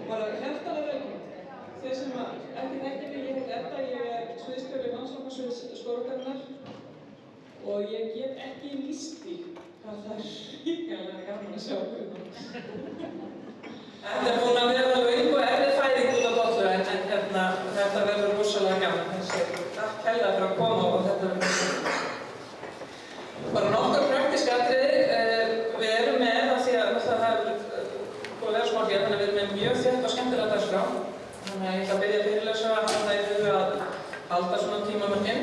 Bara hjartanlega velkomin. Þeir sem ekki þekkja mig, ég heiti Edda, ég sviðsstjóri Landsvarnasviðs Skógræktarinnar og ég get ekki lýst því hvað það hrikalega gaman að sjá okkur. Þetta búin að vera löng og erfið fæðing út á dollu en þetta verður rosalega gaman. Takk kærlega fyrir að koma og þetta verður bara nokkur praktísk atriði. Við erum með að því að það er búið að vera smá hér, þannig að við erum með mjög þétt og skemmtilega dagskrá. Þannig að ég ætla að byrja fyrirlesara að halda í huga að halda svona tímamörkin.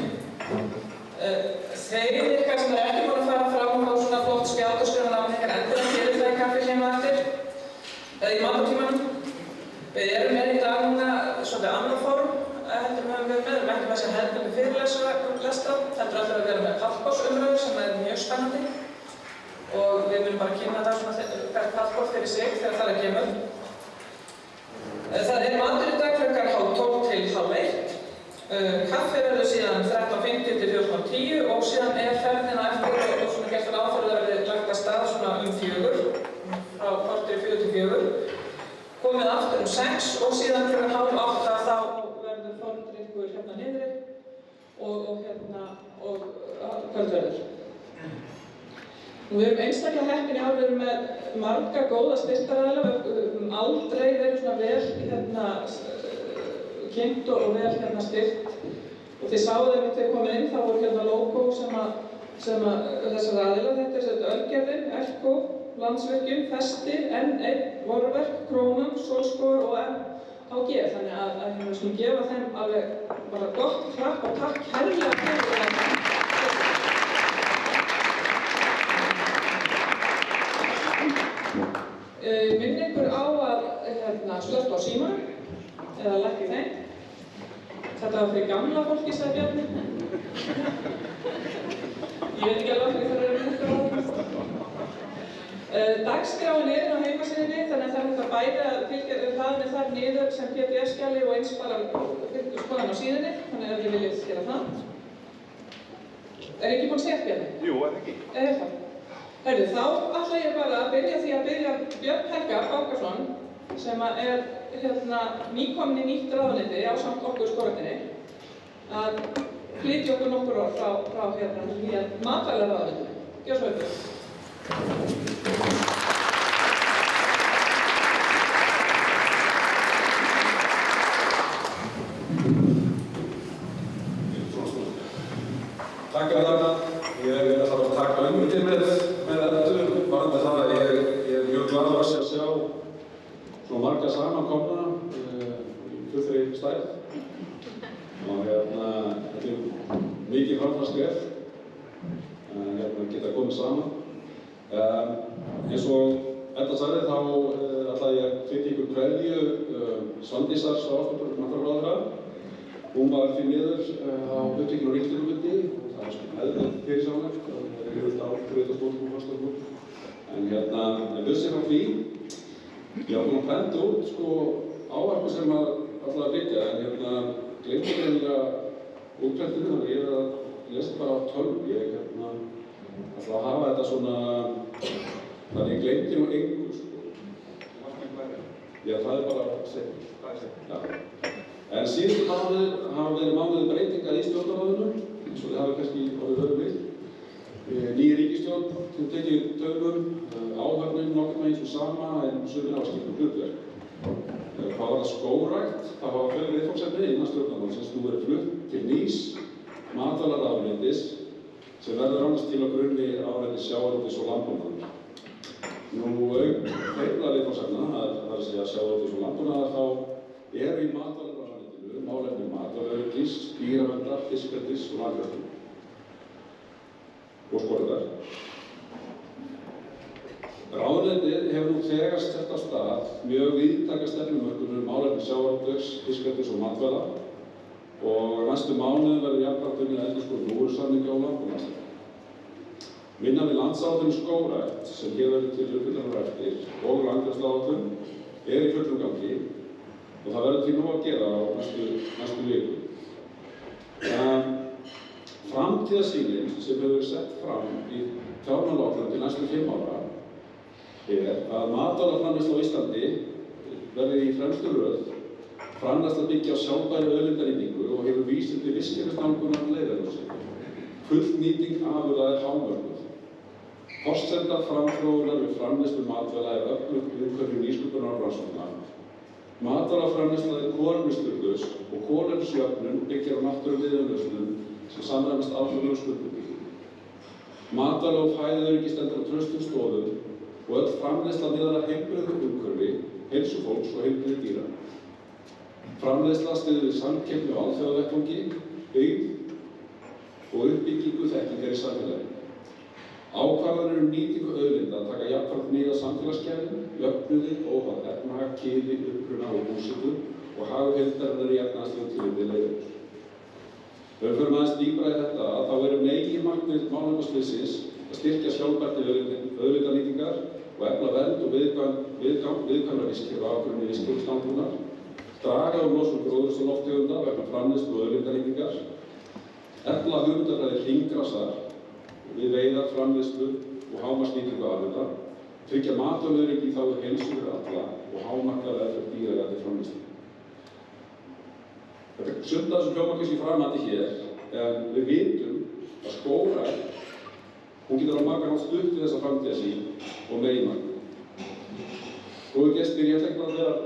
Þeir ykkar sem ekki búin að fara fram á svona flott spjald og skrifa námið ykkar endilega gerir það í kaffi heima eftir, eða í matartímanum. Við erum með í dag núna svolítið annað form heldur við höfum verið með. Við erum ekki með þessi hefðbundnu fyrirlestra, heldur allir að vera með pallborðsumræður sem er mjög spennandi. Og við munum bara kynna þetta svona hvert pallborð fyrir sig þegar það kemur. Það er matur í dag klukkan 12:30 til 12:30. Kaffi verður síðan 13:50 til 14:10 og síðan er ferðin á eftir og svona gert ráð fyrir að verði lagt af stað svona 4, frá 4:45 til 4. Komið aftur 6 og síðan klukkan 7:30 þá verður formdrykkur hérna niðri og kvöldverður. Við erum einstaklega heppin í ár, við erum með marga góða styrktaraðila, við höfum aldrei verið svona vel kynnt og vel styrkt. Og þið sáuð þegar þið komið inn, þá voru logo sem þessar aðila, þetta er þetta Ölgerðin, Elko, Landsvirkjun, Festi, N1, Vorverk, Krónan, Sólskógur og MHG. Þannig að við skulum gefa þeim alveg bara gott klapp og takk kærlega fyrir þetta. Minni ykkur á að slökkva á símanum eða lækka þeim. Þetta var fyrir gamla fólki, sagði Bjarni. Ég veit ekki alveg hvernig það eru ykkur á það. Dagskráin er á heimasíðunni, þannig að það er hægt að bæta að fylgja hlaðinu þar niður sem PDF-skjali og eins bara skoðan á síðunni, þannig að þið viljið gera það. Er ekki búin að segja Bjarni? Jú, er ekki. Er það? Heyrðu, þá ætla ég bara að byrja því að byrja Björn Helga Bákason sem er nýkominn í nýtt ráðuneyti ásamt okkur Skógræktinni að flytja okkur nokkur orð frá nýja matvælaráðuneytinu. Gjörðu svo vel. Takk fyrir það. Ég ætla bara að taka undir með Eddu varðandi það að ég er mjög glaður að sjá svona marga samankomna í fullri stærð. Og þetta er mikið framfarsskref að geta komið saman. Eins og Edda sagði þá ætla ég að flytja ykkur kveðju Svandísar Svavarsdóttur matvælaráðherra. Hún var því miður á upptekinu á ríkisstjórnarfundi. Það er svona hefðið fyrirsjáanlegt, það er yfirleitt ákveðið stjórnum og faststjórnum. En bursið frá því, ég var búinn að prenta út ávarpa sem ætla að byggja, en gleymdi greinilega útprentinu, þannig að ég er að lesa bara á tölvu. Ég ætla að hafa þetta svona, þannig ég gleymdi nú engu. Já, það er bara segur. Það er segur. En síðustu mánuðir hafa verið mánuðir breytinga í stjórnarráðinu, eins og þið hafa kannski orðið höfum við. Ný ríkisstjórn sem tekið tökum, áhöfnin nokkurn veginn svo sama en sumir hafa skipt hlutverk. Hvað var það skógrækt, það hafa fleiri viðfangsefni innan stjórnarráðsins nú verið flutt til nýs matvælaráðuneytis sem verður annars til á grunni ráðuneytis sjávarútvegs og landbúnaðar. Nú auk þeirra viðfangsefna, það er að segja sjávarútvegs og landbúnaðar, þá eru í matvælaráðuneytinu málefni matvælaöryggis, dýraverndar, fiskeldis og landgræðslu og skógræktar. Ráðuneytið hefur nú þegar sett af stað mjög víðtæka stefnumörkun málefni sjávarútvegs, fiskeldis og matvæla og næstu mánuðum verður jafnframt unnið að endurskoðun búvörusamninga og landbúnaðarstefnu. Vinna við landsáætlun skógrækt sem hér verður til uppfyllingar eftir og landgræðsluáætlun er í fullum gangi og það verður því nú að gera á næstu viku. Framtíðarsýnin sem hefur verið sett fram í fjármálaáætlun til næstu 5 ára að matvælaframleiðsla á Íslandi verði í fremstu röð, framleiðsla byggja á sjálfbærri auðlindanýtingu og hefur vísindi vistkerfisnálgunar að leiðarljósi. Fullnýting afurða er hámörkuð. Forsenda framþróunar við framleiðslu matvæla er öflugt umhverfi nýsköpunar og rannsókna. Matvælaframleiðsla er kolefnishlutlaus og kolefnisjöfnun byggir á náttúruviðurlausnum sem samræmist alþjóðlegum skuldbindingum. Matvæla og fæðuöryggi stendur á traustum stoðum og öll framleiðsla miðar að heilbrigðu umhverfi, heilsu fólks og heilbrigði dýra. Framleiðsla styður við samkeppni á alþjóðavettvangi, byggð og uppbyggingu þekkingar í samfélagi. Ákvarðanir nýtingu auðlinda taka jafnframt mið af samfélagsgerðum, jöfnuði, óháð efnahag, kyni, uppruna og búsetu og hagur heildarinnar í efnahagslegu tilliti leiðarljós. Ef við förum aðeins dýpra í þetta, þá eru meginmarkmið málefnasviðsins að styrkja sjálfbærni auðlindanýtingar og efla vernd og viðkvæmra vistkerfa á grunni vistkerfislandbúnaðar, draga úr losun gróðurhúsalofttegunda vegna framleiðslu og auðlindanýtingar, efla hugmyndafræði hringrásar við veiðar, framleiðslu og hámarksnýtingu afurða, tryggja matvælaöryggi í þágu heilsu fyrir alla og hámarka velferð dýra til framleiðslu. Þetta er sumt af þessum hljómar kannski framhaldi hér, en við vitum að skógrækt, hún getur á margan hátt stutt við þessa framtíðarsýn og meginmarkmið. Góðir gestir, ég ætla ekki bara að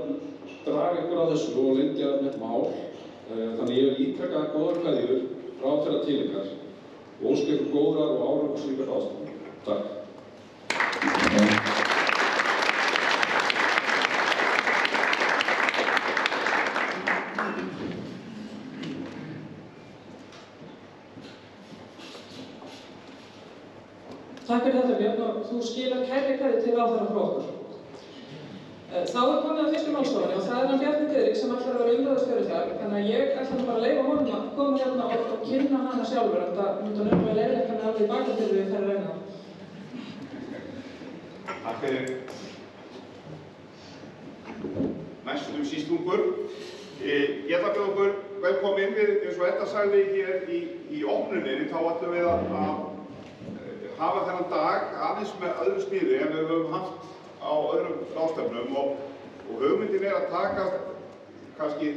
draga ykkur á þessu og lengja með mál, þannig ég vil ítreka góðar kveðjur ráðherra til ykkar og óska ykkur góðrar og árangursríkar ráðstefnu. Takk. Takk fyrir þetta, Björn, og þú skilar kærri kveðju til ráðherra frá okkur. Þá er komið að fyrstu málstofunni og það er hann Bjarni Diðrik sem ætlar að vera umræðustjóri þar, þannig að ég ætla bara að leyfa honum að koma hérna og kynna hana sjálfur, en það myndi hann umræða leiðilegt hann alveg í baka til við þær reyna. Takk fyrir. Næstum sístungur. Ég ætla að bjóða okkur velkomin við, eins og Edda sagði hér í opnuninni, þá ætlum við að hafa þennan dag aðeins með öðru sniði en við höfum haft á öðrum ráðstefnum og hugmyndin er að taka kannski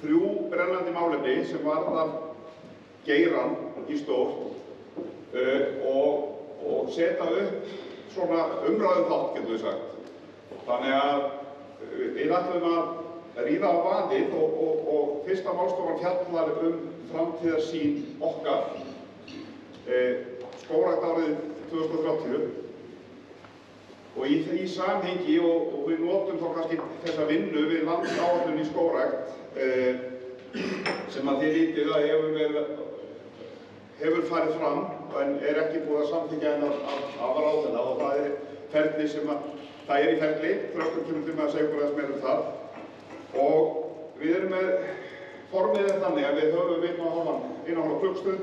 3 brennandi málefni sem varðar geirann í stórt og setja upp svona umræðuþátt, getum við sagt. Þannig að við ætlum að ríða á vaðið og fyrsta málstofan fjallar framtíðarsýn okkar, skógræktárið 2030. Og í því samhengi, og við notum þá kannski þessa vinnu við landsáætlun í skógrækt sem að þið vitið að hefur farið fram en er ekki búið að samþykkja hennar af ráðherra og það er ferli sem að það er í ferli, Þröstur kemur til með að segja okkur aðeins meira það. Og við erum með formið þannig að við höfum 1,5 klukkstund.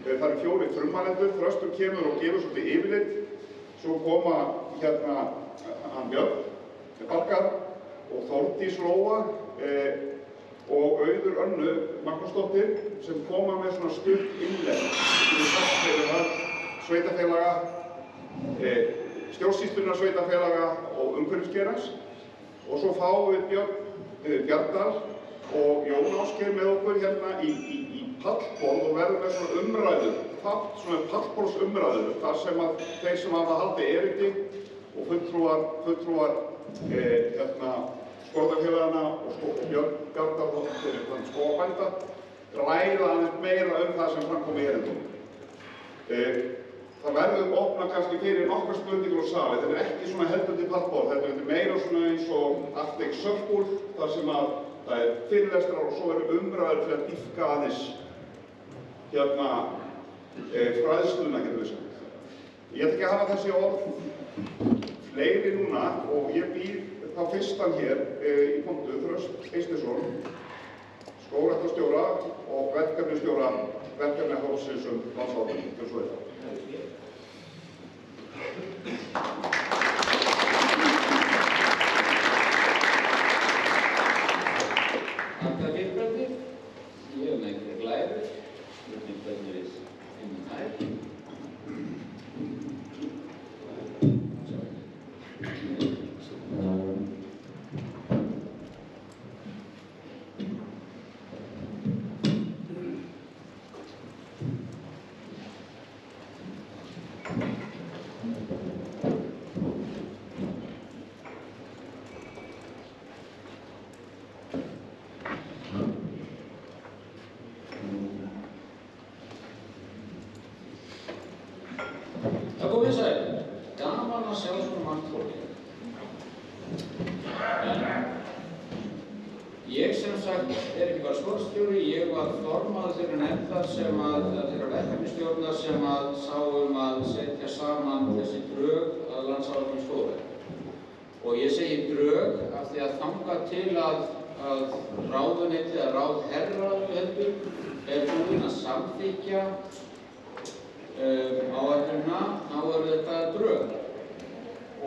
Það eru 4 frummælendur, Þröstur kemur og gefur svolítið yfirlit. Svo koma hérna hann Björn Barkar og Þórdís Lóa og Auður Önnu Magnúsdóttir sem koma með svona stutt innlegg fyrir sveitarfélaga, stjórnsýslunnar sveitarfélaga og umhverfisgeirans. Og svo fáum við Björn Bjarndal og Jón Ásgeir með okkur hérna í pallborð og verðum með svona umræður, svona pallborðsumræður, þar sem að þeir sem hafa haldið erindi og fulltrúar skógræktarfélaganna og Björn Bjarndal fyrir skógarbænda ræða aðeins meira það sem fram kom í erindunum. Það verður opnað kannski fyrir nokkrar spurningur og sali. Þetta er ekki svona hefðbundið pallborð, þetta er meira svona eins og Arctic Circle, þar sem að það er fyrirlestrar og svo eru umræður til að dýpka aðeins fræðsluna, getum við sagt. Ég ætla ekki að hafa þessi orð fleiri núna og ég býð þá fyrstan hér í pontu Þröst Eysteinsson, skógræktarstjóra og verkefnisstjóra verkefnahópsins landsáætlun til sveita. Þakka viðbrögðið. Ég hef með einhverja glæður. Spurning hvernig við finnum þær. Ég sem sagt er ekki bara skólastjóri, ég var formaður þeirra nefndar þeirra verkefnisstjórnar sem sá að setja saman þessi drög að landsáætlun skógrækt. Og ég segi drög af því að þangað til að ráðuneytið eða ráðherra búinn að samþykkja áætlunina, þá þetta drög.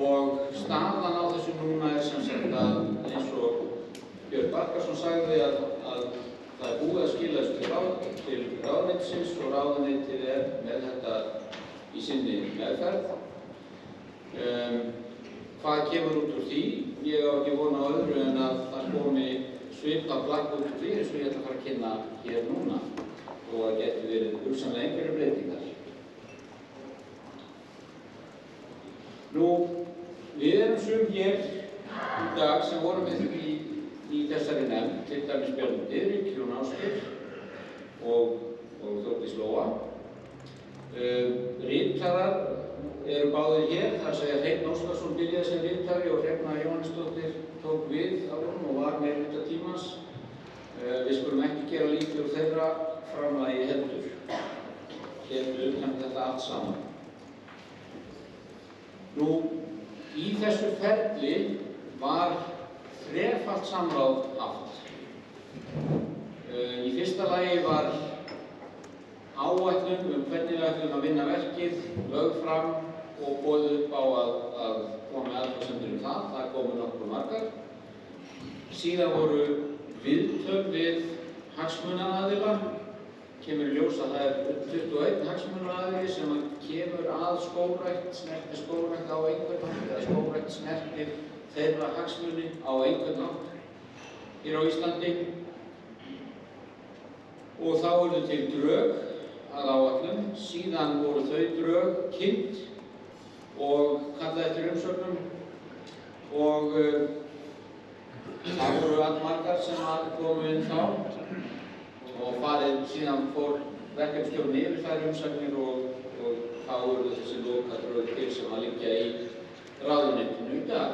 Og staðan á þessu núna sem sagt að eins og Björn Barkarsson sagði að það búið að skila þessu til ráðuneytisins og ráðuneytið með þetta í sinni meðferð. Hvað kemur út úr því? Ég á ekki von á öðru en að það komi svipað plagg út úr því eins og ég ætla að fara að kynna hér núna og það geti verið hugsanlega einhverjar breytingar. Við erum sum hér í dag sem vorum við í þessari nefnd, til dæmis Bjarni Diðrik, Jón Ásgeir og Þórdís Lóa. Ritarar eru báðir hér, þar segja Hreinn Óskarsson byrjaði sem ritari og Hrefna Jóhannesdóttir tók við á honum og var meirihluta tímans. Við skulum ekki gera lítið úr þeirra framlagi heldur. Hér utan þetta allt saman. Í þessu ferli var þrefalt samráð haft. Í fyrsta lagi var áætlun hvernig við ætlum að vinna verkið, lögð fram og boðið upp á að koma með athugasemdir það. Það komu nokkuð margar. Síðan voru viðtöl við hagsmunaaðila. Kemur í ljós að það 21 hagsmunaaðili sem kemur að skógrækt, snertir skógrækt á einhvern hátt eða skógrækt snertir þeirra hagsmuni á einhvern hátt hér á Íslandi. Og þá urðu til drög að áætlun, síðan voru þau drög kynnt og kallað eftir umsögnum og það voru allmargar sem komu inn þá og síðan fór verkefnisstjórnin yfir þær umsagnir og þá urðu þessi lokadrög til sem liggja í ráðuneytinu í dag.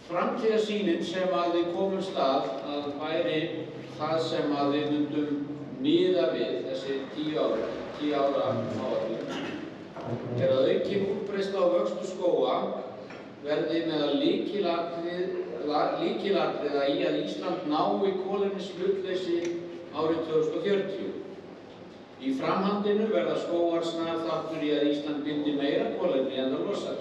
Framtíðarsýnin sem við komumst að væri það sem við myndum miða við þessi 10 ára áætlun að aukin útbreiðsla og vöxtur skóga verði meðal lykilatriða í að Ísland nái kolefnishlutleysi árið 2040. Í framhaldinu verða skógar snar þáttur í að Ísland bindi meira kolefni en það losar.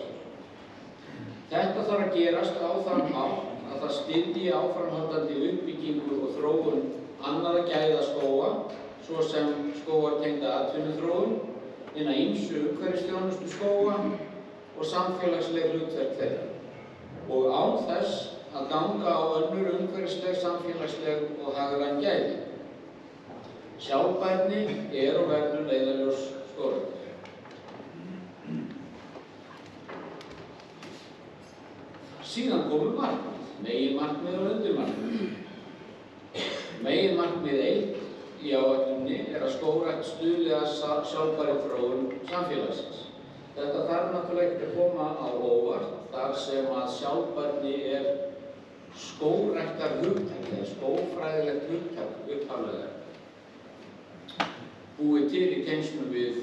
Þetta þarf að gerast á þann hátt að það styðji áframhaldandi uppbyggingu og þróun annarra gæða skóga, svo sem skógartengda atvinnuþróun, hinna ýmsu umhverfisþjónustu skóga og samfélagsleg hlutverk þeirra, og án þess að ganga á önnur umhverfisleg, samfélagsleg og hagræn gæði. Sjálfbærni og verður leiðarljós skógræktar. Síðan komu markmið, meginmarkmið og undirmarkmið. Meginmarkmið 1 í áætluninni að skógrækt stuðli að sjálfbærri þróun samfélagsins. Þetta þarf náttúrulega ekki að koma á óvart þar sem að sjálfbærni skógræktar hugtak, eða skógfræðilegt hugtak upphaflega búið til í tengslum við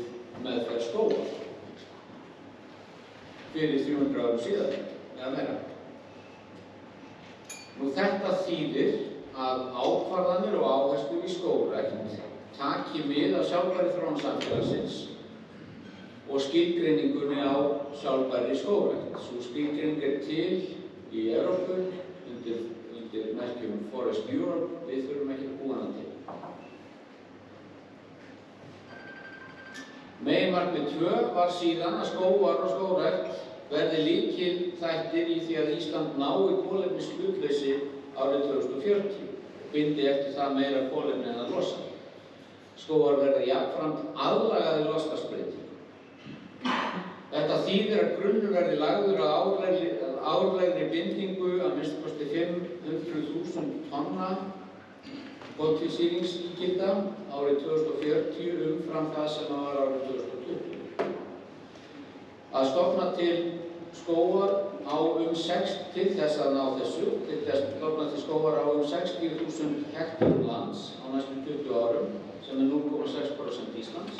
meðferð skóga fyrir 300 árum síðan, eða meira. Þetta þýðir að ákvarðanir og áherslur í skógrækt taki mið af sjálfbærri þróun samfélagsins og skilgreiningunni á sjálfbærri skógrækt. Sú skilgreining til í Evrópu undir merkjum Forest Europe, við þurfum ekki að búa hana til. Meginmarkmið 2 var síðan að skógar og skógrækt verði lykilþættir í því að Ísland nái kolefnishlutleysi árið 2040 og bindi eftir það meira kolefni en það losar. Skógar verða jafnframt aðlagaðir loftslagsbreytingum. Þetta þýðir að grunnur verði lagður að árlegri bindingu að minnsta kosti 500.000 tonna koltvísýringsígilda árið 2040 umfram það sem var árið 2020. Að stofna til skógar á til þess að ná þessu, til þess að stofna til skógar á 60.000 hektarum lands á næstu 20 árum, sem 0,6% Íslands,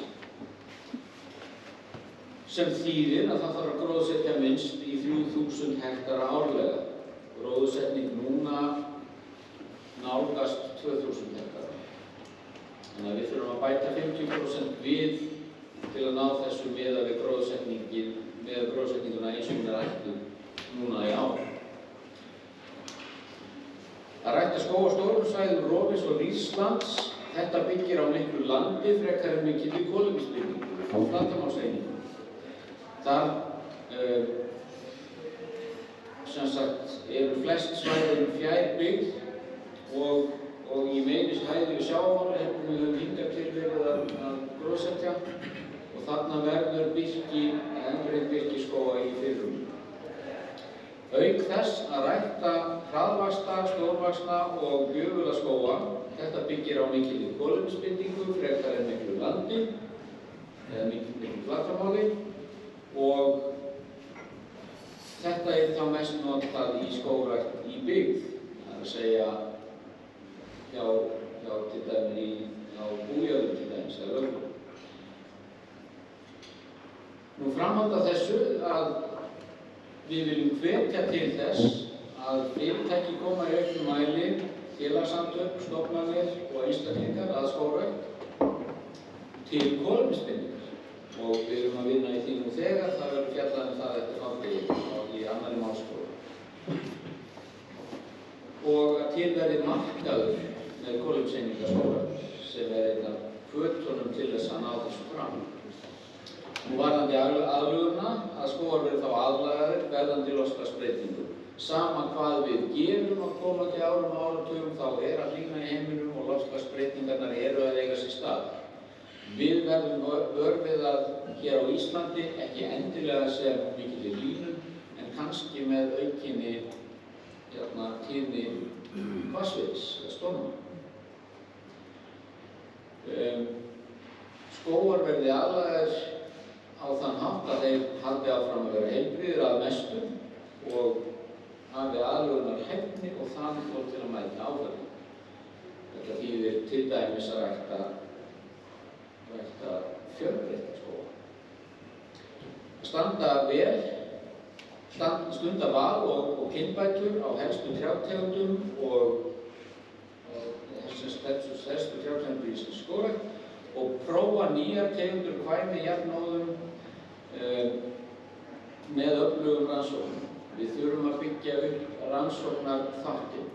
sem þýðir að það þarf að gróðursetja minnst í 3.000 hektara árlega. Gróðursetning núna nálgast 2.000 hektara. Þannig að við þurfum að bæta 50% við til að ná þessu miðað við gróðursetninguna eins og hún ætluð núna í ár. Að rækta skóg á stórum svæðum Rofis og Rýrslands, þetta byggir á miklu landi frekar en mikilli kolefnisbindingu á flatarmálseiningu. Þar sem sagt eru flest svæðin fjær byggð og í meiri hæði við sjávarmáli við höfum hingað til verið að gróðursetja og þarna verður endurheimt birkiskóga í fyrirrúmi. Auk þess að rækta hraðvaxta, stórvaxna og gjöfula skóga, þetta byggir á mikilli kolefnisbindingu frekar en miklu landi eða miklu flatarmáli og þetta þá mest notað í skógrækt í byggð, það að segja hjá til dæmis á bújörðum til dæmis eða lögum. Nú framhald af þessu að við viljum hvetja til þess að fyrirtæki koma í auknum mæli, félagasamtök, stofnanir og einstaklingar að skógrækt til kolefnisbindingar og við erum að vinna í því nú þegar, það verður fjallað það eftir hálfdegi í annarri málstofu. Og að til verði markaður með kolefniseiningaskógrækt sem einn af hvötunum til þess að ná þessu fram. Nú varðandi aðlöguna að skógar verður þá aðlagaðir verðandi loftslagsbreytingum. Sama hvað við gerum á komandi árum og áratugum þá að hlýna í heiminum og loftslagsbreytingarnar eru að eiga sér stað. Við verðum vör við að hér á Íslandi, ekki endilega sem mikilli hlýnun, en kannski með aukinni tíðni hvassviðris eða storma. Skógar verði aðlagaðir á þann hátt að þeir haldi áfram að vera heilbrigðir að mestu og hafi aðlögunarhæfni og þolþol til að mæta áföllum. Þetta þýðir til dæmis að rækta fjölbreytta skóga. Að stunda val og kynbætur á helstu trjátegundum og helstu trjátegundur í skógrækt og prófa nýjar tegundur kvæmi jafnóðum með öflugum rannsóknum. Við þurfum að byggja upp rannsóknarþáttinn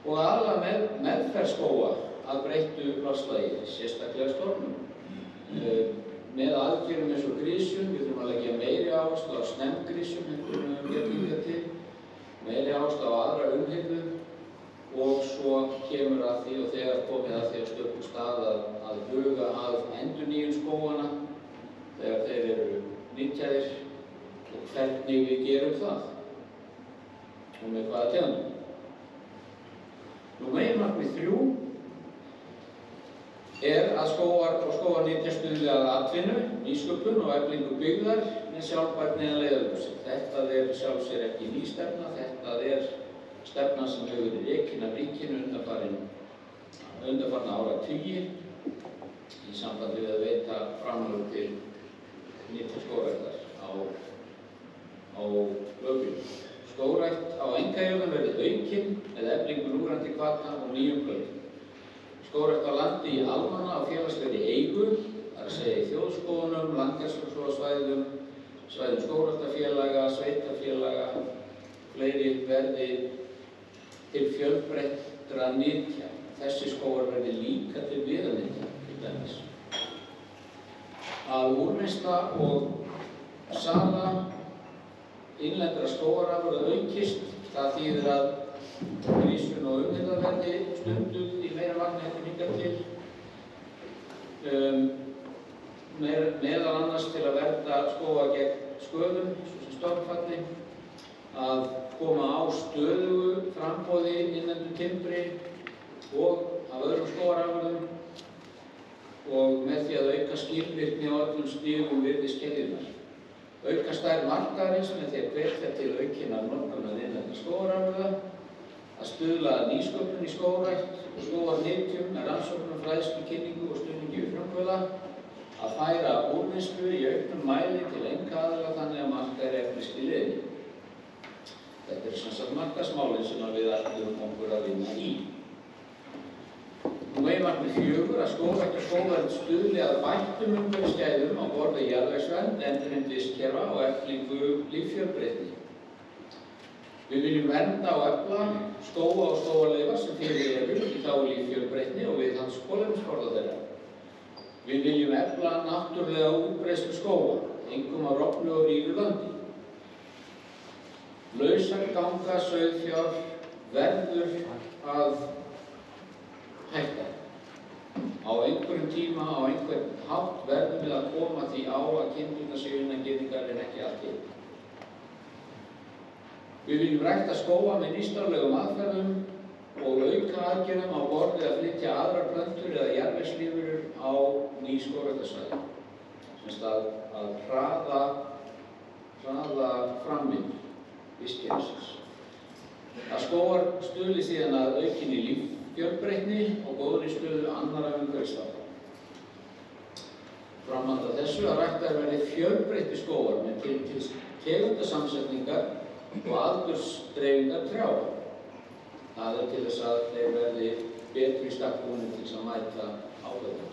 og aðlaga meðferð skóga að breyttu loftslagi, sérstaklega stormum. Með aðgerðum eins og grísjun, við þurfum að leggja meiri áherslu á snemmgrísjun en við höfum gert hingað til, meiri áherslu á aðra umhirðu og svo kemur að því og þegar komið að því að stökum stað að huga að endurnýjun skóganna þegar þeir eru nýttjaðir og hvernig við gerum það og með hvaða tegundum. Nú meginmarkmið 3 að skógar nýtja stuðli að atvinnu, nýsköpun og eflingu byggðar með sjálfbærni að leiðarljósi. Þetta sjálfsér ekki ný stefna, þetta stefna sem hefur verið rekin af ríkinu undanfarna áratugi í sambandi við að veita framlög til nýtja skógræktar á lögbýlum. Skógrækt á einkajörðum verði aukin með eflingu núverandi hvata og nýjum plöntum. Skógrækt á landi í almanna og félagslegri eigu, það að segja í þjóðskógunum, landgræðslusvæðum, svæðum skógræktarfélaga, sveitarfélaga, fleiri verði til fjölbreyttra nytja. Þessi skógar verði líka til viðarnytja, til dæmis. Að úrvinnsla og sala innlendra skógarafurða aukist, það þýðir að grísjun og umhirða verði stunduð í meira magni en hingað til. Meðal annars til að vernda skóga gegn sköðum, svo sem stormfalli, að koma á stöðugu framboði innlendu timbri og af öðrum skógarafurðum og með því að auka skilvirkni á öllum stigum virðiskeðjunnar. auka stærð markaðarins með því að hvetja til aukinnar notkunar innlendra skógarafurða, að stuðla að nýsköpun í skógrækt og skógarnytjum með rannsóknum, fræðslu, kynningu og stuðningi við frumkvöða, að færa úrvinnslu í auknum mæli til einkaaðila þannig að markaðir efniski leiðinni. Þetta er sem sagt markaðsmálin sem við ætlum okkur að vinna í. Meginmarkmið 4 að skógrækt og skógvernd stuðli að bættum umhverfisgæðum á borð við jarðvegsvernd, endurheimt vistkerfa og eflingu líffjölbreytni. Við viljum vernda og efla skóga og skógarleifa sem fyrir eru í þágu líffjölbreytni og viðhalds kolefnisforða þeirra. Við viljum efla náttúrulega útbreiðslu skóga, einkum á rofnu og rýru landi. Lausaganga sauðfjár verður að hætta. Á einhverjum tíma, á einhvern hátt verðum við að koma því á að kindurnar séu innan girðingar en ekki allt hitt. Við viljum rækta skóga með nýstárlegum aðferðum og auka aðgerðum á borð við að flytja aðrar plöntur eða jarðvegslífverur á ný skógræktarsvæði. Sem sagt að hraða framvindu vistkerfisins. Að skógar stuðli síðan að aukinni líffjölbreytni og góðri stöðu annarra umhverfisþátta. Framhald af þessu að ræktaðir verði fjölbreyttir skógar með til tegundasamsetningar og aldursdreifingar trjáa. Það er til þess að þeir verði betri í stakk búnir til þess að mæta áhættu.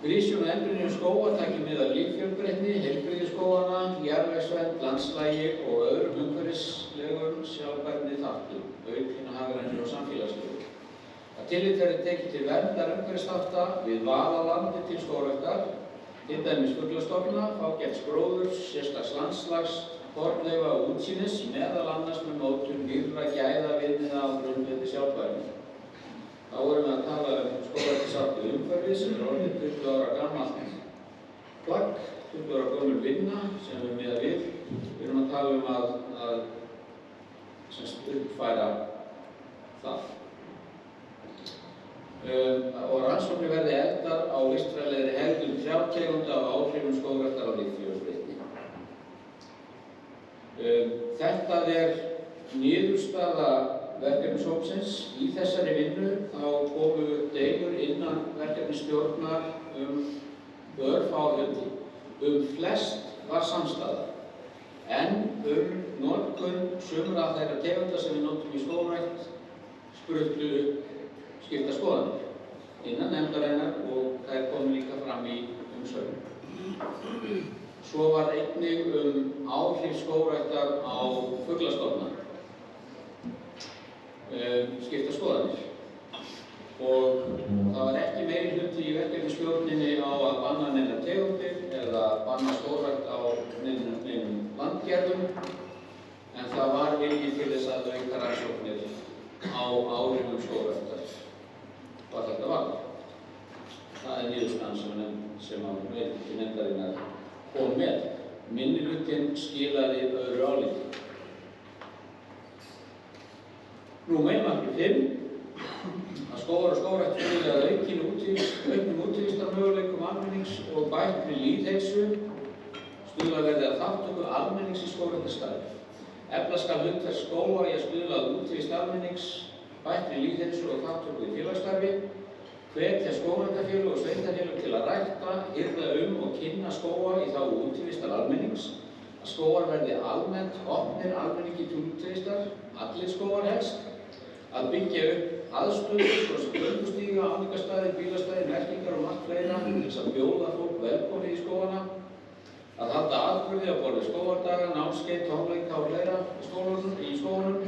Grísjón og endurnýjun skóga taki mið af líffjölbreytni, heilbrigði skóganna, jarðvegsvernd, landslagi og öðrum umhverfislegum sjálfbærni þáttum, auk hinna hagrænir og samfélagslegu. Að tillit verði tekið til verndar umhverfisþátta við val á landi til skógræktar, til dæmis fuglastofna, fágæts gróðurs, sérstaks landslags, fornleifa og útsýnis, meðal annars með mótun nýrra gæða viðmiða á grundvelli sjálfbærni. Þá erum við að tala skógræktarsáttið umhverfið sem orðið 20 ára gamalt plagg, 20 ára gömul vinna sem við miðað við. Við erum að tala að uppfæra það. Og rannsóknir verði efldar á vistfræðilegri hegðun trjátegunda og áhrifum skógræktar á líffjölbreytni. Þetta er niðurstaða verkefnishópsins. Í þessari vinnu þá komu deilur innan verkefnisstjórnar örfá hluti. Flest var samstaða, en notkun sumra þeirra tegunda sem við notum í skógrækt spruttu skipta skoðanir innan nefndarinnar og þær komu líka fram í umsögnum. Svo var einnig áhrif skógræktar á fuglastofna skipta skoðanir og það var ekki meiri hluti í verkefnisstjórninni á að banna neinar tegundir eða banna skógrækt á neinum landgerðum, en það var vilji til þess að auka rannsóknir á áhrifum skógræktar hvað þetta var. Það er niðurstaðan sem að meirihluti nefndarinnar kom með. Minnihlutinn skilaði öðru áliti. Meginmarkmið 5 að skógar og skógrækt stuðli að auknum útivistarmöguleikum almennings og bættri lýðheilsu, stuðla verði að þátttöku almennings í skógræktarstarfi. Efla skal hlutverk skóga í að stuðla að útivist almennings, bættri lýðheilsu og þátttöku í félagsstarfi, hvetja skógræktarfélög og sveitarfélög til að rækta, hirða og kynna skóga í þágu útivistar almennings, að skógar verði almennt opnir almenningi til útivistar, allir skógar helst, að byggja upp aðstöðu, svo sem göngustíga, áningarstaði, bílastæði, merkingar og margt fleira til þess að bjóða fólk velkomið í skógana, að halda atburði á borð við skógardaga, námskeið, tónleika og fleira í skógunum,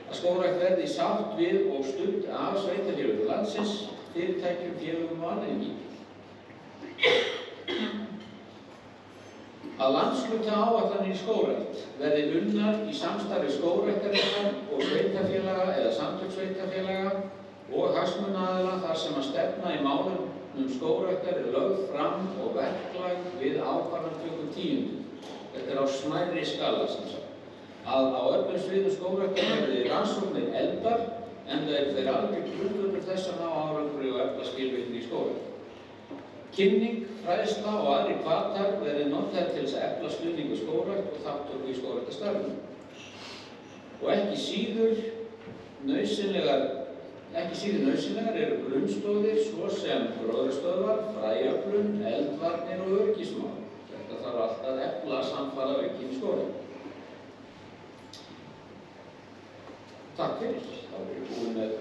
að skógrækt verði í sátt við og studd af sveitarfélögum landsins, fyrirtækjum, félögum og almenningi. Að landshluta-áætlanir í skógrækt verði unnar í samstarfi skógræktarinnar og sveitarfélaga eða samtök sveitarfélaga og hagsmunaaðila þar sem að stefna í málefnum skógræktar er lögð fram og verklag við ákvarðanatöku 10. Þetta er á smærri skala sem sagt. Að á öllum sviðum skógræktar verði rannsóknir efldar, enda þeir algjör grundvöllur þess að ná árangri og efla skilvirkni í skógrækt. Kynning, fræðsla og aðrir hvatar verði notaðir til þess að efla stuðning við skógrækt og þátttöku í skógræktarstarfinu. Og ekki síður nauðsynlegar eru grunnstoðir svo sem gróðurstöðvar, fræjöflun, eldvarnir og öryggismál. Þetta þarf allt að efla samfara aukinni skógrækt. Takk fyrir. Þá erum við búin með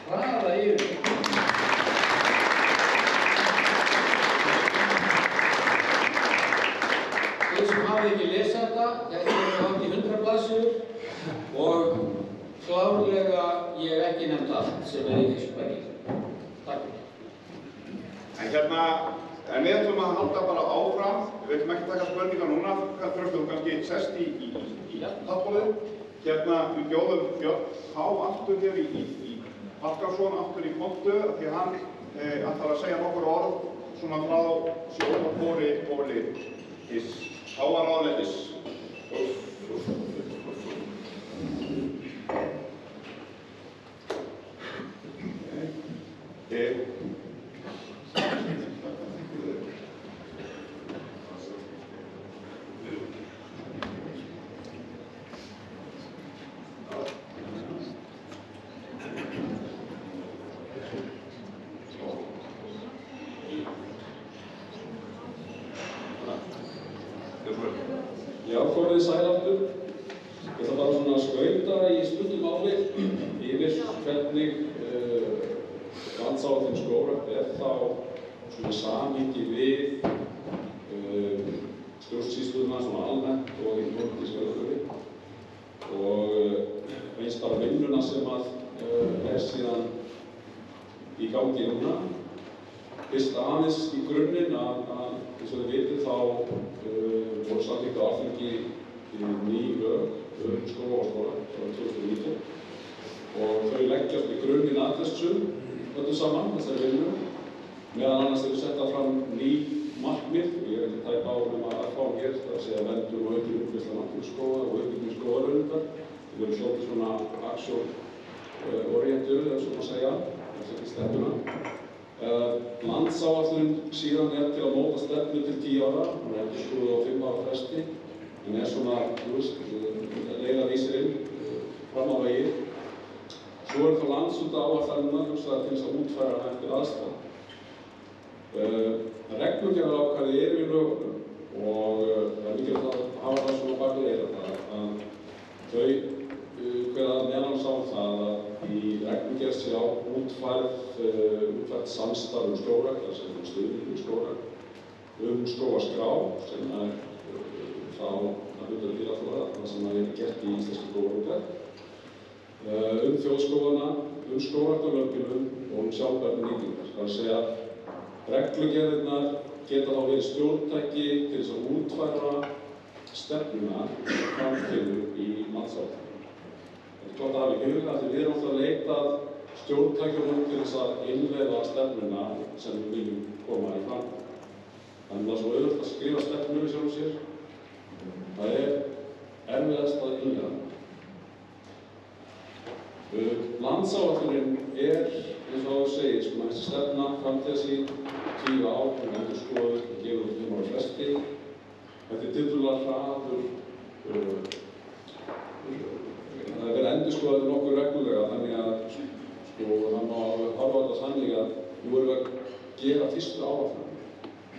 hraða yfir. Þeir sem hafa ekki lesað þetta er hátt í 100 blaðsíður og klárlega ég hef ekki nefnt allt sem í þessu bæri. Takk fyrir. En við ætlum að halda bara áfram. Við ætlum ekki að taka spurningar núna. Hvað þurftum kannski sest í þáttborðið. Við bjóðum Björn H. aftur hér í Hallgrímsson aftur í pontu því að hann ætlar að segja nokkur orð svona frá sjónarhóri og lið hins hávaráðleitis. Já, komið sæl aftur. Ég ætla bara svona að skauta í stuttu máli yfir hvernig landsáætlun skógrækt þá svona samhengi við stjórnsýsluna svona almennt og í pólitíska umhverfi og eins bara vinnuna sem síðan í gangi núna. Fyrst aðeins í grunninn að eins og þið vitið þá voru samþykkt á Alþingi ný lög skóla og skóla frá 2019 og þau leggjast í grunninn að þessu öllu saman, þessari vinnu. Meðal annars eru setta fram ný markmið og ég ekki tæpa á að fá hér, það að segja verndun og aukin útbreiðsla náttúruskóga og uppbygging skógarauðlindar. Þau eru svolítið svona action-orientuð, ef svo má segja, þess ekki stefnuna. Landsáætlun síðan til að móta stefnu til 10 ára, hún endurskoðuð á 5 ára fresti, en svona, leiða vísirinn fram á veginn. Svo þá landshluta-áætlanirnar hugsaðar til þess að útfæra eftir aðstæðum. Reglugerðarákvæði eru í lögunum og það er mikilvægt að hafa það svona bak við eyrað að þau kveða meðal annars á það að í reglugerð sé á útfært samstarf skógrækt, þar sem stuðning skógrækt, skógaskrá sem þá að hluta til að það sem er gert í íslenskri skógarútgerð, þjóðskógana, skógræktarlöggjöfum og sjálfbærni nýtingar. Það er að segja reglugerðirnar geta þá verið stjórntæki til þess að útfæra stefnuna framtíðar í landsáætlun. Það er gott að hafa í huga því við erum alltaf að leita stjórntækjunum til þess að innleiða stefnuna sem við viljum koma í framtíð. Þannig að það er svo auðvelt að skrifa stefnu í sjálfu sér. Það er erfiðast að innleiða hana. Landsáætlunin eins og það segir, þessi stefna framtíðarsýn 10 ár, hún endurskoðuð og gefur út 5 ára fresti. Þetta er tiltölulega hraður. Það er verið endurskoðað nokkuð reglulega, þannig að það má horfa á þetta þannig að nú erum við að gera fyrstu áætlun.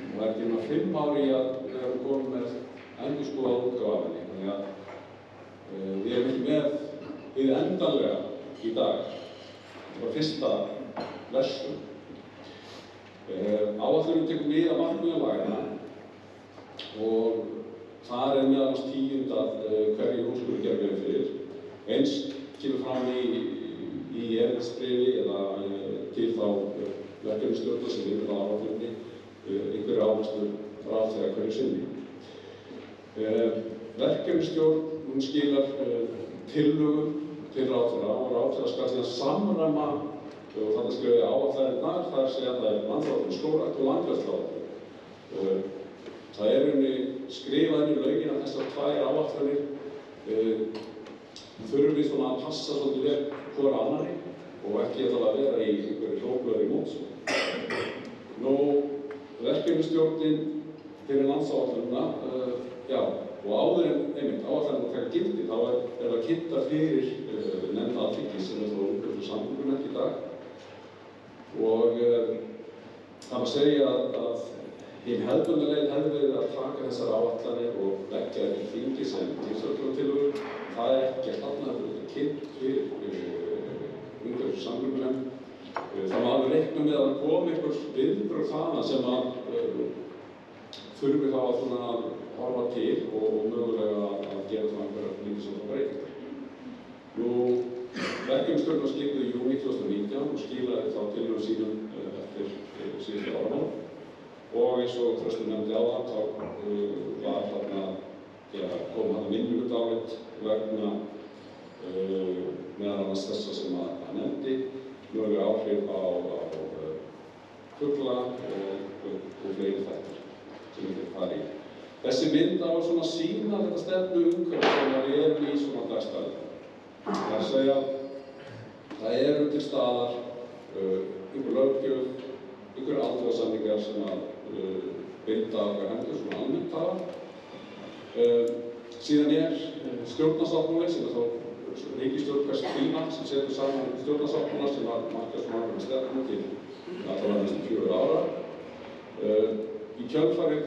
Og það er ekki nema 5 ár í að við erum komið með endurskoðað útgáfu af henni. Þannig að við erum ekki með hið endanlega í dag. Það var fyrsta versjón. Áætlunin tekur mið af markmiðum laganna og þar er meðal annars tíundað hverju hún skuli gera grein fyrir. Eins kemur fram í erindisbréfi eða til þá verkefnisstjórnar sem vinnur á áætluninni einhverju áherslur ráðherra hverju sinni. Verkefnisstjórn hún skilar tillögum til ráðherra og ráðherra skal síðan samræma og þetta skrifaði áætlanirnar, það er að segja að það er landsáætlun skógrækt og landgræðsluáætlun. Það er skrifað inn í lögin að þessar 2 áætlanir þurfi svona að passa svolítið vel hvora annarri og ekki að vera í einhverju hróflöðri mótsögn. verkefnisstjórnin fyrir landsáætlunina, og áður en einmitt áætlanir að taka gildi, þá það kynntar fyrir nefnda Alþingis sem þó umhverfis- og samgöngunefnd í dag. Og það má segja að hin hefðbundna leið hefði verið að taka þessar áætlanir og leggja þetta í þingi sem þingsályktunartillögur. Það ekki að þarna þetta kynnt fyrir umhverfis- og samgöngunefnd. Það má alveg reikna með að koma einhver viðbrögð þaðan sem að þurfi þá að horfa til og mögulega að gera það einhverjar lítið breytingar. Verkefnisstjórnin var skipuð í júní 2019 og skilaði þá tillögum sínum eftir síðustu áramót. Og eins og Þröstur nefndi áðan, þá var kom þarna minnihlutálit vegna meðal annars þessa sem að nefndi, mögulega áhrif á fugla og fleiri þættir sem við getum farið í. Þessi mynd á að sýna þetta stefnu umhverfi sem við erum í svona dagstæðu. Það er að segja, það eru til staðar einhver löggjöf, einhverjar alþjóðasamningar sem að binda okkar hendur, svona almennt tala. Síðan stjórnarsáttmáli sem þá ríkisstjórn hvers tíma sem setur saman stjórnarsáttmála sem markar svona ákveðna stefnu til allavega næstu 4 ára. Í kjölfarið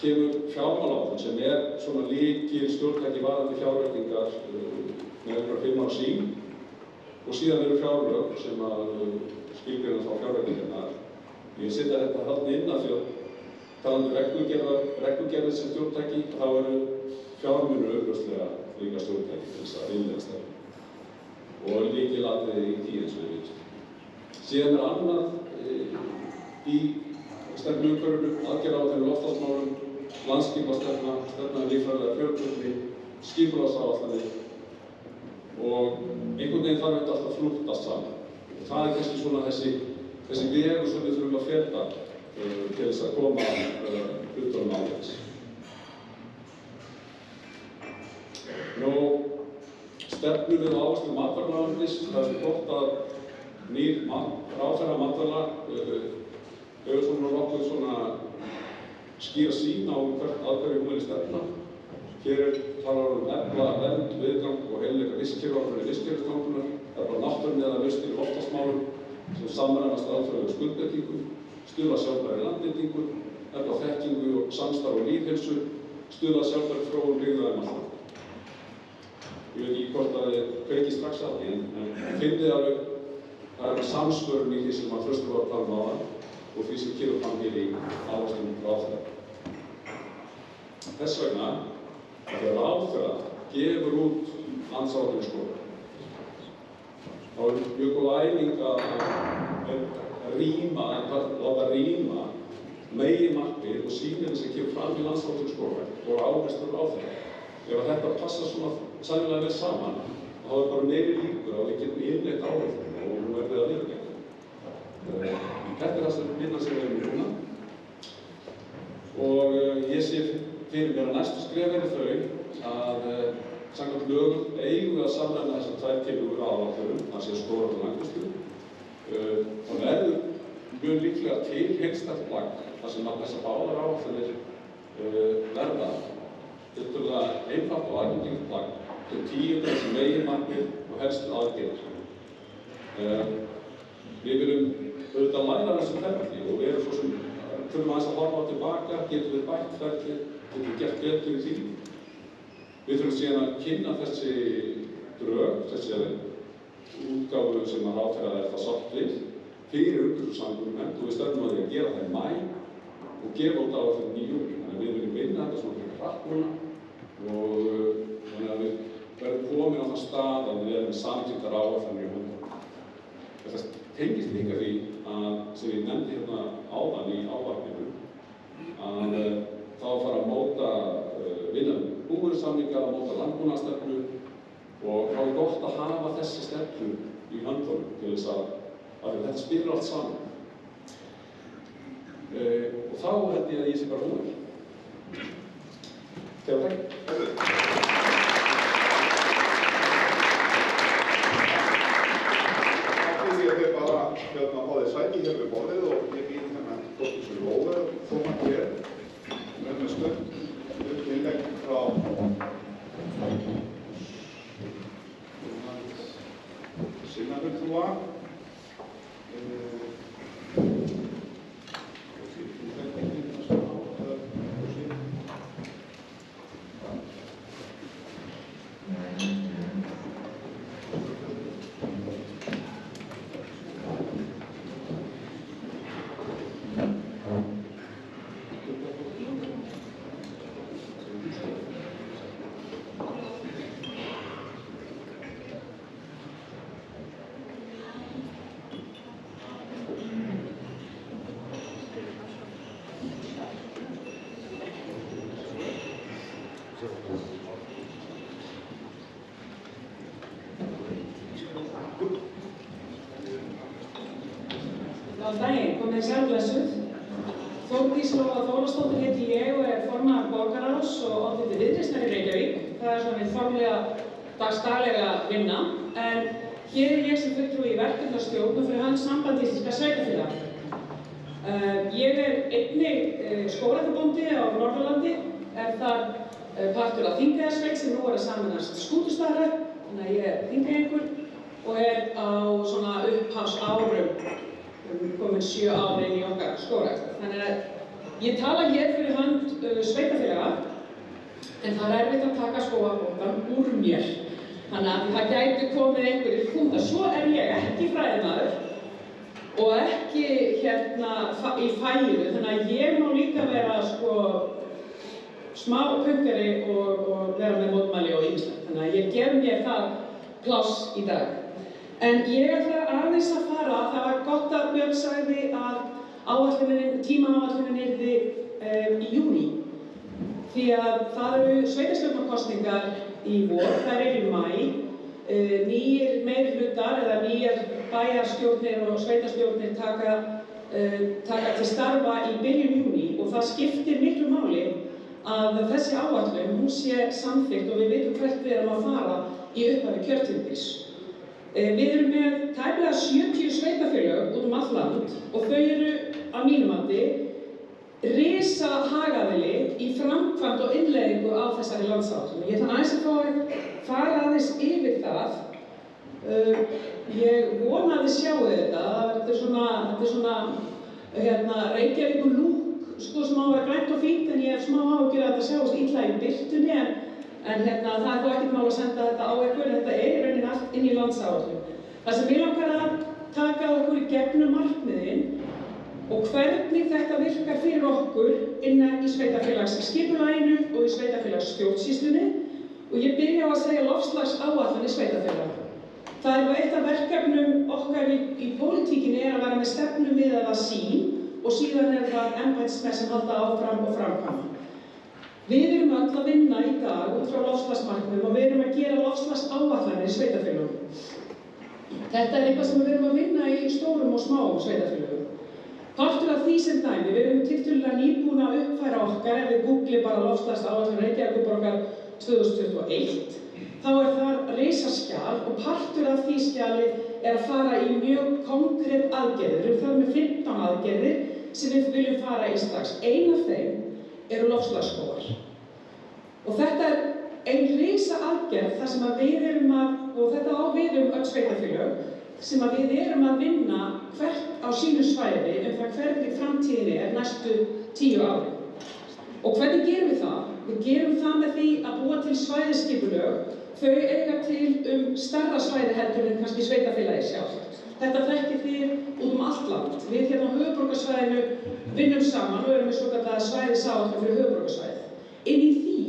kemur fjármálaáætlun sem svona lykil stjórntæki varðandi fjárveitingar með einhverja 5 ára sýn og síðan eru fjárlög sem að skilgreina þá fjárveitingarnar. Ég setja þetta þarna inn af því að talandi reglugerðir sem stjórntæki, þá eru fjármunir augljóslega líka stjórntæki til þess að innleiða stefnu og lykilatriði í því eins og við vitum. Síðan annað í stefnuumhverfinu, aðgerðaáætlun í loftslagsmálum, landsskipulagsstefna, stefna um líffræðilega fjölbreytni, skipulagsáætlanir og einhvern veginn þarf þetta alltaf flúttast saman. Og það kannski svona þessi vegur sem við þurfum að feta til þess að koma hlutunum áleiðis. Stefnu við áherslu matvælaráðuneytis, það gott að nýr ráðherra matvæla hefur svona nokkuð skýra sýn á að hverju hún vilji stefna. Hér talar efla vernd, viðgang og heilleika vistkerfisákvörðun vistkerfisgangunar, efla náttúrumiðaðar lausnir í loftslagsmálum sem samræmast alþjóðlegum skuldbindingum, stuðla sjálfbærri landnýtingu, efla þekkingu og samstarf og lýðheilsu, stuðla sjálfbærri þróun byggða allt land. Ég veit ekki hvort að þið kveikið strax á því, en finnið alveg það samsvörun í því sem að Þröstur var að tala áðan og því sem kemur fram hér í áherslum ráðherra. Þess vegna, þegar ráðherra gefur út landsáætlun þá mjög góð æfing að láta rýma meginmarkmið og sýnin sem kemur fram í landsáætlun og áherslur ráðherra. Ef þetta passar svona sæmilega vel saman, þá bara meiri líkur að við getum innleitt áhersluna og hún verði að viðurkenna. Þetta það sem vinna sem við erum núna og ég sé fyrir mér að næstu skref þau að samkvæmt lögum eigum við að samræma þessar 2 tillögur áætlunum, það sé skógrækt og landgræðslu. Það verður mjög líklega til heildstætt plagg þar sem þessar báðar áætlunir verða tiltölulega einfalt og aðgengilegt plagg til 10 þessi meginmarkmið og helstu aðgerðir. Við viljum auðvitað læra þessu ferli og við erum svo sem þurfum aðeins að horfa tilbaka, getum við bætt ferli, getum við gert betur í því. Við þurfum síðan að kynna þessi drög, þessi útgáfu sem að ráðherra það sátt við fyrir umhverfis- og samgöngunefnd og við stefnum að því að gera það í maí og gefa út áætlun í júní. Þannig að við viljum vinna þetta svona fyrir hratt núna og þannig að við verðum komin á þann stað að við erum samþykktar áætlanir í höndum. Þetta tengist líka því að, sem ég nefndi hérna áðan í ávarpinu, að þá fara að móta vinna búvörusamningar, að móta landbúnaðarstefnu og þá er gott að hafa þessi stefnu í höndunum til þess að þetta spilur allt saman. Og þá held ég að ég sé bara búinn. Þegar Ég bara fá þið sæti hér við borðið og ég býð hérna fólki sem Góðan daginn, komið sjálfblessuð. Þórdís Lóa Þólasdóttir heiti ég og formaður borgarráðs og oddviti Viðreisnar í Reykjavík. Það svona mín formlega dagsdaglega vinna, en hér ég sem fulltrúi í verkefnastjórn og fyrir hönd Samband íslenskra sveitarfélaga. Ég einnig skógræktarbóndi á Norðurlandi, þar partur af Þingeyjarsveit sem nú að sameinast Skútustaðahrepp, þannig að ég Þingeyingur og á svona upphafsárum, komin 7 ár inn í okkar skógrækt. Þannig að ég tala hér fyrir hönd sveitarfélaga, en það erfitt að taka skógarbóndan úr mér. Þannig að það gæti komið einhverjir punktar. Svo ég ekki fræðimaður og ekki í fæinu, þannig að ég má líka vera smá punkari og vera með mótmæli og ýmislegt. Þannig að ég gef mér það pláss í dag. En ég ætla aðeins að fara, það var gott að Björn sagði að tímaáætlunin yrði í júní. Því að það eru sveitarstjórnarkosningar í vor, þær eru í maí. Nýir meirihlutar eða nýjar bæjarstjórnir og sveitarstjórnir taka til starfa í byrjun júní og það skiptir miklu máli að þessi áætlun hún sé samþykkt og við vitum hvert við erum að fara í upphafi kjörtímabils. Við erum með tæplega 70 sveitarfélög út allt land og þau eru að mínu mati risa hagaðili í framkvæmd og innleiðingu á þessari landsáætlun. Ég ætla aðeins að fara aðeins yfir það. Ég vona að þið sjáu þetta. Þetta er svona Reykjavíkur lúk sem á að vera grænt og fínt, en ég hef smá áhyggjur að þetta sjáist illa í birtunni, en það er þó ekkert mál að senda þetta á ykkur. Þetta er í rauninni allt inn í landsáætlun. Það sem mig langar að taka okkur í gegnum markmiðin og hvernig þetta virkar fyrir okkur innan í sveitarfélagsskipulaginu og í sveitarfélagsstjórnsýslunni og ég byrja á að segja loftslagsáætlanir sveitarfélaga. Það er eitt af verkefnum okkar í pólitíkinni að vera með stefnumiðaða sýn og síðan það embættismenn sem halda áfram og framkvæma. Við erum öll að vinna í dag út frá loftslagsmarkmiðum og við erum að gera loftslagsáætlanir í sveitarfélagum. Þetta er eitthvað sem við erum að vinna í stórum og smáum sveitarfélagum. Partur af því sem dæmi, við erum tiltölulega nýbúin að uppfæra okkar, ef við googlum bara loftslagsáætlun Reykjavíkurborgar 2021, þá þar risaskjal og partur af því skjali að fara í mjög konkrét aðgerðir. Við erum með 15 aðgerðir sem við viljum fara í strax. Ein af þeim eru loftslagsskógar. Og þetta er ein risa aðgerð þar sem við erum og þetta á við öll sveitarfélög, sem við erum að vinna hvert á sínu svæði það hvernig framtíðin næstu 10 árin. Og hvernig gerum við það? Við gerum það með því að búa til svæðisskipulög. Þau eiga til stærra svæði heldur en kannski sveitarfélagið sjálft. Þetta þekkið þið út allt land. Við á höfuðborgarsvæðinu vinnum saman og erum með svokallaða svæðisáætlun fyrir höfuðborgarsvæðið. Inn í því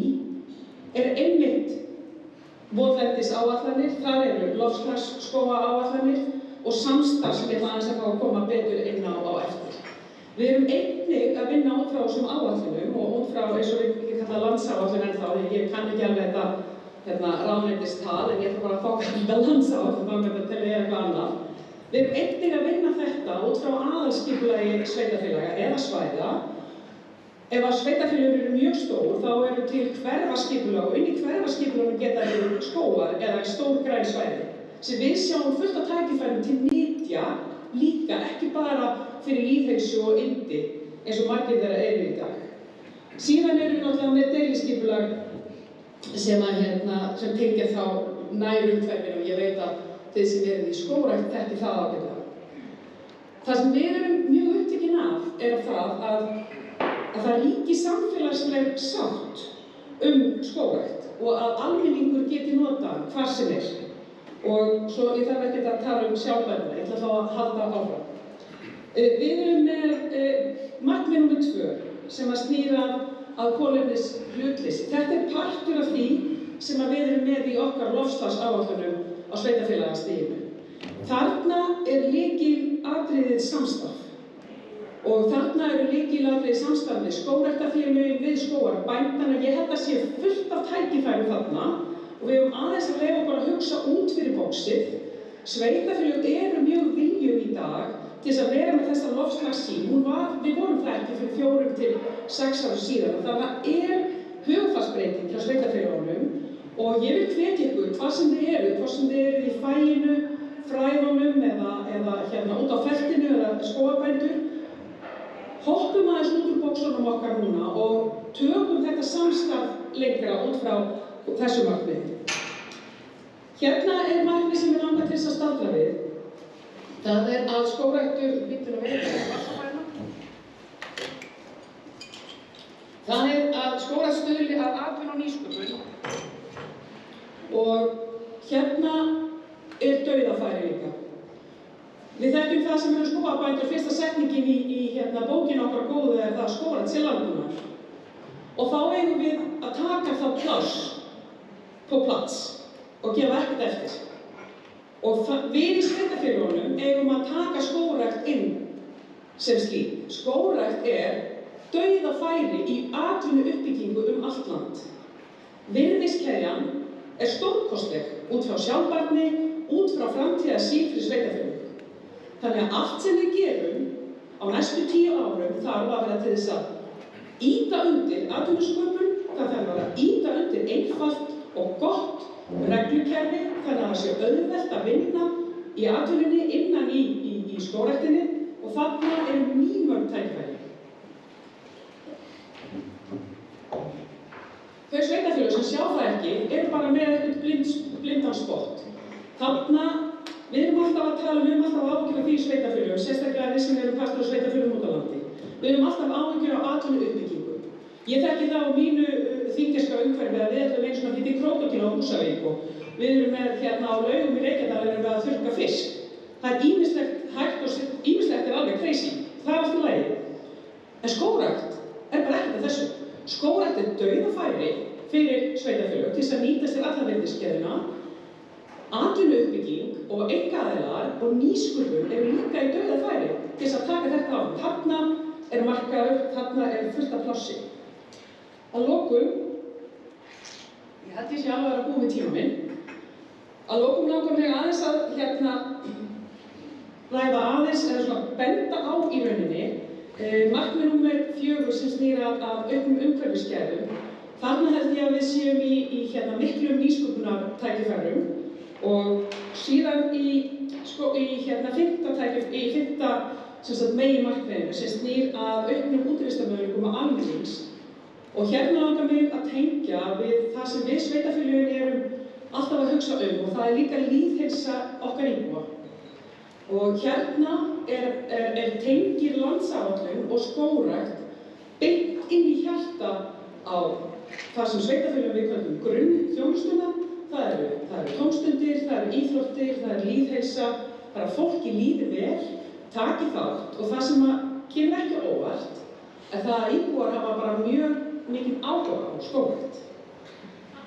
einmitt votlendis-áætlanir, þar eru loftslagsskógaáætlanir og samstarf sem ég ætla aðeins að fá að koma betur inn á eftir. Við erum einnig að vinna út frá þessum áætlunum og út frá eins og við kalla landsáætlun ennþá, því ég kann ekki alveg þetta ráðuneytistal, en ég ætla bara að fá þetta landsáætlun þá til eitthvað annað. Við erum einnig að vinna þetta út frá aðalskipulagi sveitarfélaga eða svæða. Ef að sveitarfélög eru mjög stór, þá eru til hverfaskipulag og inn í hverfaskipulaginu geta skógar eða stór græn svæði sem við sjáum fullt af tækifærum til nytja líka, ekki bara fyrir lýðheilsu og yndi eins og margir þeirra eru í dag. Síðan erum við náttúrulega með deiliskipulag sem tengja þá nærumhverfinu og ég veit að þeir sem eru í skógrækt þekki það ágætlega. Það sem við erum mjög upptekin af það að það ríki samfélagsleg sátt skógrækt og að almenningur geti nota hvar sem Og svo ég þarf ekkert að tala sjálfbærni, ég ætla þá að halda áfram. Við erum með markmið númer 2 sem snýr að kolefnishlutleysi. Þetta partur af því sem við erum með í okkar loftslagsáætlunum á sveitarfélagastiginu. Þarna lykilatriðið samstarf. Og þarna eru lykilatriðið samstarf við skógræktarfélögin, við skógarbændana. Ég held að sé fullt af tækifærum þarna og við höfum aðeins að leyfa okkur að hugsa út fyrir boxið. Sveitarfélög eru mjög viljug í dag til þess að vera með þessa loftslagssýn. Við vorum það ekki fyrir 4 til 6 árum síðan. Það hugfarsbreyting hjá sveitarfélögunum og ég vil hvetja ykkur hvað sem þið eru, hvort sem þið eru í faginu, fræðunum eða út á feltinu eða skógarbændur. Hoppum aðeins út úr boxunum okkar núna og tökum þetta samstarf lengra út frá þessu markmiði. Hérna markmið sem við langar til þess að staldra við. Það að skógræktur, það að skógrækt stuðli að atvinnu og nýsköpun og hérna dauðafæri líka. Við þekkjum það sem eru skógarbændur, fyrsta setningin í bókinu okkar góðu það að skógrækt sé landbúnaður. Og þá eigum við að taka það pláss på plats og gefa ekkert eftir. Og við í sveitarfélögunum eigum að taka skógrækt inn sem slík. Skógrækt dauðafæri í atvinnuuppbyggingu allt land. Virðiskeðjan stórkostleg út frá sjálfbærni, út frá framtíðarsýn fyrir sveitarfélög. Þannig að allt sem við gerum á næstu 10 árum þarf að vera til þess að ýta undir atvinnusköpun, það þarf að ýta undir einfalt og gott reglukerfi þannig að það sé auðvelt að vinna í atvinnunni innan í skógræktinni og þarna mjög tækifæri. Þau sveitarfélög sem sjá það ekki bara með eitthvað blindan spott. Þarna, við erum alltaf áhyggjur af því sveitarfélögum, sérstaklega við sem erum partur af sveitarfélögum út á landi. Við erum alltaf áhyggjur af atvinnuuppbyggingu. Ég þekki það á mínu þingeyska umhverfi að við ætlum einu svona lítið krókódíl á Húsavík og við erum með á Laugum í Reykjadal erum við að þurrka fisk. Það ýmislegt hægt og ýmislegt alveg crazy. Það allt í lagi. En skógrækt bara ekkert af þessu. Skógrækt dauðafæri fyrir sveitarfélög til þess að nýta sér alla virðiskeðjuna. Atvinnuuppbygging og einkaaðilar og nýsköpun líka í dauðafæri til þess að taka þetta á. Þarna markaður, þarna fullt af plássi. Að lokum, ég held ég sé alveg að búa með tíma minn. Að lokum langar mig aðeins að ræða aðeins eða svona benda á í rauninni markmið númer 4 sem snýr að auknum umhverfisgæðum. Þarna held ég að við séum í miklum nýsköpunartækifærum og síðan í fimmta meginmarkmiðinu sem snýr að auknum útivistarmöguleikum og almennings. Og hérna langar mig að tengja við það sem við sveitarfélögin erum alltaf að hugsa og það líka lýðheilsa okkar íbúa. Og hérna tengir landsáætlun og skógrækt beint inn í hjarta á það sem sveitarfélögin við köllum grunnþjónustuna. Það eru tómstundir, það eru íþróttir, það eru lýðheilsa, bara fólki líði vel, taki þátt og það sem kemur ekki á óvart það að íbúar hafa bara mjög mikinn áhuga á skógrækt.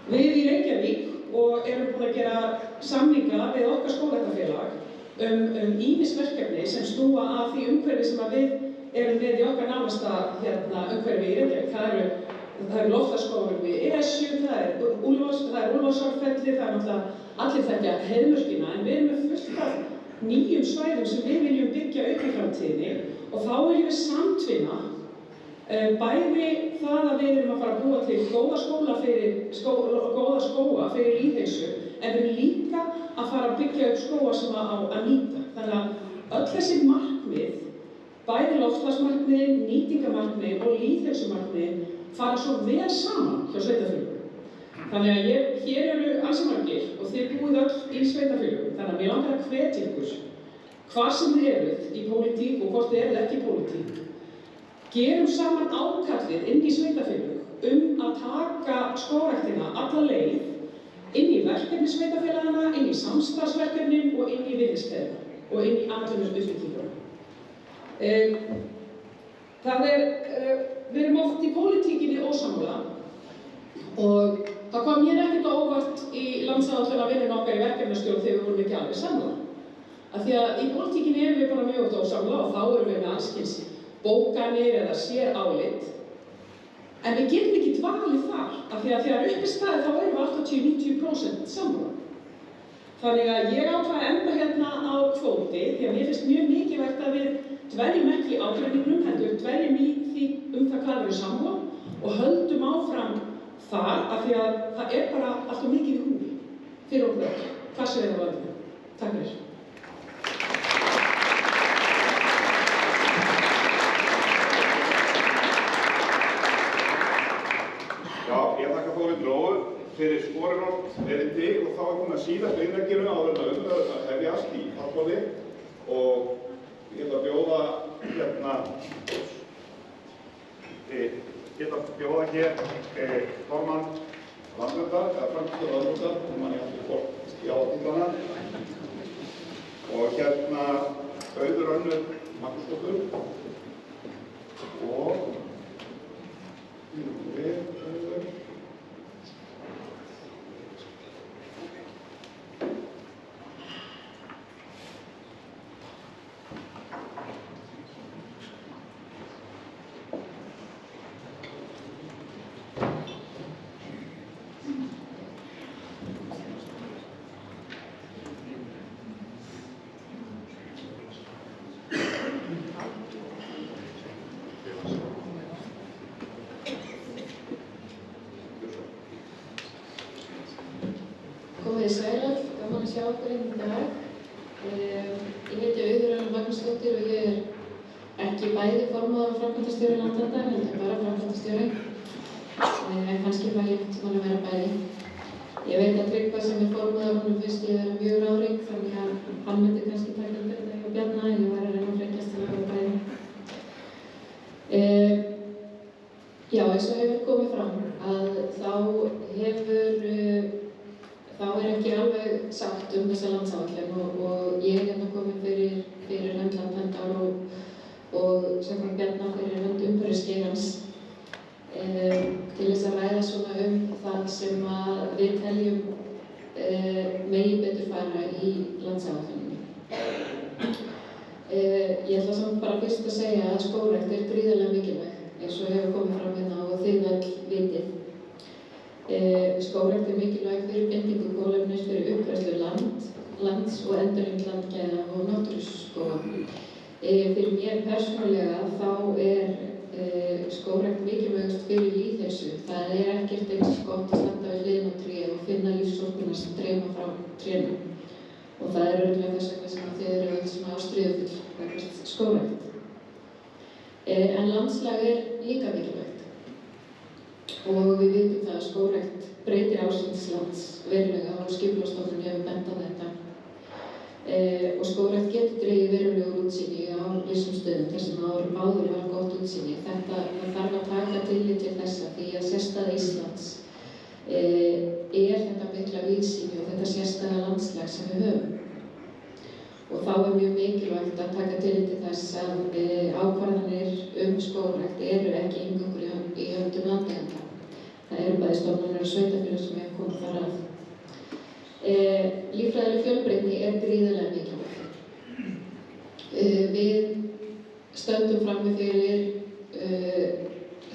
Við í Reykjavík og erum búin að gera samninga við okkar skógræktarfélag ýmis verkefni sem snúa að því umhverfi sem við erum með í okkar nánasta umhverfi í Reykjavík. Það eru loftslagsskógur við Esju, það er Úlfarsárfelli, það náttúrulega allir þekkja Heiðmörkina, en við erum með fullt af nýjum svæðum sem við viljum byggja upp í framtíðinni og þá viljum við samtvinna bæði það að við erum að fara að búa til góða skóga fyrir lýðheilsu, en við erum líka að fara að byggja upp skóga sem að nýta. Þannig að öll þessi markmið, bæði loftslagsmarkmiðin, nýtingamarkmiðin og lýðheilsumarkmiðin fara svo vel saman hjá sveitarfélögum. Þannig að hér eru ansi margir og þið búið öll í sveitarfélögum, þannig að mér langar að hvetja ykkur hvað sem þið eruð í pólitík og hvort þið eruð ekki í pólitík. Gerum saman ákallið inn í sveitarfélög að taka skógræktina alla leið inn í verkefni sveitarfélagana, inn í samstarfsverkefnin og inn í virðiskeðjuna og inn í atvinnuuppbygginguna. Við erum oft í pólitíkinni ósammála og það kom mér ekkert á óvart í landsáætlunarvinnunni okkar í verkefnastjórn þegar við vorum ekki alveg sammála. Af því að í pólitíkinni erum við bara mjög ósammála og þá erum við með alls kyns bókanir eða sérálit. En við getum ekki dvalið þar, af því að þegar upp er staðið þá erum við 80–90% sammála. Þannig að ég ákvað að enda hérna á kvóti því að mér finnst mjög mikilvægt að við dveljum ekki í ágreiningnum, heldur dveljum í því það hvað við erum sammála og höldum áfram þar af því að það er bara alltaf mikið í húfi fyrir okkur öll, hvað sem er á völdinu. Takk fyrir. Já, ég þakka Þórhildi Lóu fyrir skorinort erindi og þá er komið að síðast innlegginu áður en umræðurnar að hefjast í fallborði og ég ætla að bjóða hér formann landverndar, eða framkvæmdastjóra landverndar, mann ég aftur fólk í átíðlana og Auður Önnu Magnúsdóttur og Komið sæl öll, gaman að sjá okkur hérna í dag. Ég heiti Auður Önnu Magnúsdóttir og ég er ekki bæði formaður og framkvæmdastjóri Landverndar, heldur bara framkvæmdastjóri. Kannski fæ ég einhvern tímann að vera bæði. Ég veit að Tryggva sem er formaður honum finnst ég vera mjög ráðrík, þannig að hann myndi kannski taka undir þetta hjá Bjarna en ég var að reyna að frekjast til að vera bæði. Já, eins og hefur komið fram að þá er ekki alveg sátt þessa landsáætlun og ég er hérna komin fyrir hönd Landverndar og samkvæmt Bjarna fyrir hönd umhverfisgeirans til þess að ræða svona það sem að við teljum megi betur fara í landsáætlunni. Ég ætla samt bara fyrst að segja að skógrækt er gríðarlega mikilvæg eins og hefur komið fram hérna og þið öll vitið. Skógrækt er mikilvæg fyrir bindingu kolefnis fyrir uppgræðslu lands og endurheimt landgæða og náttúruskóga. Fyrir mér persónulega þá er skógrækt mikilvægast fyrir lýðheilsu. Það er ekkert eins gott að standa við hliðina á tré og finna lífsorkuna sem streyma frá trénu. Og það er örugglega þess vegna sem þið eru öll svona ástríðufull gagnvart skógrækt. En landslag er líka mikilvægt. Og við vitum það að skógrækt breytir ástands lands verulega og Skipulagsstofnun hefur bent á þetta. Og skógrækt getur dregið verulegur útsýni á vissum stöðum þar sem áður var gott útsýni. Það þarf að taka tillit til þessa því að sérstæða Íslands er þetta mikla víðsýni og þetta sérstæða landslag sem við höfum. Og þá er mjög mikilvægt að taka tillit til þess að ákvarðanir skógrækt eru ekki eingöngu í höndum landeigenda. Það eru bæði stofnanir og sveitarfélög sem hefur komið þar að. Líffræðileg fjölbreytni er gríðarlega mikilvæg. Við stöndum frammi fyrir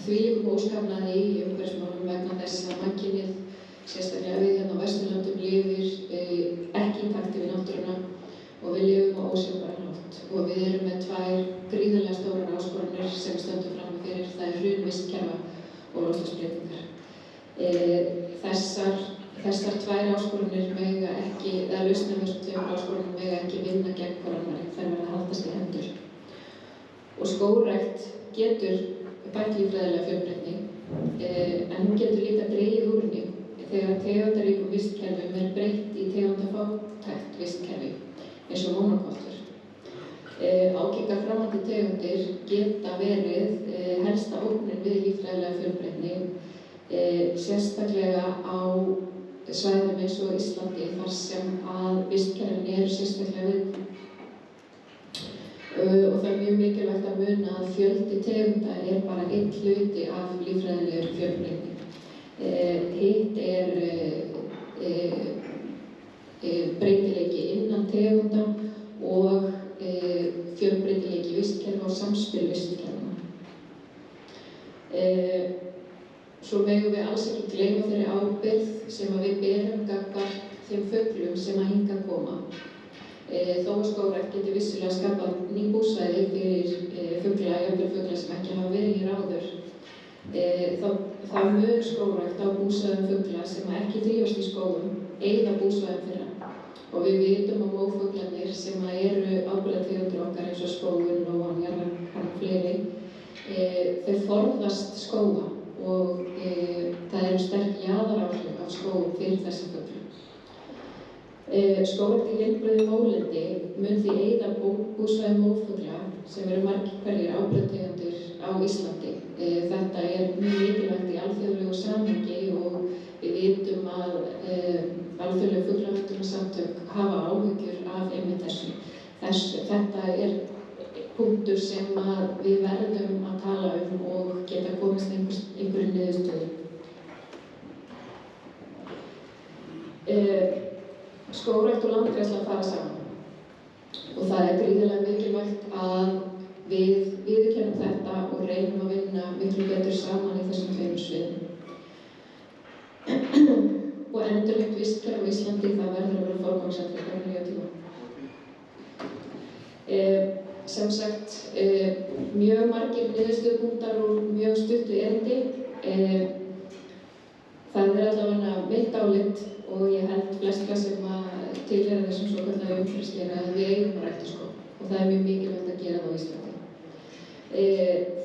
þvílíkum óskapnaði í umhverfismálum vegna þess að mannkynið, sérstaklega við hérna á Vesturlöndum, lifir ekki í takti við náttúruna og við lifum á ósjálfbæran hátt. Og við erum með tvær gríðarlega stórar áskoranir sem stöndum frammi fyrir, það er hrun vistkerfa og loftslagsbreytingar. Þessar tvær áskoranir mega ekki, eða lausnir þessum tveimur áskorunum mega ekki vinna gegn hvor annarri, þær verða að haldast í hendur. Og skógrækt getur bætt líffræðilega fjölbreytni, en hún getur líka dregið úr henni þegar tegundaríkum vistkerfum er breytt í tegundafátækt vistkerfi, eins og mónokultúr. Ágengar framandi tegundir geta verið helsta ógnin við líffræðilega fjölbreytni, sérstaklega á svæðum eins og Íslandi þar sem að vistkerfin eru sérstaklega viðkvæm. Og það er mjög mikilvægt að muna að fjöldi tegunda er bara einn hluti af líffræðilegri fjölbreytni. Hitt er breytileiki innan tegunda og fjölbreytileiki vistkerfa og samspil vistkerfanna. Svo megum við alls ekki gleyma þeirri ábyrgð sem við berum gagnvart þeim fuglum sem að hingað koma. Þó að skógrækt geti vissulega skapað ný búsvæði fyrir fugla, jafnvel fugla sem ekki hafa verið hér áður, þá mun skógrækt á búsvæðum fugla sem ekki þrífast í skógum eyða búsvæðum þeirra. Og við vitum að mófuglarnir sem eru ábyrgðartegundir okkar eins og spóinn, lóan, jarðarkan og fleiri, þau forðast skóga og það eru sterk jaðaráhrif af skógum fyrir þessa fugla. Skógrækt í heilbrigðu mólendi mun því eyða búsvæði mófugla sem eru margir hverjir ábyrgðartegundir á Íslandi. Þetta er mjög mikilvægt í alþjóðlegu samhengi og við vitum að alþjóðleg fuglavöktunarsamtök hafa áhyggjur af einmitt þessu. Þetta er punktur sem við verðum að tala og geta komist einhverju niðurstöðu. Skógrækt og landgræðsla fara saman og það er gríðarlega mikilvægt að við viðurkennum þetta og reynum að vinna miklu betur saman í þessum tveimur sviðum. Og endurheimt vistkerfi á Íslandi, það verður að vera forgangsatriði á nýja tíma. Sem sagt, mjög margir niðurstöðupunktar úr mjög stuttu erindi. Það er allavega mitt álit og ég held flestra sem tilheyra þessum svokallaða umhverfislega að við eigum að rækta skóg og það er mjög mikilvægt að gera það á Íslandi.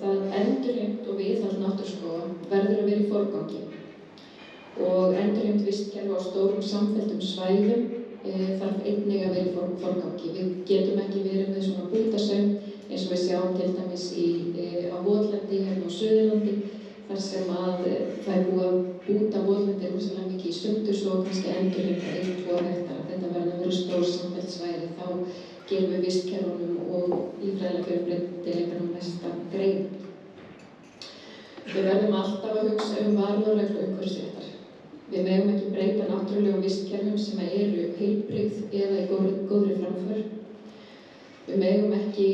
Það endurheimt og viðhald náttúruskóga verður að vera í forgangi og endurheimt vistkerfi á stórum samfelldum svæðum þarf einnig að vera í forgangi. Við getum ekki verið með svona bútasaum eins og við sjáum til dæmis á votlendi hérna á Suðurlandi þar sem það er búið að búta votlendi rosalega mikið í sundur svo kannski endurheimta 1-2 hektara. Þetta verður að vera stór samfelld svæði, þá gerum við vistkerfunum og líffræðilega fjölbreytileikanum mesta grein. Við verðum alltaf að hugsa varúðarreglu umhverfisréttar. Við megum ekki breyta náttúrulegum vistkerfum sem eru heilbrigð eða í góðri framför. Við megum ekki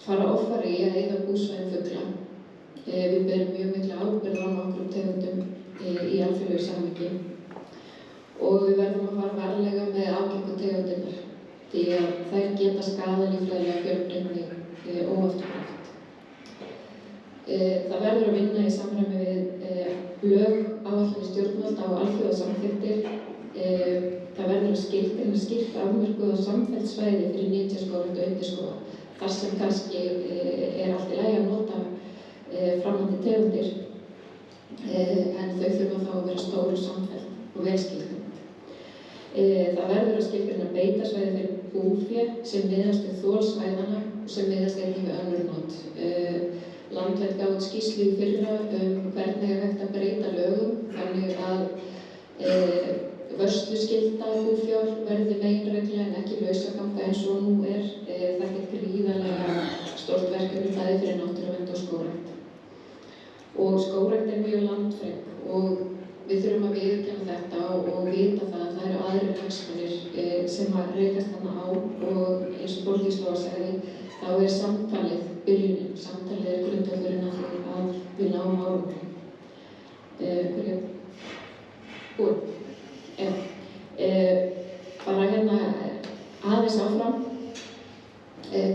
fara offari í að eyða búsvæðum fugla. Við berum mjög mikla ábyrgð á nokkrum tegundum í alþjóðlegu samhengi og við verðum að fara varlega með ágengu tegundirnar því að þær geta skaðað líffræðilega fjölbreytni óafturkræft. Það verður að vinna í samræmi við lög, áætlanir stjórnvalda og alþjóðasamþykktir. Það verður að skilgreina skýrt afmörkuð og samfellt svæði fyrir nytjaskógrækt og undirskóga þar sem kannski allt í lagi að nota framandi tegundir en þau þurfa þá að vera stór og samfelld og vel skilgreind. Það verður að skilgreina beitasvæði fyrir búfé sem miðast við þol svæðanna og sem miðast einnig við önnur not. Landvernd gaf út skýrslu í fyrra hvernig er hægt að breyta lögum þannig að vörsluskylda búfjár verði meginregla en ekki lausaganga eins og nú er. Það er gríðarlega stórt verkefni bæði fyrir náttúruvernd og skógrækt. Og skógrækt er mjög landfrek og við þurfum að viðurkenna þetta og vita það að það eru aðrir hagsmunir sem að rekast þarna á og eins og Borgdís Lóa sagði þá er samtalið byrjunin. Samtalið er grundvöllurinn að því að við náum árangri. Búin. Bara hérna aðeins áfram.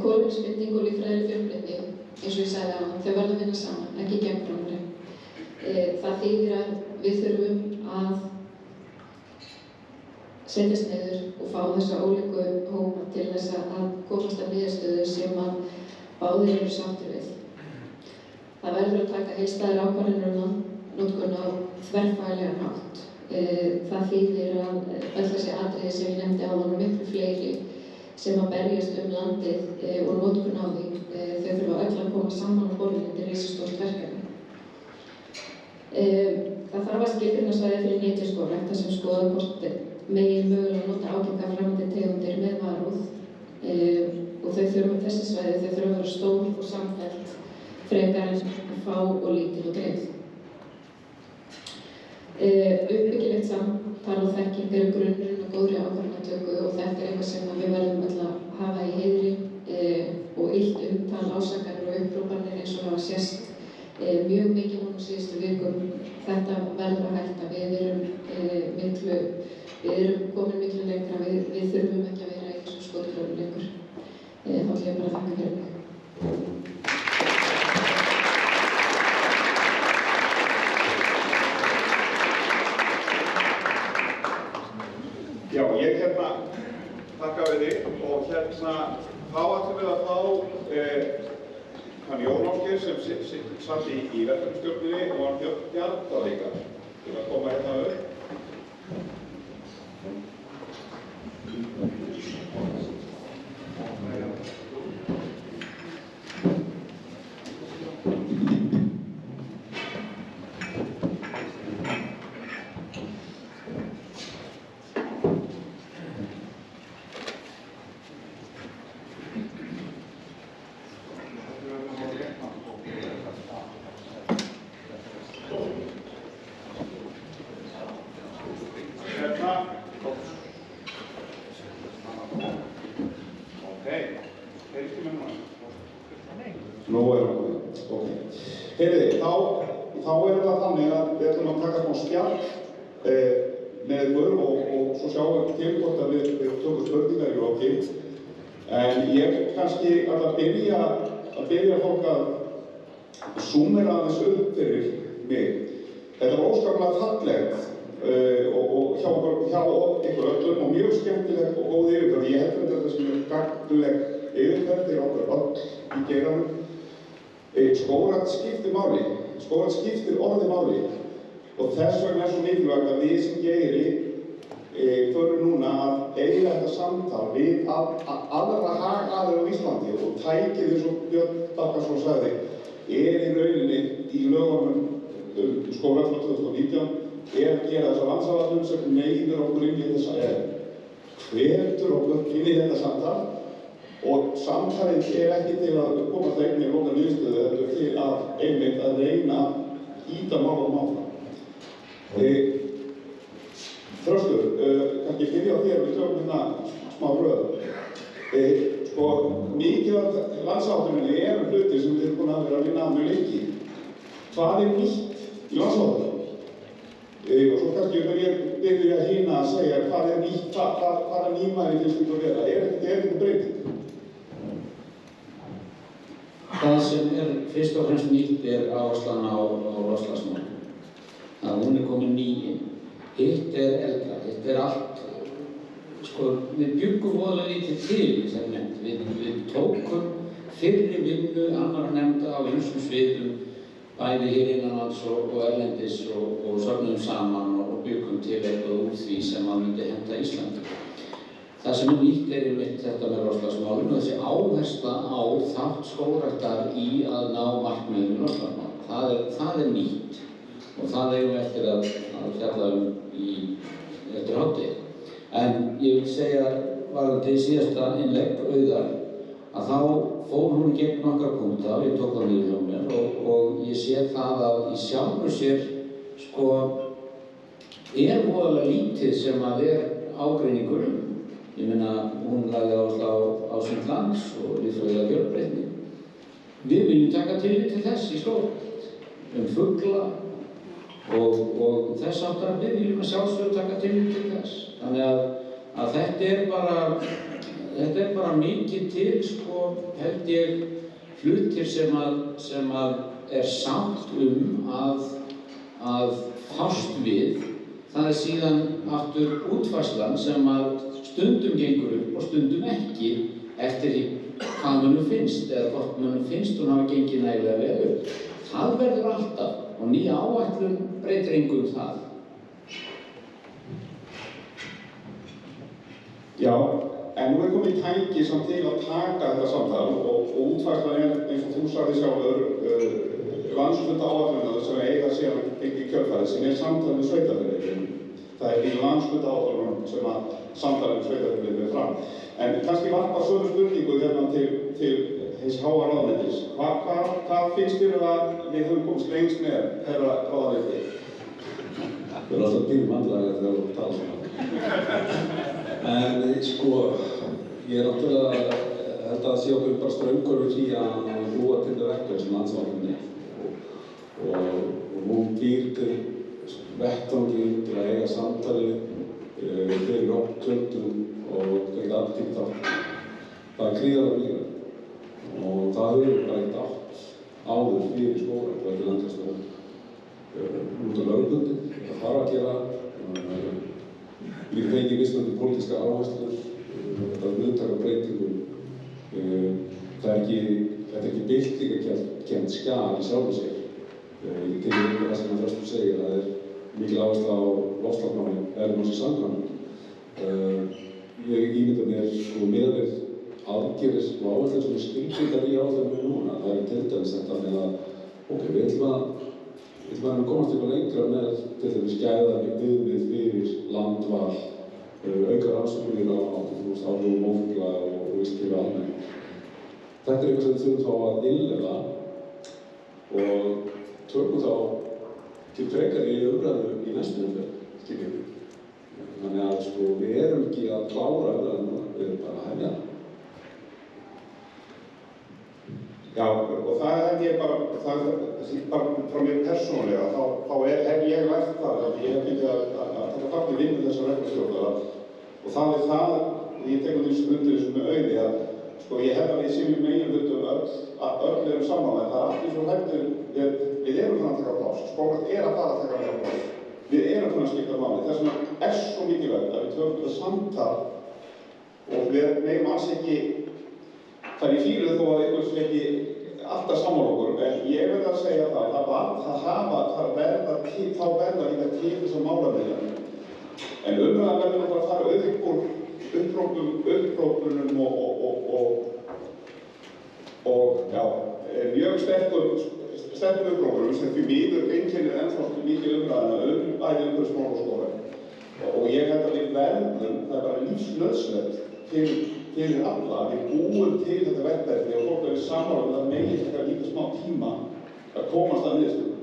Kolefnisbinding og líffræðileg fjölbreytni, eins og ég sagði áðan, þau verða að vinna saman, ekki gegn framræði. Það þýðir að við þurfum að setjast niður og fá þessa ólíku hópa til þess að komast að niðurstöðu sem að báðir eru sáttir við. Það verður að taka heildstæðar ákvarðanir notkun á þverfaglegan hátt. Það þýðir að öll þessi atriði sem ég nefndi áðan og miklu fleiri sem að berjast landið og notkun á því, þau þurfa öll að koma saman á borðinu til risastórt verkefni. Það þarf að skilgreina svæði fyrir nytjaskógrækt þar sem skoða hvort megi mögulega nota ágengar framandi tegundir með varúð og þessi svæði þurfa að vera stór og samfellt frekar en fá og lítil og dreifð. Uppbyggilegt samtal og þekking eru grunnurinn og góðri ákvarðanatöku og þetta er eitthvað sem við verðum öll að hafa í heiðri og illt umtal, ásakanir og upphrópanir eins og hafa sést mjög mikið núna síðustu vikum. Þetta verður að hætta. Við erum miklu við erum komin miklu lengra, við þurfum ekki að vera í þessum skotgröfum lengur. Þá ætla ég bara að þakka fyrir mig. Já, ég þakka við þig og þá ætlum við að fá hann Jón Ásgeir sem satt í verkefnisstjórninni og hann Björn Bjarnadal líka til að koma hérna upp. Þá er það þannig að við ætlum að taka smá spjall með ykkur og svo sjáum við til hvort að við tökum spurningar í lokin. En ég kannski að byrja fólk að súmera aðeins upp fyrir mig. Þetta var óskaplega fallegt og hjá ykkur öllum og mjög skemmtilegt og góð yfirferð. Ég held að þetta sem er gagnleg yfirferð til okkur öll í geiranum. Skógrækt skiptir máli. Skógrækt skiptir orði máli og þess vegna er svo mikilvægt að við sem geiri förum núna að eiga þetta samtal við aðra hagaðila á Íslandi og tækið eins og Björn Bjarnadal sagði í rauninni í lögunum skógrækt frá 2019 að gera þessa landsáætlun sem neyðir okkur inn í þessa hvetur okkur inn í þetta samtal. Og samtalið ekki til að koma það einnig í loka niðurstöðu, heldur til að einmitt að reyna að ýta málum áfram. Þröstur, kannski byrja á þér, við tökum hérna smá röð. Mikið af landsáætluninni hlutir sem við erum búin að vera að vinna að mjög lengi. Hvað er nýtt í landsáætlunum? Og svo kannski byrja hérna að segja hvað er nýtt, hvaða nýmæli finnst þetta að vera? Er þetta breyting? Það sem er fyrst og fremst nýtt áherslan á loftslagsmál. Hún er komin ný inn. Hitt eldra, hitt allt. Við byggum voðalega lítið til sem nefnd. Við tókum fyrri vinnu annarra nefnda á ýmsum sviðum, bæði hér innanlands og erlendis og söfnum saman og byggum til eitthvað úr því sem myndi henta Íslandi. Það sem er nýtt einmitt þetta með loftslagsmálum og þessi áhersla á þátt skógræktar í að ná markmiðum í loftslagsmálum. Það er nýtt og það eigum við eftir að fjalla eftir hádegi. En ég vil segja varðandi síðasta innlegg Auðar að þá fór hún í gegn nokkra punkta og ég tók það niður hjá mér og ég sé það að í sjálfu sér voðalega lítið sem að ágreiningur Ég meina, hún lagði áherslu á ásýnd lands og líffræðilega fjölbreytni. Við viljum taka tillit til þess í skógrækt, fugla og þess áttar við viljum að sjálfsögðu taka tillit til þess. Þannig að þetta er bara mikið til, held ég, hlutir sem er sátt að fást við. Það er síðan aftur útfærslan sem stundum gengur upp og stundum ekki eftir hvað mönnum finnst eða hvort mönnum finnst hún hafa gengið nægilega vel upp. Það verður alltaf og ný áætlun breytir engu það. Já, en nú er komið tæki samt til að taka þetta samtal og útfærslan eins og þú sagði sjálfur landshlutaáætlunar sem eiga síðan ekki kjölfarið sem samtal við sveitarfélögin. Það er í landshlutaáætlunum sem samtalið við sveitarfélögin við fram. En kannski varpa sömu spurningu hérna til hins háa ráðuneytis. Hvað finnst þér að við höfum komist lengst með herra ráðuneyti? Við erum alltaf dýrmannlega þegar þú tala svona. En ég er náttúrulega held að sé okkur bara straumgörfur í að hlúa til það verkefni sem landsvarnarnir er. Og hún býr til vettvangi til að eiga samtali við tjöldum og það geta allir tekið þátt. Það gríðarlega mikilvægt. Og það hefur bara ekkert átt áður fyrir skógrækt og ekki landgræðslu út af lögbundið. Það þarf að gera. Við fengið mismunandi pólitískar áherslur, þetta hugtaka breytingum. Þetta er ekki byltingakennt skjal í sjálfu sér. Ég tekið undir það sem Þröstur segir, það er mikil áhersla á loftslagsmálin eðli málsins samkvæmt. Ég ímynda mér miðað við aðgerðir og áherslur sem skilgreindar í áætlunum núna. Það er til dæmis þetta með að við ætlum að komast eitthvað lengra með til dæmis gæðaviðmið fyrir landval, auka rannsóknir á áhrifum ófugla og vistkerfi almennt. Þetta er eitthvað sem við þurfum þá að innleiða og tökum þá til frekari umræðu í næstu umferð. Þannig að við erum ekki að klára umræðuna, við erum bara að hefja. Já, og það hef ég bara frá mér persónulega, þá hef ég lært það að ég hef fengið að taka þátt í vinnu þessar verkefnisstjórnar og það er það, ég tek undir þessu með auði að ég hef að við séum í meginhlutum öll erum sammála, en það er allir svo hættur, við erum þannig að taka pláss, skógrækt er að fara að taka meira pláss. Við erum þannig að skipta máli, þess vegna er svo mikilvægt að við tökum þetta samtal og við megum alls ekki fara í fílu þó að einhvers sé ekki alltaf sammála okkur, en ég verð að segja það verða líka til þessar málamiðlanir. En umræðan verður að fara upp úr upprópunum og mjög sterkum upprópunum sem því miður einkennir ennþá mikil umræðina bæði umhverfismál og skógrækt. Og ég held að við verðum, það er bara lífsnauðsynlegt fyrir alla að við búum til þetta verkefni og fólk er saman það megin þetta líka smá tíma að komast að niðurstöðu.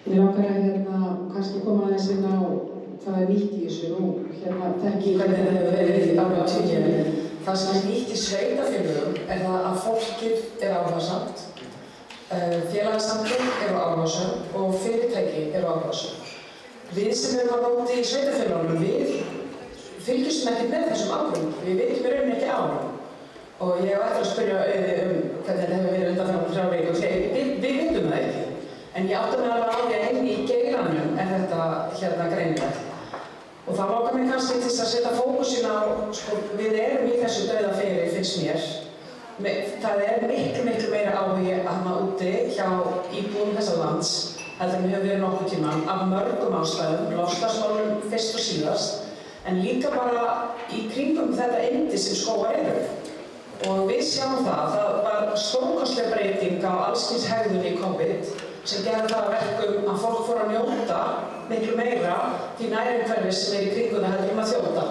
Mér langar að kannski koma aðeins inn á hvað er nýtt í þessu nú, þekki hvernig þetta hefur verið í áratugi. Það sem er nýtt í sveitarfélögum er það að fólkið er áhugasamt, félagasamtök eru áhugasöm og fyrirtæki eru áhugasöm. Við sem erum að bóti í sveitarfélögunum, við fylgjumst ekkert með þessum áhrifum, við vitum í rauninni ekki á þeim. Og ég á eftir að spyrja hvernig þetta hefur verið undanfarnar 3 vikur, við vitum það ekki. En ég átta mig alveg á því að inni í geiranum er þetta greinilegt. Og það langar mig kannski til að setja fókusinn á, við erum í þessu dauðaferi, finnst mér. Það er miklu meira áhugi þarna úti hjá íbúum þessa lands heldur en hefur verið nokkurn tímann af mörgum ástæðum, loftslagsmálum fyrst og síðast, en líka bara í kringum þetta yndi sem skógar eru. Og við sjáum það var stórkostleg breyting á alls kyns hegðun í COVID sem gerði það að verkum að fólk fór að njóta miklu meira því nærumhverfis sem er í kringum það heldur að þjóta.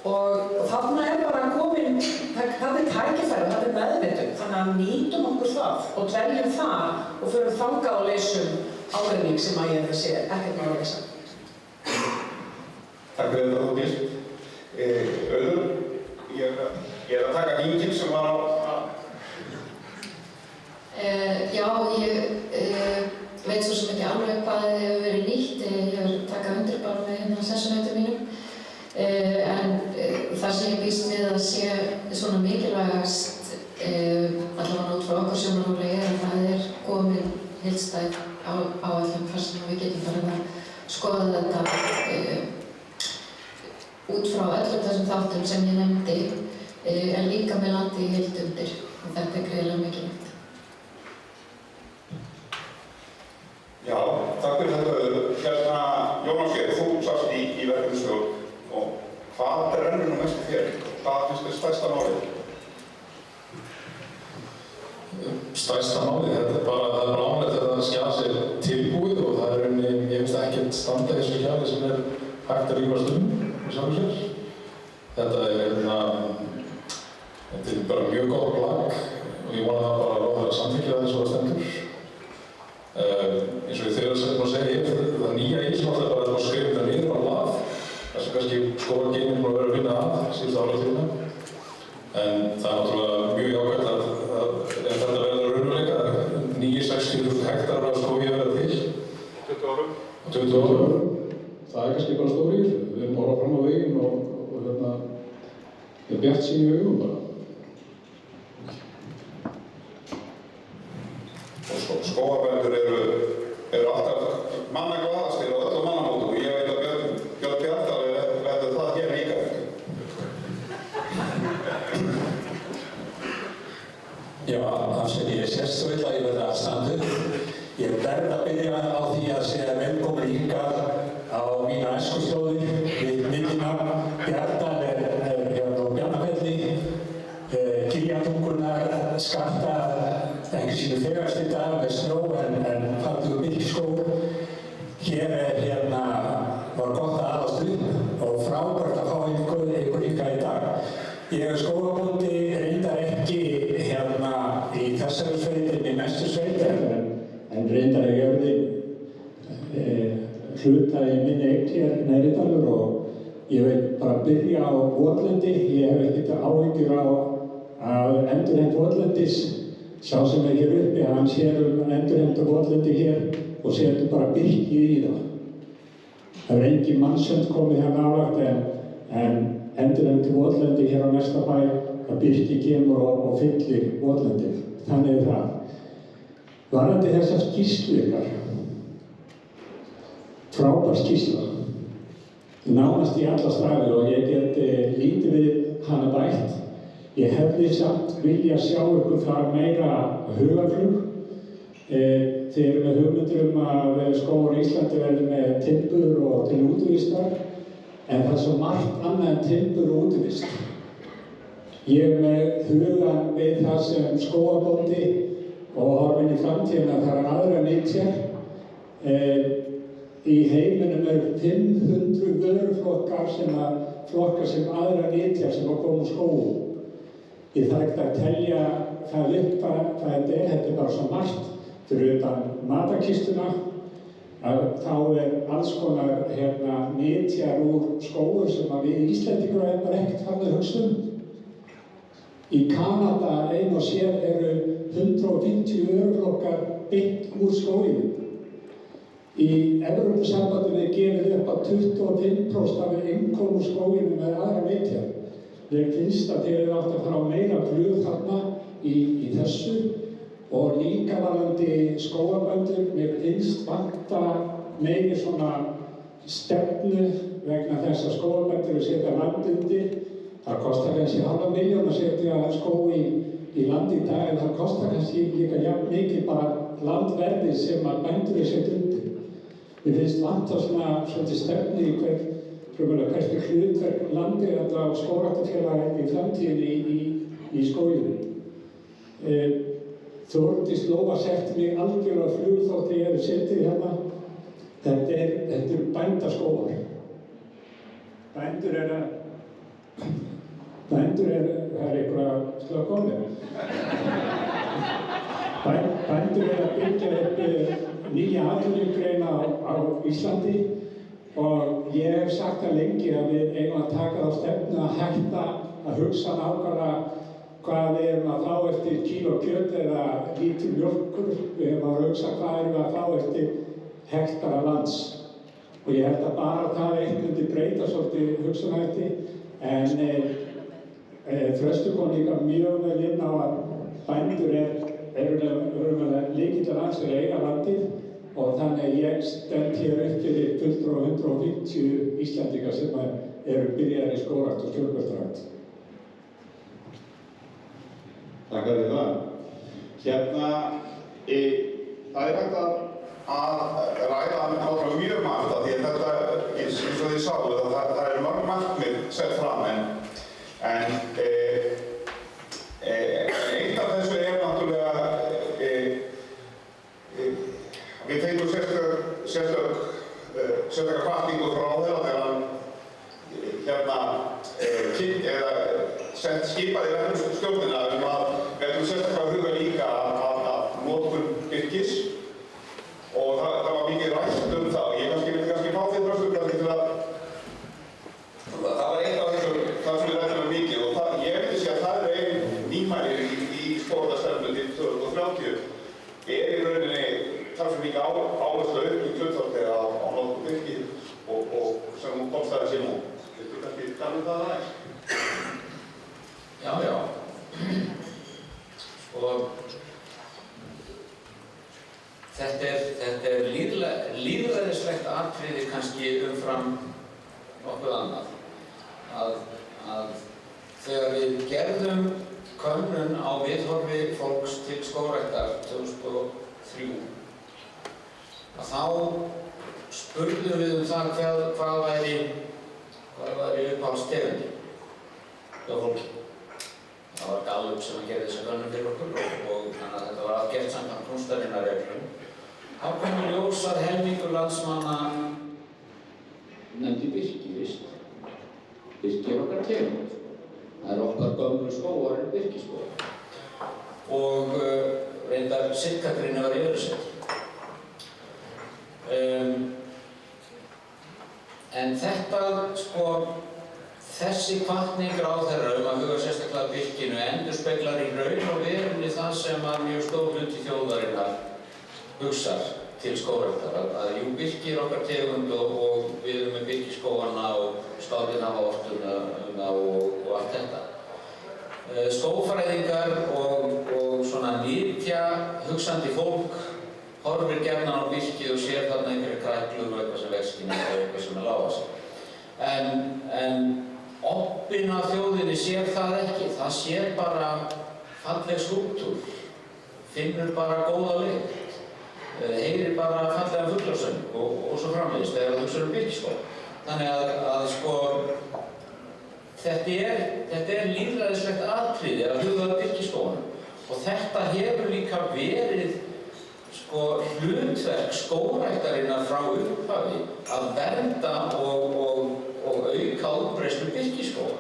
Og þarna er bara komin, það er tækifæri, það er meðvitund, þannig að nýtum okkur það og dveljum það og förum þangað og leysum áreining sem að ég sé ekkert með að leysa. Takk fyrir þetta, Þórdís. Auður, ég er að taka hringinn sem var á... Já, ég veit svo sem ekki alveg hvað hefur verið nýtt. Ég hefur takað undir bara með sessunautum mínum. En það sem ég býst við að sé svona mikilvægast, allavega út frá okkar sjónarhóli, er að það er komin heildstæð áætlun þar sem við getum farið að skoða þetta út frá öllum þessum þáttum sem ég nefndi, en líka með landi í heild undir. Og þetta er greiðlega mikilvægt. Já, takk fyrir þetta. Jónas Geir, þú sást í verkefnisstjórn og hvað er önnur mestu þér? Hvað finnst þér stærsta málið? Stærsta málið, það er bara ánægt að það skjal sér tilbúið og það er rauninni, ég finnst ekkert standa í þessu skjali sem er hægt að rífast í sjálfu sér. Þetta er bara mjög gott plagg og ég vona það bara að ráða að samþykkja þessu að stendur. Eins og ég þegar sem að segja, það nýja í sem alltaf bara að skrifa þetta niður á blað. Það sem kannski skólageiminn búin að vera að vinna að síðustu áratugina. En það er náttúrulega mjög jákvæmt að ef þetta verður raunveruleika, 9-60.000 hektarar af skógi verða til. 20 árum. það er kannski bara stóri í þessu. Við erum að horfa fram á veginn og bjartsýn í augum bara. Og skógarbændur eru alltaf manna glaðastir á öllum mannamótum og ég veit að Björn Bjartar verður það hér líka. Já, afsakið, ég sést svo illa að ég verði að standa upp. Ég verð að byrja á því að segja velkomin hingað á mína æskuslóðir við minnina. Bjartar er hérna á Bjarnafelli, Giljatungurnar skarta ekki sínu fegast í dag með snjó en fallegur birkiskóg. Hér var gott að alast upp og frábært að fá ykkur hingað í dag. Ég er skógarbóndi, reyndar ekki í þessari sveitinni, næstu sveitin, en reyndar er jörðin hluta í minni eign hér Neðridalur og ég vil bara byrja á votlendi. Ég hef ekkert áhyggjur á endurheimt votlendis. Sá sem er hér uppi, hann sér endurheimta votlendi hér og setur bara birki í það. Það er engin mannsönd komið hér nálægt en endurheimti votlendi hér á næsta bæ að birki kemur og fyllir votlendið. Þannig er það. Varðandi þessar skýrslu ykkar, frábær skýrsla, nánast í alla staði og ég get lítið við hana bætt. Ég hefði samt vilja sjá ykkur fara meira hugarflug. Þið eru með hugmyndir að Skógar Íslandi verði með timbur og til útivistar, en það er svo margt annað en timbur og útivist. Ég er með hugan við það sem skógarbóndi og horfinn í framtíðina þar er aðra nytjar. Í heiminum eru 500 vöruflokkar sem flokka sem aðra nytjar sem koma úr skógum. Ég þarf ekkert að telja það upp hvað þetta er bara svo margt. Fyrir utan matarkistuna, þá er alls konar nytjar úr skógur sem við Íslendingar erum bara ekkert farið að hugsa um. Í Kanada ein og sér eru 150 vöruflokkar beint úr skóginum. Í Evrópusambandinu er gefið upp að 25% af innkomu skóginum með aðra nytjar. Mér finnst að þeir eru átt að fara á meira flug þarna í þessu og líka varðandi skógarbændur, mér finnst vanta meiri svona stefnu vegna þess að skógarbændur setja land undir. Það kostar kannski $500,000 að setja skóg í land í dag en það kostar kannski líka jafn mikið bara landverðið sem að bændur setja undir. Mér finnst vanta svona svolítið stefnu í hvert hlutverk landeigenda og skógræktarfélaga í framtíðinni í skóginum. Þórdís Lóa setti mig algjörlega flug þótt ég hef setið hérna. Þetta eru bændaskógar. Bændur er eitthvað að slökka á mér. Bændur er að byggja upp nýja atvinnugrein á Íslandi. Og ég hef sagt það lengi að við eigum að taka þá stefnu að hætta að hugsa nákvæmlega hvað við erum að fá eftir kíló kjöt eða lítur mjólkur. Við erum að hugsa hvað erum við að fá eftir hektara lands. Og ég held að bara það eitt myndi breyta svolítið hugsunarhætti. En Þröstur kom líka mjög vel inn á að bændur eru lykillar hans fyrir eiga landið. Og þannig að ég stend hér upp fyrir fulltrúa 150 Íslendingar sem eru byrjaðir í skógrækt og kjörgvöldrækt. Takk fyrir það. Það er hægt að ræða náttúrulega mjög margt af því að þetta, eins og þið sáu, það eru mörg markmið sett fram en eitt af þessu er náttúrulega við fengum sérstaklega hvatningu frá ráðherra þegar hann skipaði verkefnisstjórnina að við ætlum sérstaklega að huga líka að notkun birkis og það var mikið rætt það. Ég vildi kannski fá þið Þröstur til að það var eitt af þessu það sem við rættum mikið og ég vildi segja að það er einn nýmæli í skógræktarstefnu til 2030 í rauninni þar sem líka áherslu aukning hlutfallslega á notkun birki og kannski umfram nokkuð annað að þegar við gerðum könnun á viðhorfi fólks til skógræktar 2003 að þá spurðum við það hvað væri uppáhaldstegundin hjá fólki. Það var Gallup sem gerði þessa könnun fyrir okkur og þannig að þetta var allt gert samkvæmt Knústarinnar-reglum. Þá kom í ljós að helmingur landsmanna nefndi birki, víst. Birki okkar tegund. Það okkar gömlu skógar birkiskógar. Og reyndar sitkagrýni var í öðru seti. En þetta, þessi hvatning ráðherra að huga sérstaklega birkinu endurspeglar í raun og verunni það sem að mjög stór hluti þjóðarinnar hugsar til skógræktar. Að jú, birki okkar tegund og við erum með birkiskógana og Skandinavíu-ortuna og allt þetta. Skógfræðingar og svona nytja hugsandi fólk horfir gjarnan á birkið og sér þarna einhverju kræklur og eitthvað sem vexkinn eða eitthvað sem lága sig. En obbinn af þjóðinni sér það ekki. Það sér bara falleg skúlptúr, finnur bara góða lykt, heyrir bara fallega fuglasöng og svo framvegis þegar það hugsar birkiskóg. Þannig að þetta er lýðræðislegt atriði að huga að birkiskógunum og þetta hefur líka verið hlutverk skógræktarinnar frá upphafi að vernda og auka útbreiðslu birkiskóga.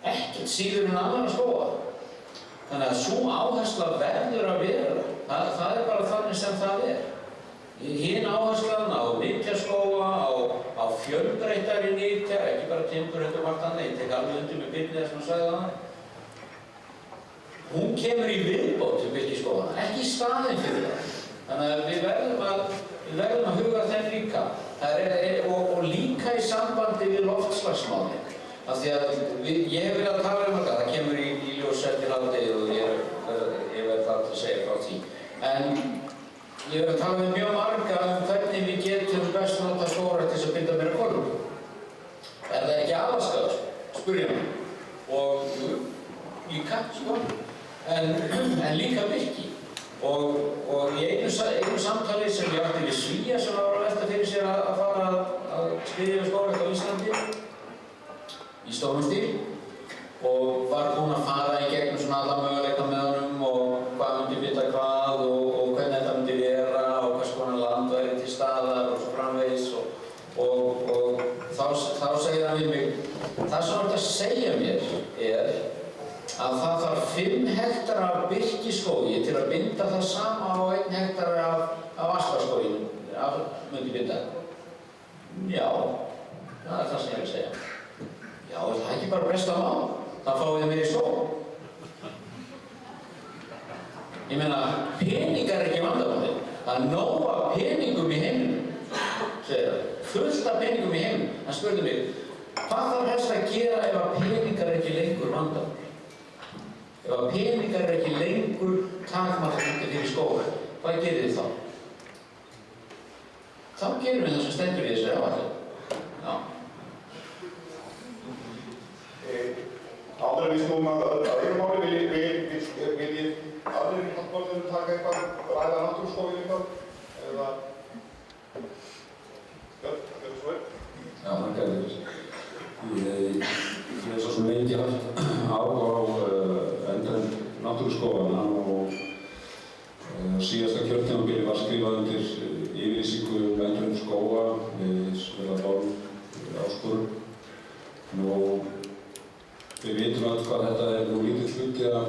Ekkert síður en annarra skóga. Þannig að sú áhersla verður að vera. Það er bara þannig sem það er. Hin áherslan á nytjaskóga, á fjölbreyttari nytja, ekki bara timburhund og margt annað, ég tek alveg undir með Birni þess að sagði það. Hún kemur í viðbót til birkiskógana, ekki í staðinn fyrir það. Þannig að við verðum að huga þeim líka. Og líka í sambandi við loftslagsmálin. Af því að ég hef viljað tala það kemur í ljós eftir hádegið og ég verð það til að segja frá því. En ég verð að tala við mjög marga hvernig við getum best nota skógrækt til að binda meira kolefni. Er það ekki Alaska, spurja mig. Og líka, en líka birki. Og í einu samtali sem ég átti við Svía sem var að velta fyrir sér að fara að styðja skógrækt á Íslandi í stórum stíl og var búinn að fara í gegnum svona alla möguleika með honum og hvað myndi vita hvað og hvernig þetta myndi vera og hvers konar land væri til staðar og svo framvegis og þá segir hann við mig það sem hann að segja mér er að það þarf 5 hektara af birkiskógi til að binda það sama á 1 hektara af askaskóginu myndi binda. Já, það er það sem ég vil segja. Já, það er ekki bara bresta á, það fáið þið meiri skóg. Ég meina, peningar er ekki vandamálið. Það er nóg af peningum í heiminum, segir það. Fullt af peningum í heiminum. Hann spurði mig, hvað þarf helst að gera ef að peningar er ekki lengur vandamál? Ef að peningar er ekki lengur takmarkandi fyrir skógrækt, hvað gerir þið þá? Þá gerum við það sem stendur í þessari áætlun. Já. Áður en við snúum að öðru máli vil ég aðrir í handbólðinu taka eitthvað, ræða náttúruskóginn eitthvað, eða... Gjörðu svo vel? Já, það gerði þess. Ég hef svo sem lengi haft áhuga á endurheimt náttúruskógana og síðasta kjörtímabili var skrifað undir yfirlýsingu endurheimt skóga við Sveitarfélaginu Áskorun. Við vitum öll hvað þetta er nú lítill hluti af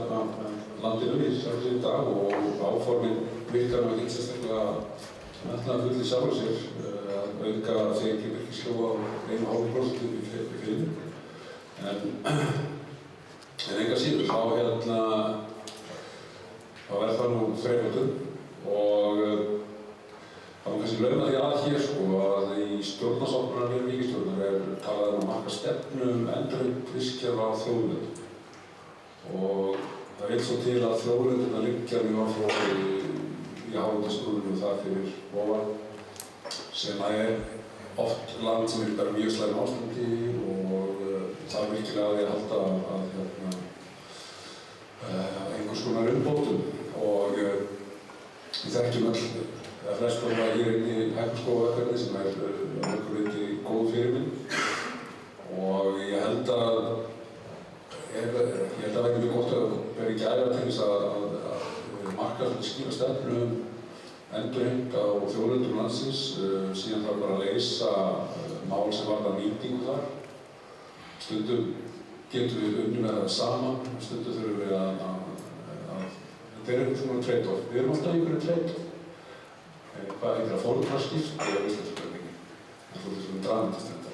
landinu í dag og áformin virkar nú ekki sérstaklega metnaðarfull í sjálfu sér að auka þekki birkiskóga á 1,5% í firðinum. En enga síður þá verður það nú þreiföldum og það var kannski launa því að hér að í stjórnarsáttmála ríkisstjórnar er talað um að marka stefnu endurheimt vistkerfa á þjóðlendum og það vill svo til að þjóðlendurna liggja mjög áflóði í hálendisgrunnu þar fyrir ofan sem er oft land sem er bara mjög slæm ástandi og það er virkilega að því að halda að einhvers konar umbótum og við þekkjum öll, eða flest voru hér inni í Hækkuskógaverkefni sem er okkur viti góð fyrirmynd og ég held að það væri mjög gott að vera í gæða til þess að marka svolítið skýra stefnu endurheimt á þjóðlendum landsins, síðan þarf bara að leysa mál sem varðar nýtingu þar. Stundum getum við unnið með það saman, stundum þurfum við að þetta er einhvers konar trade-off. Við erum alltaf í einhverju trade-off. Hvað heitir það? Fórnarskipt eða íslensku spurningi. Það er svolítið dramatískt þetta.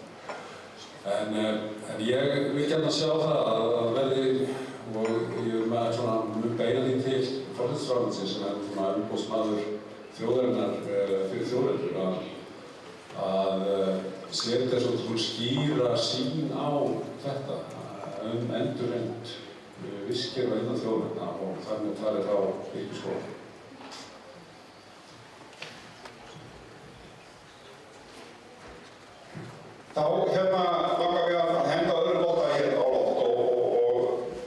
En ég vil gjarna sjá það að verði, og ég er með svona mjög beina því til forsætisráðuneytisins sem er svona umboðsmaður þjóðarinnar fyrir þjóðlendur að setja svona skýra sýn á þetta endurheimt vistkerfa innan þjóðlendna og þar með talið þá Ríkisskóla. Þá langar við að henda öðru bolta hér á loft og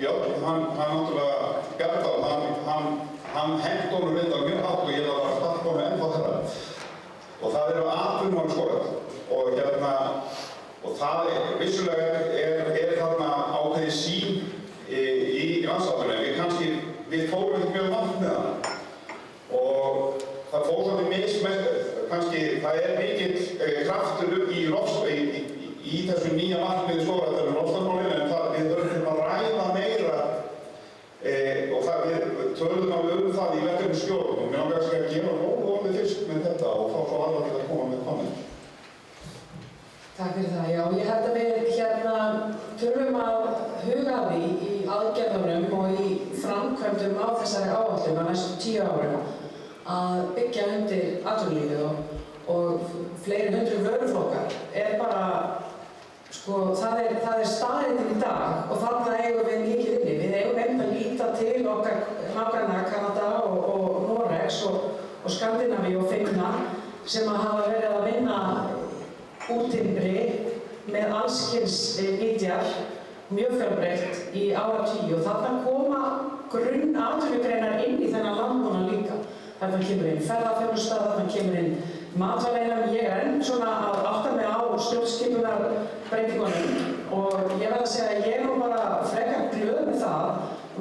Björn, hann náttúrulega, Bjarndal, hann hent honum reyndar mjög hátt og ég var að starta honum ennþá þeirra. Og það eru atvinnumál skorað og það vissulega er þarna ákveðið sýn í landsátunum. Við fórum ekki mjög langt með hann og það fór svolítið mismest, kannski það er mikill kraftur í þessu nýja markmiði skógræktar loftslagsmálin en við þurfum að ræða meira og við tölum alveg það í verkefni stjórn og mér langar að gera róðorðið fyrst með þetta og fá svo aðra til að koma með komment. Takk fyrir það. Já, ég held að við þurfum að huga að því í aðgerðunum og í framkvæmdum á þessari áætlun á næstu 10 árum að byggja undir atvinnulífið og fleiri hundruð vöruflokkar er bara, það er staðreyndin í dag og þarna eigum við mikið inni. Við eigum einnig að líta til okkar nágranna Kanada og Noregs og Skandinavíu og Finna sem hafa verið að vinna úr timbri með allskyns nytjar, mjög fjölbreytt í áratugi og þarna koma grunnatvinnugreinar inn í þennan landbúnað líka. Þarna kemur inn ferðaþjónusta, þarna kemur inn matvæleinar. Ég er enn svona að átta mig á stjórnskipunarbreytingunum og ég verð að segja að ég er nú bara frekar glöð með það.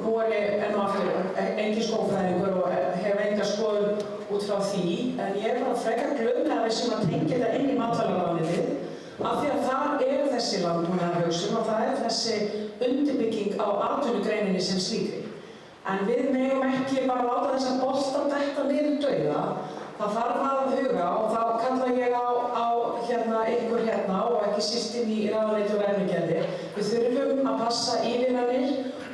Nú er ég enn og aftur engin skógfræðingur og hef enga skoðun út frá því, en ég er bara frekar glöð með að við sem að tengja þetta inn í matvælaráðuneytið af því að það er þessi landbúnaðarhugsun og það er þessi undirbygging á atvinnugreininni sem slíkri. En við megum ekki bara láta þessa bolta detta niður dauða. Það þarf að huga og þá kalla ég á ykkur og ekki síst inn í ráðuneyti og reglugerðir. Við þurfum að passa ívilnanir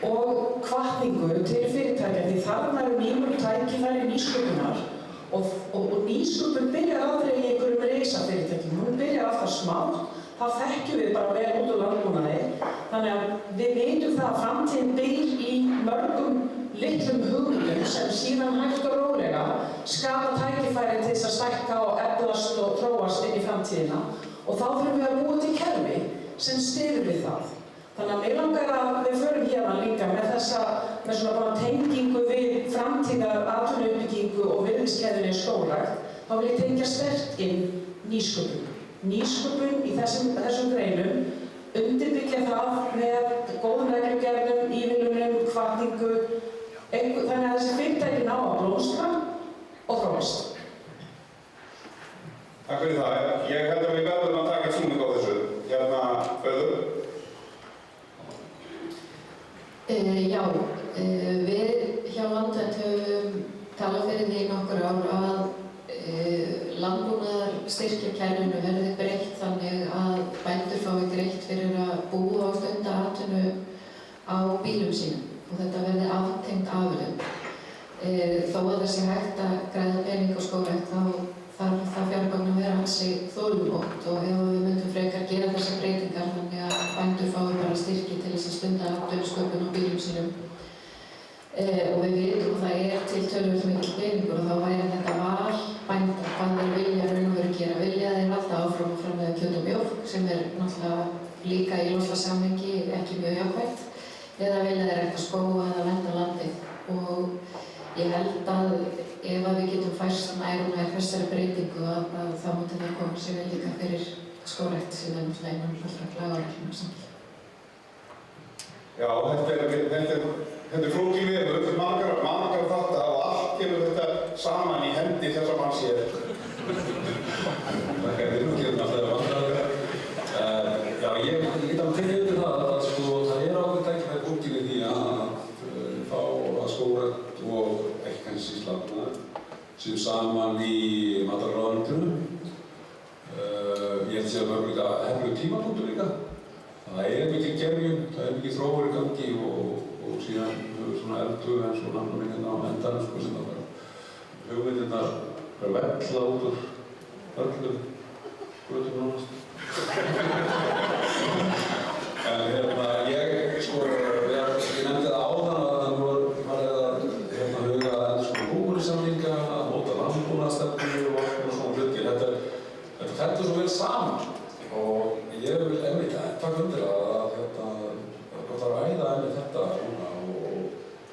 og hvatningu til fyrirtækja því þarna eru nýjum tækifæri nýsköpunar og nýsköpun byrjar aldrei í einhverjum risafyrirtækjum, hún byrjar alltaf smátt. Það þekkjum við bara vel út úr landbúnaði. Þannig að við vitum það að framtíðin býr í mörgum litlum hugmyndum sem síðan hægt og rólega skapa tækifæri til þess að stækka og eflast og þróast inn í framtíðina og þá þurfum við að búa til kerfi sem styður við það. Þannig að mig langar að við förum hérna líka með svona bara tengingu við framtíðar atvinnuuppbyggingu og virðiskeðjunni í skógrækt, þá vil ég tengja sterkt inn nýsköpun. Nýsköpun í þessum greinum, undirbyggja það með góðum reglugerðum, ívilnunum, hvatningu, þannig að þessi fyrirtæki ná að blómstra og þróast. Takk fyrir það. Ég held að við verðum að taka súning á þessu. Auður. Já, við hjá Landvernd höfum talað fyrir því nokkur ár að landbúnaðarstyrkjakerfinu verði breytt þannig að bændur fái greitt fyrir að búa og stunda atvinnu á bílum sínum og þetta verði aftengt afurðum. Þó að það sé hægt að græða pening á skógrækt þá þarf það fjármagn að vera ansi þolinmótt og ef við myndum frekar gera þessar breytingar þannig að bændur fái bara styrki til þess að stunda atvinnusköpun á bílum sínum. Og við vitum að það er til töluvert mikill peningur og þá væri þetta val bænda hvað þeir vilja raun og veru gera. Vilja þeir halda áfram og framleiða sem náttúrulega líka í loftslagssamhengi ekki mjög jákvætt, eða vilja þeir rækta skóga eða vernda landið. Og ég held að ef við getum færst nær og nær þessari breytingu að þá myndi það koma sér vel líka fyrir skógrækt sem náttúrulega innan allra lagareglna samfélag. Já, þetta er flókið vefur, margar þátta og allt kemur þetta saman í hendi þessa manns hér. Það er alltaf vandræðilega. Já, ég get alveg tekið undir það að sko, það er ákveðið tækifæri fólkinu því að fá að skógrækt og ekki kannski Íslandina sem saman í matarráðuneytinu. Ég held að það var líka hefðulegur tímapunktur líka. Það er mikið gerjun, það er mikið þróun í gangi og síðan höfum við svona eldu eins og landaminn hérna á endanum sko, sem það var hugmyndirnar vella út úr öllum götum nánast. En ég sko, ég nefndi það áðan að það var að huga að búvörusamninga, að móta landbúnaðarstefnu og svona hlutir. Þetta fellur svo vel saman og ég vil einmitt taka undir að það var að ræða einmitt þetta núna og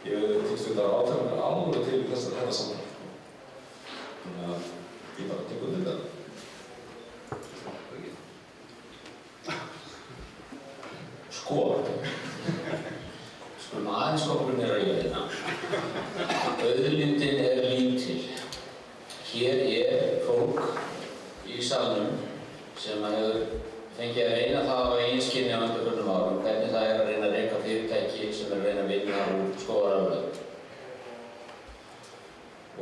ég týnst þetta áþekka alveg til þetta samtal. Þannig að ég bara tek undir þetta. Skulum aðeins koppur niður á jörðina. Auðlindin er lítil. Hér er fólk í salnum sem hefur fengið að reyna það á eigin skinni á undanförnum árum, hvernig það er að reyna að reka fyrirtæki sem er að reyna að vinna úr skógarafurðum.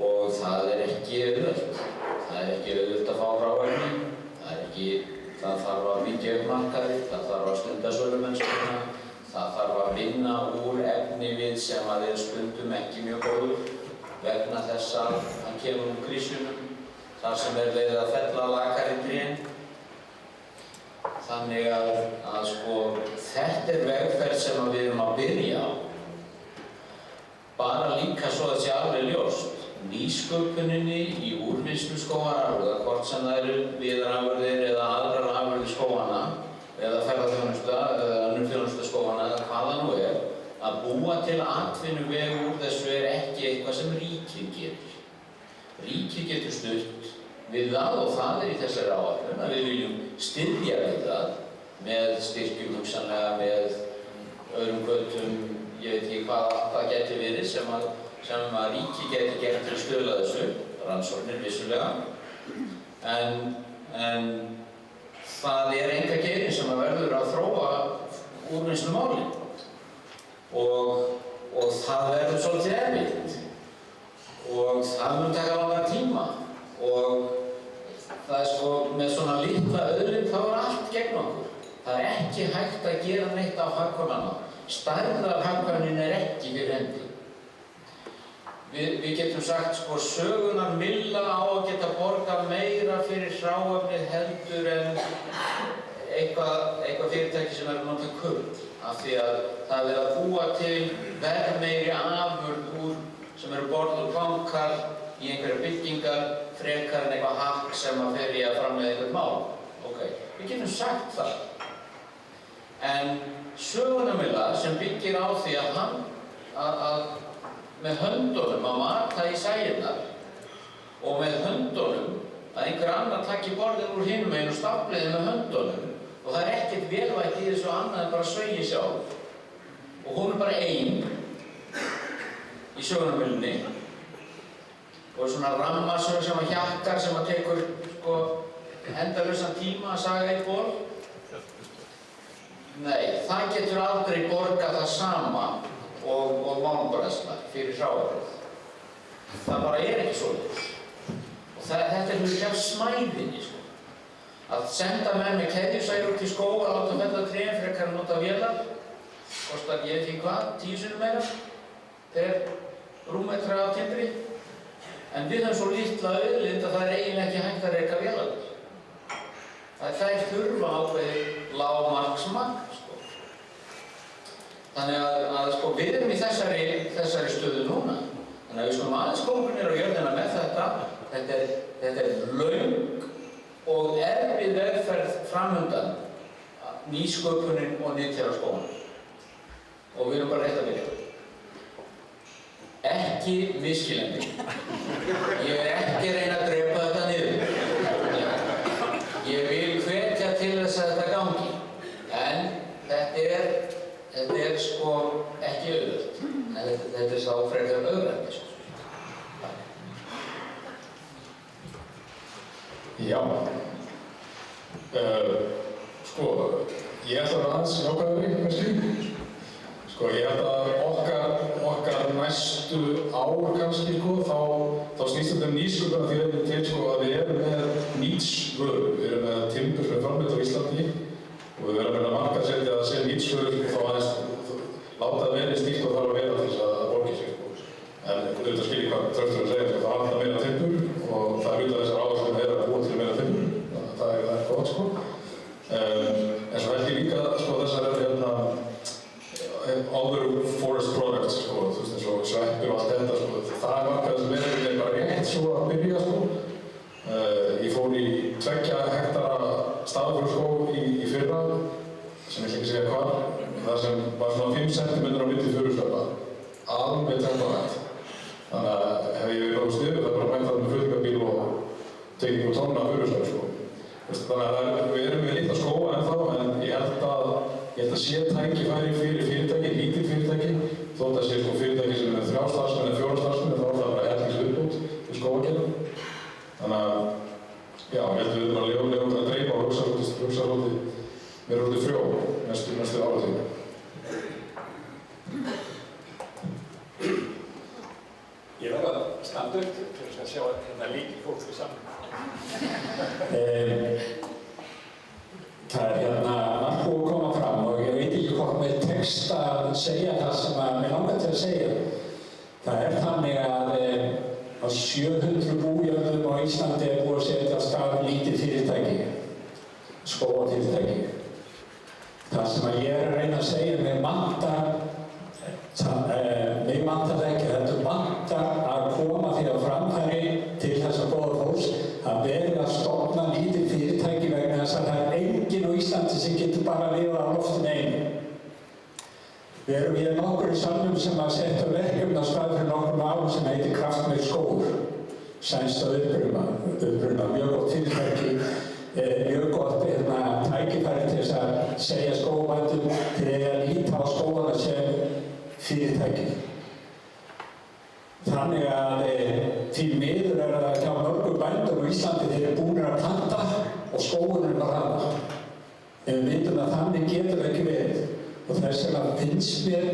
Og það er ekki auðvelt. Það er ekki auðvelt að fá hráefni, það þarf að byggja upp markaði, það þarf að stunda sölumennskuna, það þarf að vinna úr efni við sem að er stundum ekki mjög góður vegna þess að hann kemur úr grísunum, þar sem er verið að fella lakari trén. Þannig að sko, þetta er vegferð sem við erum að byrja á. Bara líka svo að sé alveg ljóst. Nýsköpuninni í úrvinnslu skógarafurða, hvort sem það eru viðarafurðir eða aðrar afurðir skóganna, eða ferðaþjónusta, eða önnur þjónusta skóganna, eða hvaða nú er, að búa til atvinnuveg úr þessu er ekki eitthvað sem ríkið getur. Ríkið getur stutt við það og það er í þessari áætlun að við viljum styðja við það með styrkjum hugsanlega, með öðrum götum, ég veit ekki hvað geti verið sem að ríki geti gert til að stuðla þessu, rannsóknir vissulega, en það er einkageirin sem að verður að þróa úrvinnslumálin og það verður svolítið erfitt og það mun taka langan tíma og það er sko með svona litla auðlind þá er allt gegn okkur. Það er ekki hægt að gera neitt á hagkvæmana. Stærðarhagkvæmnin er ekki fyrir hendi. Við getum sagt sko sögunar Milla á að geta borgað meira fyrir hráefnið heldur en eitthvað fyrirtæki sem er náttúrulega kurl. Af því að það er verið að búa til verðmeiri afurð sem eru borð og bankar í einhverja byggingar frekar en eitthvað hakk sem að fer í að framleiða einhvern mál. Ok, við getum sagt það. En sögunar Milla sem byggir á því að hann með höndunum að mata í sæðirnar og með höndunum að einhver annar taki borðin úr hinum meginn og stafliði með höndunum og það er ekkert velvægt í þessu annað en bara svegi sjálf og hún er bara ein í sögunarmyllunni og svona rammasög sem að hjakkar sem að tekur sko endalausan tíma að saga eitt ból. Nei, það getur aldrei borgað það sama og málmbræðslar fyrir hráefnið. Það bara er ekki svoleiðis. Og þetta er hluti af smæðinni, sko. Að senda menn með keðjusæri út í skóg að láta fella trén frekar að nota vélar, kostar ég veit ekki hvað, 10 sinnum meira, þegar rúmmetra á timbri. En við höfum svo litla auðlind að það er eiginlega ekki hægt að reka vélar. Það er þurfa ákveðið lágmarksmagn, sko. Þannig að sko, við erum í þessari stöðu núna. Þannig að við skulum aðeins koma niður á jörðina með þetta. Þetta er löng og erfið vegferð framundan, nýsköpunin og nytjaraskólan. Og við erum bara rétt að byrja. Ekki misskilandi. Ég ekki að reyna að drepa þetta niður. Ég vil hvetja til þess að þetta gangi. En þetta er sko ekki auðvelt. Þetta er sá frekar auðvelt. Já. Sko, ég ætla að aðeins jákvæðari kannski. Sko, ég held að okkar næstu ár kannski, þá snýst þetta nýsköpuna því að til sko að við erum með nýtsvörur. Við erum með timbur sem er framleitt á Íslandi og við verðum að markaðssetja að segja nýtsvörur þá aðeins láta það verið stílt og þarf að vera til þess að borgi sig. En auðvitað skil ég hvað Þröstur að segja, sko, það er alltaf meira timbur og það er hluta þessar áherslur að búa til meira timbur. Það er gott sko. En svo held ég líka sko þessar other forest products, sko, þú veist eins og sveppir og allt þetta, sko, það er markað sem er bara rétt svo að byrja, sko. Ég fór í 2 hektara stafafjörðskóg í fyrra, sem ég ekki segja hvar, þar sem var svona 5 cm á milli fjörðsveppa, alveg tempórætt. Þannig að hef ég verið á sniðu, það er bara mætt það með flutningabíl og tekið úr tonna af fjörðsvepp, sko. Þannig að við erum með litla skóga ennþá, en ég held að sé tækifæri fyrir fyrirtæki, lítil fyrirtæki, þótt að sé sko fyrirtæki sem er 3 starfsmenn eða 4 starfsmenn, þá er það bara hellis uppbót í skógagerðum. Þannig að, já, ég held að við erum að leiða að dreifa og hugsa svolítið, vera svolítið frjó næstu áratíma. Ég verð að standa upp til að sjá hérna líki fólk við saman. Það er hérna margt búið að koma fram og ég veit ekki hvort með text að segja það sem mig langar til að segja. Það er þannig að á 700 bújörðum á Íslandi er búið að setja af stað lítið fyrirtæki, skógafyrirtæki. Það sem að ég er að reyna að segja, mig vantar það ekki, þetta vantar að koma því á framfæri til þessa góða fólks að verða að stofna lítið fyrirtæki vegna þess að það er enginn á Íslandi sem getur bara að lifa á loftinu einu. Við erum hér nokkur í salnum sem að setja verkefni á stað fyrir nokkrum árum sem heitir Kraftmeir skógur. Sænskt að uppruna, mjög gott fyrirtæki, mjög gott tækifæri til þess að segja skógabændum til að líta á skógana sem fyrirtæki. Þannig að því miður er það hjá mörgum bændum á Íslandi þeir eru búnir að planta og skógurinn að ranna. En við vitum að þannig getur það ekki verið. Og þess vegna finnst mér,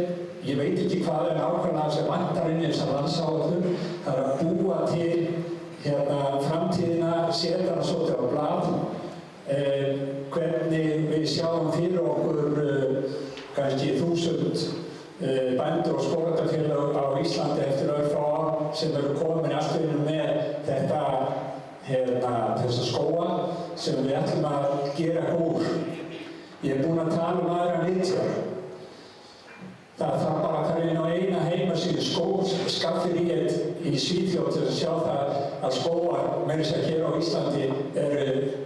ég veit ekki hvað er nákvæmlega sem vantar inn í þessar landsáætlun, það er að búa til framtíðina, setja hana svolítið á blað, hvernig við sjáum fyrir okkur kannski 1000 bændur og skógræktarfélög á Íslandi eftir örfá ár sem eru komin allt í einu með þessa skóga sem við ætlum að gera úr. Ég er búinn að tala um aðra nytjar. Það þarf bara að fara inn á eina heimasíðu skógskaffiríet í Svíþjóð til að sjá það að skógar, meira að segja hér á Íslandi,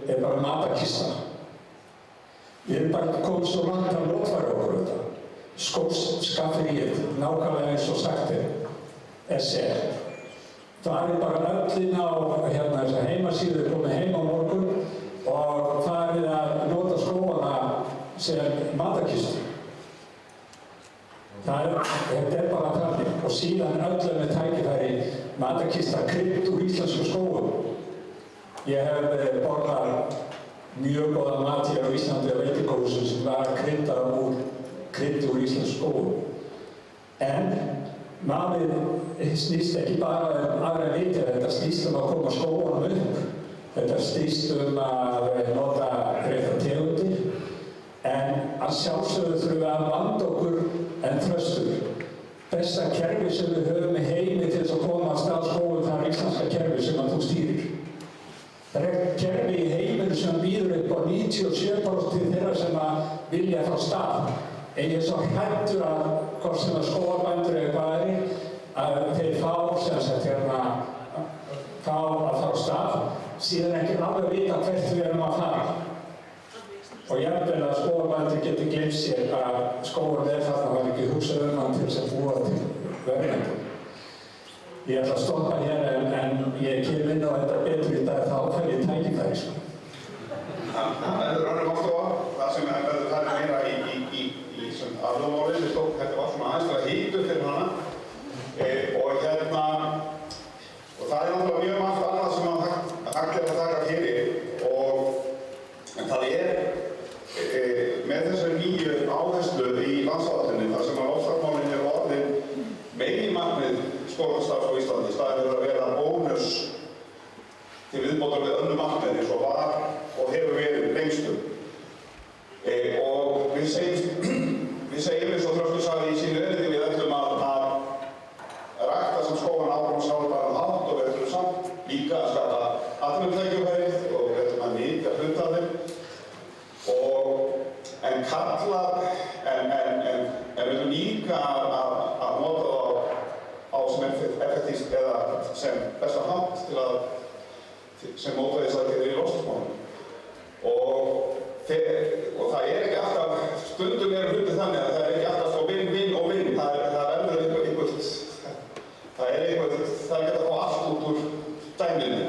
er bara matarkista. Við erum bara komið svo langt að notfæra okkur þetta. Skógskaffiríet, nákvæmlega eins og sagt SR. Það er bara öllin á þessa heimasíðu komið heim á morgun og það er að nota skógana sem matarkistu. Þetta er bara þannig og síðan öllum með tækifæri matarkista krydd úr íslensku skógum. Ég hef borðað mjög góða mat hér á Íslandi á veitingahúsum sem var kryddað úr íslensku skógum. En málið snýst ekki bara aðra nytjar, þetta snýst að koma skógunum upp. Þetta snýst að nota réttar tegundir. En að sjálfsögðu þurfum við að vanda okkur en Þröstur. Besta kerfi sem við höfum í heimi til þess að koma að stað skógum, það er íslenska kerfi sem þú stýrir. Það er kerfi í heiminu sem býður upp á 97% til þeirra sem vilja frá stað. En ég er svo hræddur að hvort sem skógarbændur eða hvað að þeir fá að fara á stað síðan ekki alveg vita hvert við erum að fara. Og jafnvel að skógarbændur getur gleymt sér að skógurinn þarna var ekki hugsað hann til þess að búa til verðmæti. Ég ætla að stoppa hér en ég kem inn á þetta betur í dag þá fær ég tækifæri. Það er önnur málstofa, það sem verður farið meira í aflöfumálið, þetta var svona aðeins að hýta upp fyrir hana og það er náttúrulega mjög margt annað sem hægt er að taka fyrir en það er með þessari nýju áherslu í landsáætluninni þar sem að loftslagsmálin eru orðin meginmarkmið skógræktarstarfs á Íslandi í staðinn fyrir að vera bónus til viðbótar við önnur markmið eins og var og hefur verið lengstum. Og við segjum eins og Þröstur sagði í sínu erindi við ætlum að rækta sem skógan áfram sjálfbæran hátt og við ætlum samt líka að skapa atvinnutækifæri og við ætlum að nýta hluta þeim en við ætlum líka að nota á sem effektíft eða sem besta hátt sem mótvægisaðgerðir í loftslagsmálum. Og það er ekki alltaf, stundum eru hluti þannig að það er ekki alltaf svo vinn og vinn, það verður eitthvað, það er ekki að fá allt út úr dæminu.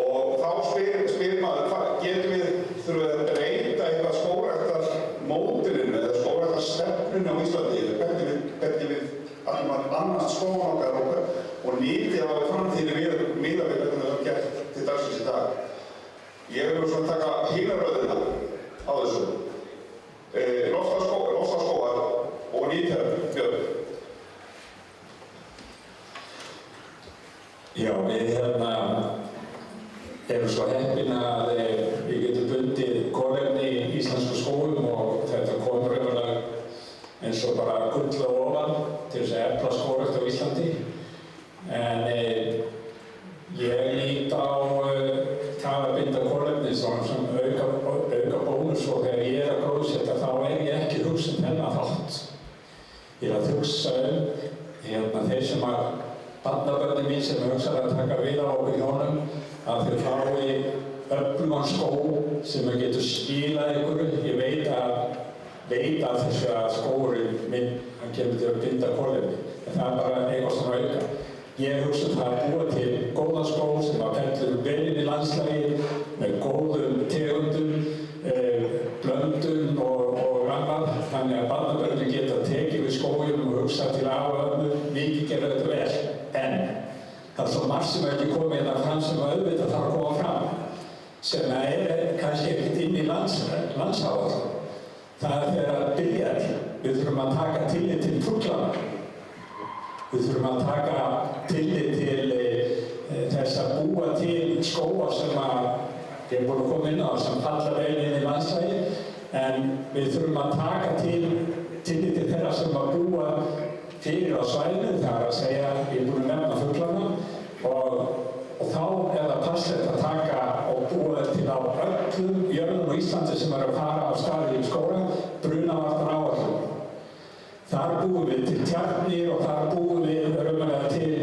Og þá spyr maður, þurfum við að breyta eitthvað skógræktarmódelinu eða skógræktarstefnunni á Íslandi, hvernig við allir maður annars skógan okkar og nýtið á framtíðinni miðað við hvernig það er gert til dagsins í dag. Ég vil svona taka hina röðina á þessu. Loftslagsskógar og nýtjörn. Já, við erum svo heppin að við getum bundið kolefni í íslensku skógum og þetta komur raunverulega eins og bara gull og ofan til þess að efla skógrækt á Íslandi. En ég lít á það að binda kolefni sem auka bónus og þegar ég er að gróðsetta þá er ég ekki að hugsa þennan þátt. Ég er að hugsa þeir sem að barnabörnin mín sem hugsa að taka við á okkur hjónum að þeir fái öflugan skó sem getur skilað einhverju. Ég veit að þessu að skógurinn minn kemur til að binda kolefni en það er bara eitthvað svona auka. Ég hugsa það að búa til góðan skó sem að fellur vel inn í landslagið með góðum tegundum, blöndum og annað þannig að barnabörnin geta tekið við skóginum og hugsa til aföfnu, mikið gera þetta vel. En það er svo margt sem ekki komið hérna fram sem auðvitað þarf að koma fram sem er kannski ekkert inn í landsáætlun. Það er þegar að byrja við þurfum að taka tillit til fuglana. Við þurfum að taka tillit til þess að búa til skóga sem ég er búin að koma inn á sem falla vel inn í landslagið en við þurfum að taka tillit til þeirra sem að búa fyrir á svæðinu, það er að segja, ég er búin að nefna fuglana og þá er það passlegt að taka og búa til á öllum jörðum á Íslandi sem eru að fara á staði í skóga, brunavarnaáætlun. Þar búum við til tjarnir og þar búum við raunverulega til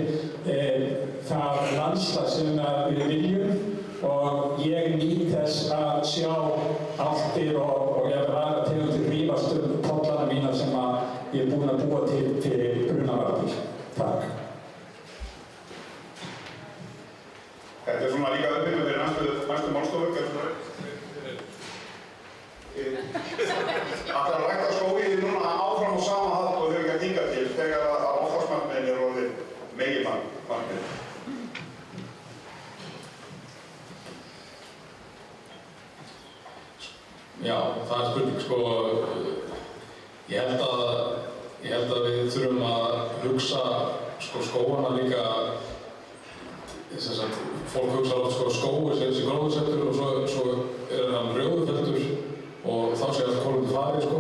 það landslag sem við viljum og ég nýt þess að sjá álftir og ég vil aðra tegundir rífast pollana mína sem ég er búinn að búa til fyrir brunavarnir. Takk. Þetta er svona líka uppbyggjum fyrir næstu málstofu. Það að rækta skógið núna áfram á sama hátt og hefur ekki að hingað til þegar að loftslagsmarkmiðin eru orðin meginmarkmið. Já, það er spurning sko. Ég held að við þurfum að hugsa sko skógana líka fólk hugsa oft sko skógur sem þessi gróðursettur og svo er hann rjóðufeldur og þá sé allt kolefni farið sko.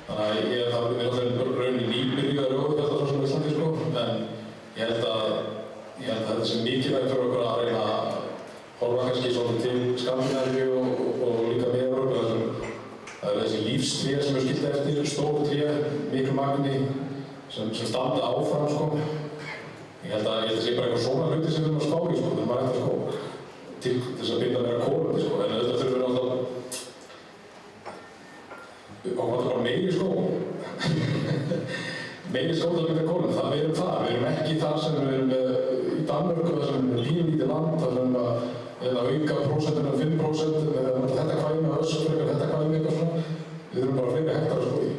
Þannig að ég held að við erum rauninni nýbyrjuð rjóðufeldar svo sem á Íslandi sko. En ég held að þetta sé mikilvægt fyrir okkur að reyna að horfa kannski svolítið til Skandinavíu og líka með Evrópu. Það er þessi lífstré sem er skilt eftir, stór tré, miklu magni sem standa áfram sko. Ég held að það sé bara eitthvað svona hluti sem við erum að spá í sko, þegar maður ætlar skóg. til þess að binda meira kolefni, sko, en auðvitað þurfum við náttúrulega bara meiri skóg. Meiri skóg til að binda kolefni, það við erum þar. Við erum ekki þar sem við erum í Danmörku, þar sem við erum lítið land, þar sem við auka prósentinu 5%, þetta kvæmi, össur, þetta kvæmi, eitthvað svona. Við erum bara fleiri hektara skógi.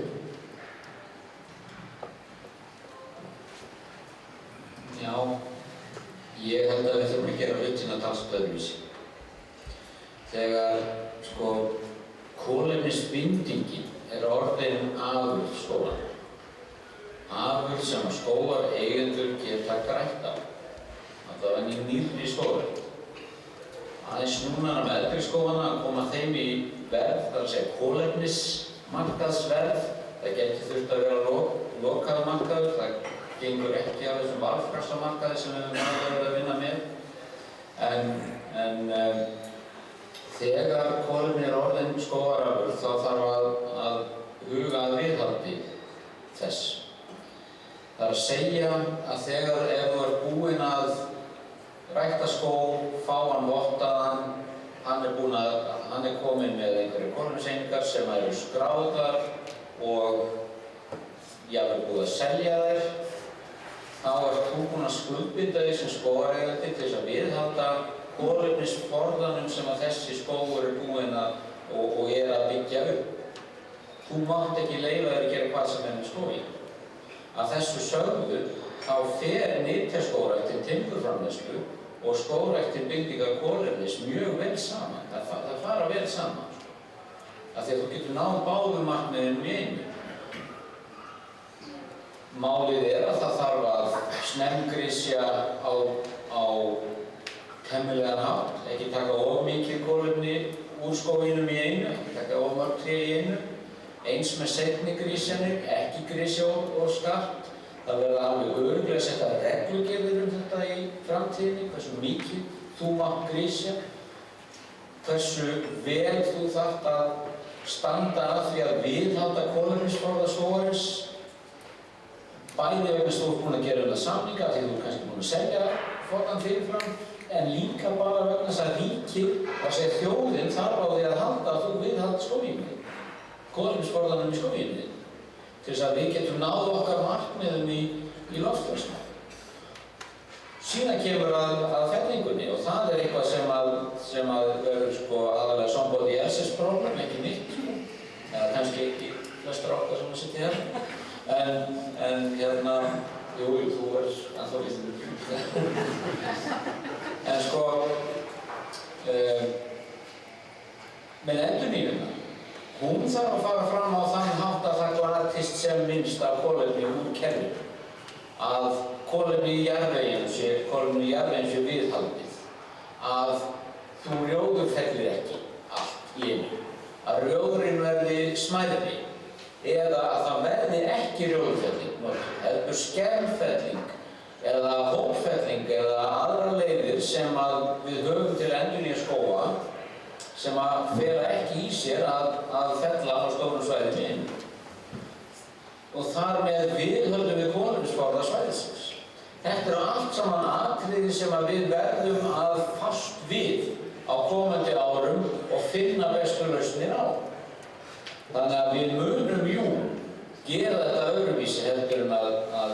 Já, ég held að við þurfum að gera hlutina talsvert öðruvísi. Þegar, sko, kolefnisbindingin orðin afurð skóganna. Afurð sem skógareigendur geta grætt á. Það var nýrri skógar. Aðeins núna með eldri skógana að koma þeim í verð, það er að segja kolefnismarkaðsverð. Það geti þurft að vera lokað markaður, það gengur ekki af þessum valfrjálsamarkaði sem við höfum verið að vinna með. En þegar kolefni orðin skógarafurð þá þarf að huga að viðhaldi þess. Það er að segja að þegar ef þú ert búinn að rækta skóg, fá hann vottaðan, hann er kominn með einhverju kolefniseiningar sem eru skráðar og jafnvel búið að selja þær, þá ert þú búinn að skuldbinda þig sem skógareigandi til þess að viðhalda kolefnisforðanum sem að þessi skógur er búinn og er að byggja upp. Þú mátt ekki leyfa þér að gera hvað sem er með skóginn. Að þessu sögðu þá fer nytjaskógræktin timburframleiðslu og skógræktin bindingar kolefnis mjög vel saman. Það fara vel saman. Af því að þú getur náð báðum markmiðum í einu. Málið er að það þarf að snemgrisja á temmilegan hátt, ekki taka of mikið kolefni úr skóginum í einu, ekki taka of mörg tré í einu. Eins með seinni grísjanir, ekki grísja of skarpt. Það verða alveg örugglega að setja reglugerðir þetta í framtíðinni, hversu mikið þú mátt grísja, hversu vel þú þarft að standa að því að viðhalda kolefnisforða skógarins, bæði vegna þú ert búinn að gera þetta samninga því þú ert kannski búinn að selja forðann fyrirfram, en líka bara vegna þess að ríkið, það segir þjóðin, þarf á því að halda að þú viðhalda skóginni, kolefnisforðanum í skóginni, til þess að við getum náð okkar markmiðum í loftslagsmál. Síðan kemur að fellingunni og það er eitthvað sem verður sko aðalega somebody else's problem, ekki mitt, eða kannski ekki flestar okkar sem að sitja hérna. En hérna, jú, þú er ennþá lítur. En sko, með endurnýjunina, hún þarf að fara fram á þann hátt að það glatist sem minnst af kolefni úr kerfinu. Að kolefni í jarðveginn sé viðhaldið. Að þú rjóðurfellir ekki allt í einu. Að rjóðurinn verði smærri. Eða að það verði ekki rjóðurfelling, heldur skermfelling eða hópfelling eða aðrar leiðir sem að við höfum til endurnýja skóga sem að fela ekki í sér að fella á stórum svæðum inn. Og þar með viðhöldum við kolefnisforða svæðisins. Þetta eru allt saman atriði sem að við verðum að fást við á komandi árum og finna bestu lausnir á. Þannig að við munum gera þetta öðruvísi heldur en að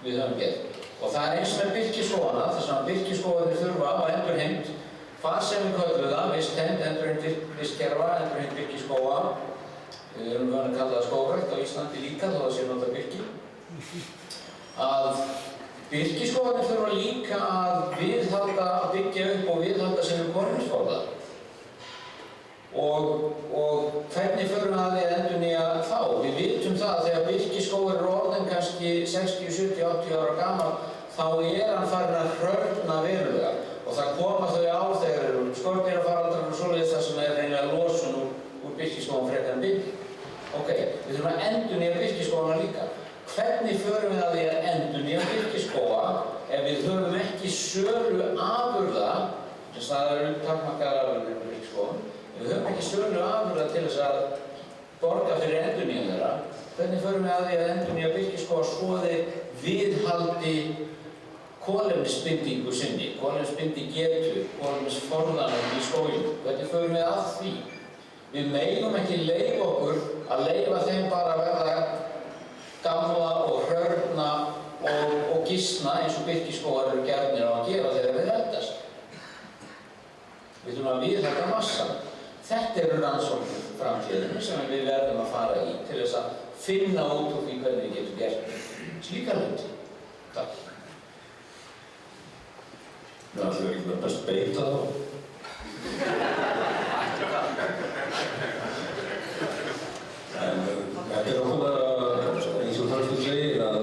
við höfum gert. Og það er eins með birkiskógana, þess að birkiskógarnir þurfa á endurheimt, hvað sem við köllum það, vistheimt, endurheimt vistkerfa, endurheimt birkiskóga. Við erum að kalla það skógrækt á Íslandi líka, þó það sé notað birki. Að birkiskógarnir þurfa líka að byggja upp og viðhalda sem við kolefnisforða. Og hvernig förum við að því að endurnýja þá? Við vitum það að þegar birkiskógur er orðinn kannski 60, 70, 80 ára gamall, þá er hann farin að hrörna verulega. Og það koma þau á þegar eru skordýrafaraldrar og svoleiðis þar sem er reynilega losun úr birkiskógum frekar en bindi. Ok, við þurfum að endurnýja birkiskógana líka. Hvernig förum við að því að endurnýja birkiskóga ef við höfum ekki sölu afurða, sem það eru takmarkaðar afurðir í birkiskógum, við höfum ekki sölu afurða til þess að borga fyrir endurnýjun þeirra. Hvernig förum við að því að endurnýja birkiskóga svo þeir viðhaldi kolefnisbindingu sinni, kolefnisbindingetu, kolefnisforðanum í skóginum. Hvernig förum við að því? Við megum ekki leyfa okkur að leyfa þeim bara að verða gamla og hrörna og gisna eins og birkiskógar eru gjarnir á að gera þegar þeir eldast. Við þurfum að viðhalda massann. Þetta eru rannsóknir framtíðinni sem við verðum að fara í til þess að finna út úr því hvernig við getum gert slíka hluti. Takk. Það er allir ekki best beita þá. En þetta er okkur eins og Þorsteinn segir að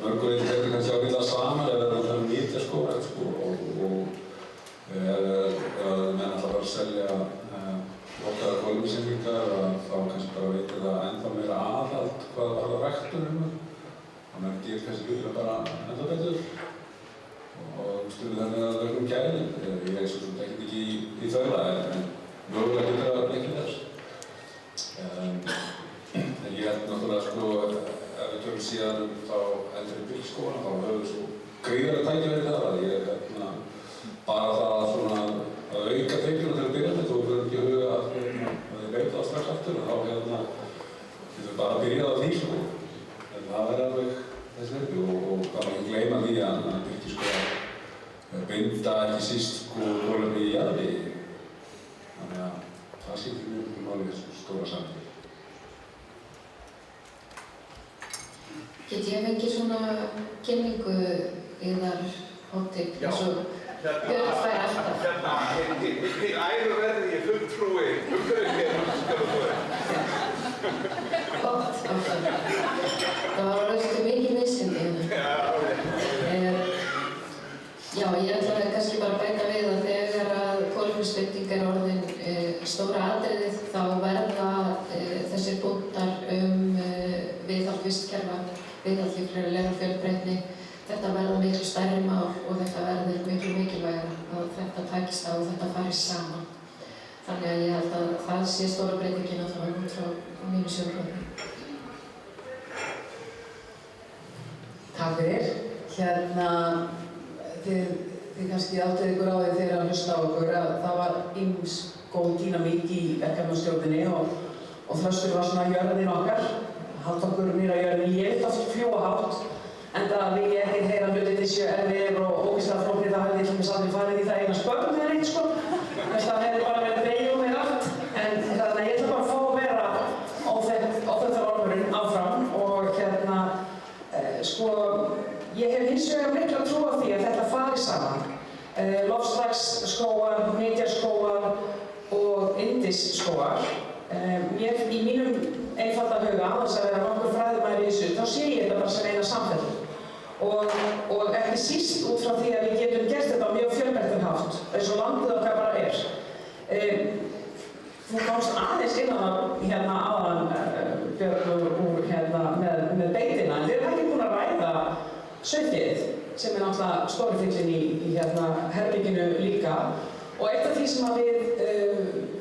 mörgur eitthvað kannski ágætlega saman ef það er nýtja skógrækt og ef menn ætla að fara að selja okkar kolefnisbindingar þá kannski bara veitir það ennþá meira aðhald hvað það var ræktunum og menn gerir kannski hlutina bara ennþá betur og stundum þannig að það gæðin. Ég er svo sem ekkert ekki í þaula en mögulega getur það ekki þess. En ég held náttúrulega ef við tökum síðan þá eldri bílskóla þá höfum við svo gríðarlega tækifæri þar að ég bara það svona að auka tekjuna til að byrja með og við höfum ekki huga að þið veita það strax aftur og þá getum við bara að byrja á því en það er alveg þess verði og bara ekki gleyma því að birkiskógar binda ekki síst kolefni í jarðvegi þannig að það skiptir mjög miklu máli í þessu stóra samhengi. Get ég fengið svona kynningu yðar hóttig eins og Björn fær alltaf? Hinn æruverði ég fulltrúi Gott, það var raustu mikið missindi hérna. Já, ég ætlaði kannski bara að bæta við að þegar að kolefnisbinding er orðin stóra atriðið þá verða þessir punktar viðhald vistkerfa, viðhald líffræðilegrar fjölbreytni. Þetta verða miklu stærri mál og þetta verður miklu mikilvægara að þetta takist á og þetta fari saman. Þannig að ég held að það sé stóra breytingin að það út frá mínu sjónarhorni. Takk fyrir. Þið kannski áttuð ykkur á því þegar að hlusta á okkur að það var ýmis góð dýnamík í verkefnastjórninni og Þröstur var svona jörðin okkar, halda okkur nýra jörðin. Ég vil oft fljúga hátt enda vil ég ekki heyra hlutirnir séu erfiðir og ógeðslega flóknir, það hefði til dæmis aldrei farið í það eina spörn eða neitt sko. Það hefði bara verið vegið mér allt en þannig að ég ætla bara að fá að vera óþekkt ormurinn áfram og ég hef hins vegar mikla trú á því að þetta fari saman. Loftslagsskógar, nytjaskógar og yndisskógar. Í mínum einfalda huga, aðeins að vera nokkur fræðimæri í þessu, þá sé ég þetta bara sem eina samfellu. Og ekki síst út frá því að við getum gert þetta á mjög fjölbreyttan hátt, eins og landið okkar bara er. Þú komst aðeins innan áðan, Björn, með beitina, en þið erum ekki búin að ræða sauðféð, sem er náttúrulega stóri fyllin í herbygginu líka. Og eitt af því sem við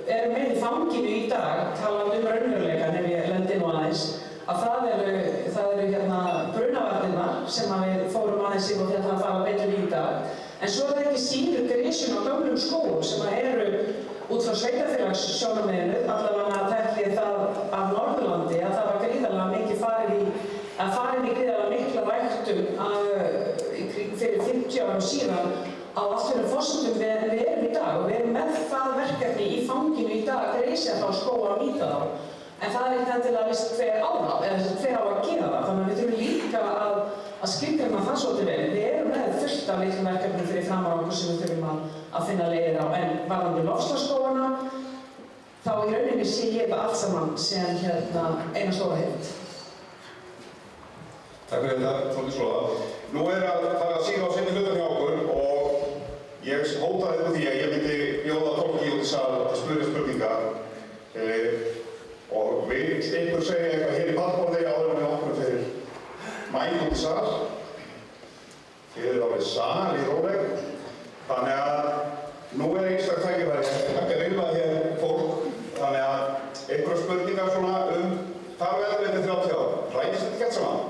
erum með í fanginu í dag, talað raunveruleikann ef ég lendi nú aðeins, að það eru brunavarnirnar sem við fórum aðeins í og þetta að fara betur í dag. En svo er það ekki síður grisjun á gömlum skógum sem eru út frá sveitarfélagssjónarmiðinu, allavega þekki ég það af Norðurlandi að það var gríðarlega mikið farið í gríðarlega mikla ræktun fyrir 50 árum síðan á allt fyrir forsendum við erum í dag og við erum með það verkefni í fanginu í dag að reisa þá skóga og nýta þá. En það er ekkert endilega vist hver á það, eða hver á að gera það, þannig að við þurfum líka að skilgreina það svolítið vel. Við erum með fullt af litlum verkefnum fyrir framar okkur sem við þurfum að finna leiðir á, en varðandi loftslagsskógana, þá í rauninni sé ég þetta allt saman sem eina stóra heild. Takk fyrir þetta, Þórdís Lóða. Nú er að fara að sína á seinni hlutan hjá okkur og ég hótaði upp því að ég myndi bjóða Tóki út í sal að spyrja spurningar og vil einhver segja eitthvað hér í pallborði áður en við opnum fyrir mæk út í sal. Þið eruð alveg sal í róleg, þannig að nú er einstaklega tækifæri að reyna hér fólk, þannig að einhverja spurningar svona hvað verður við til 30 ára? Ræðist þetta gett saman?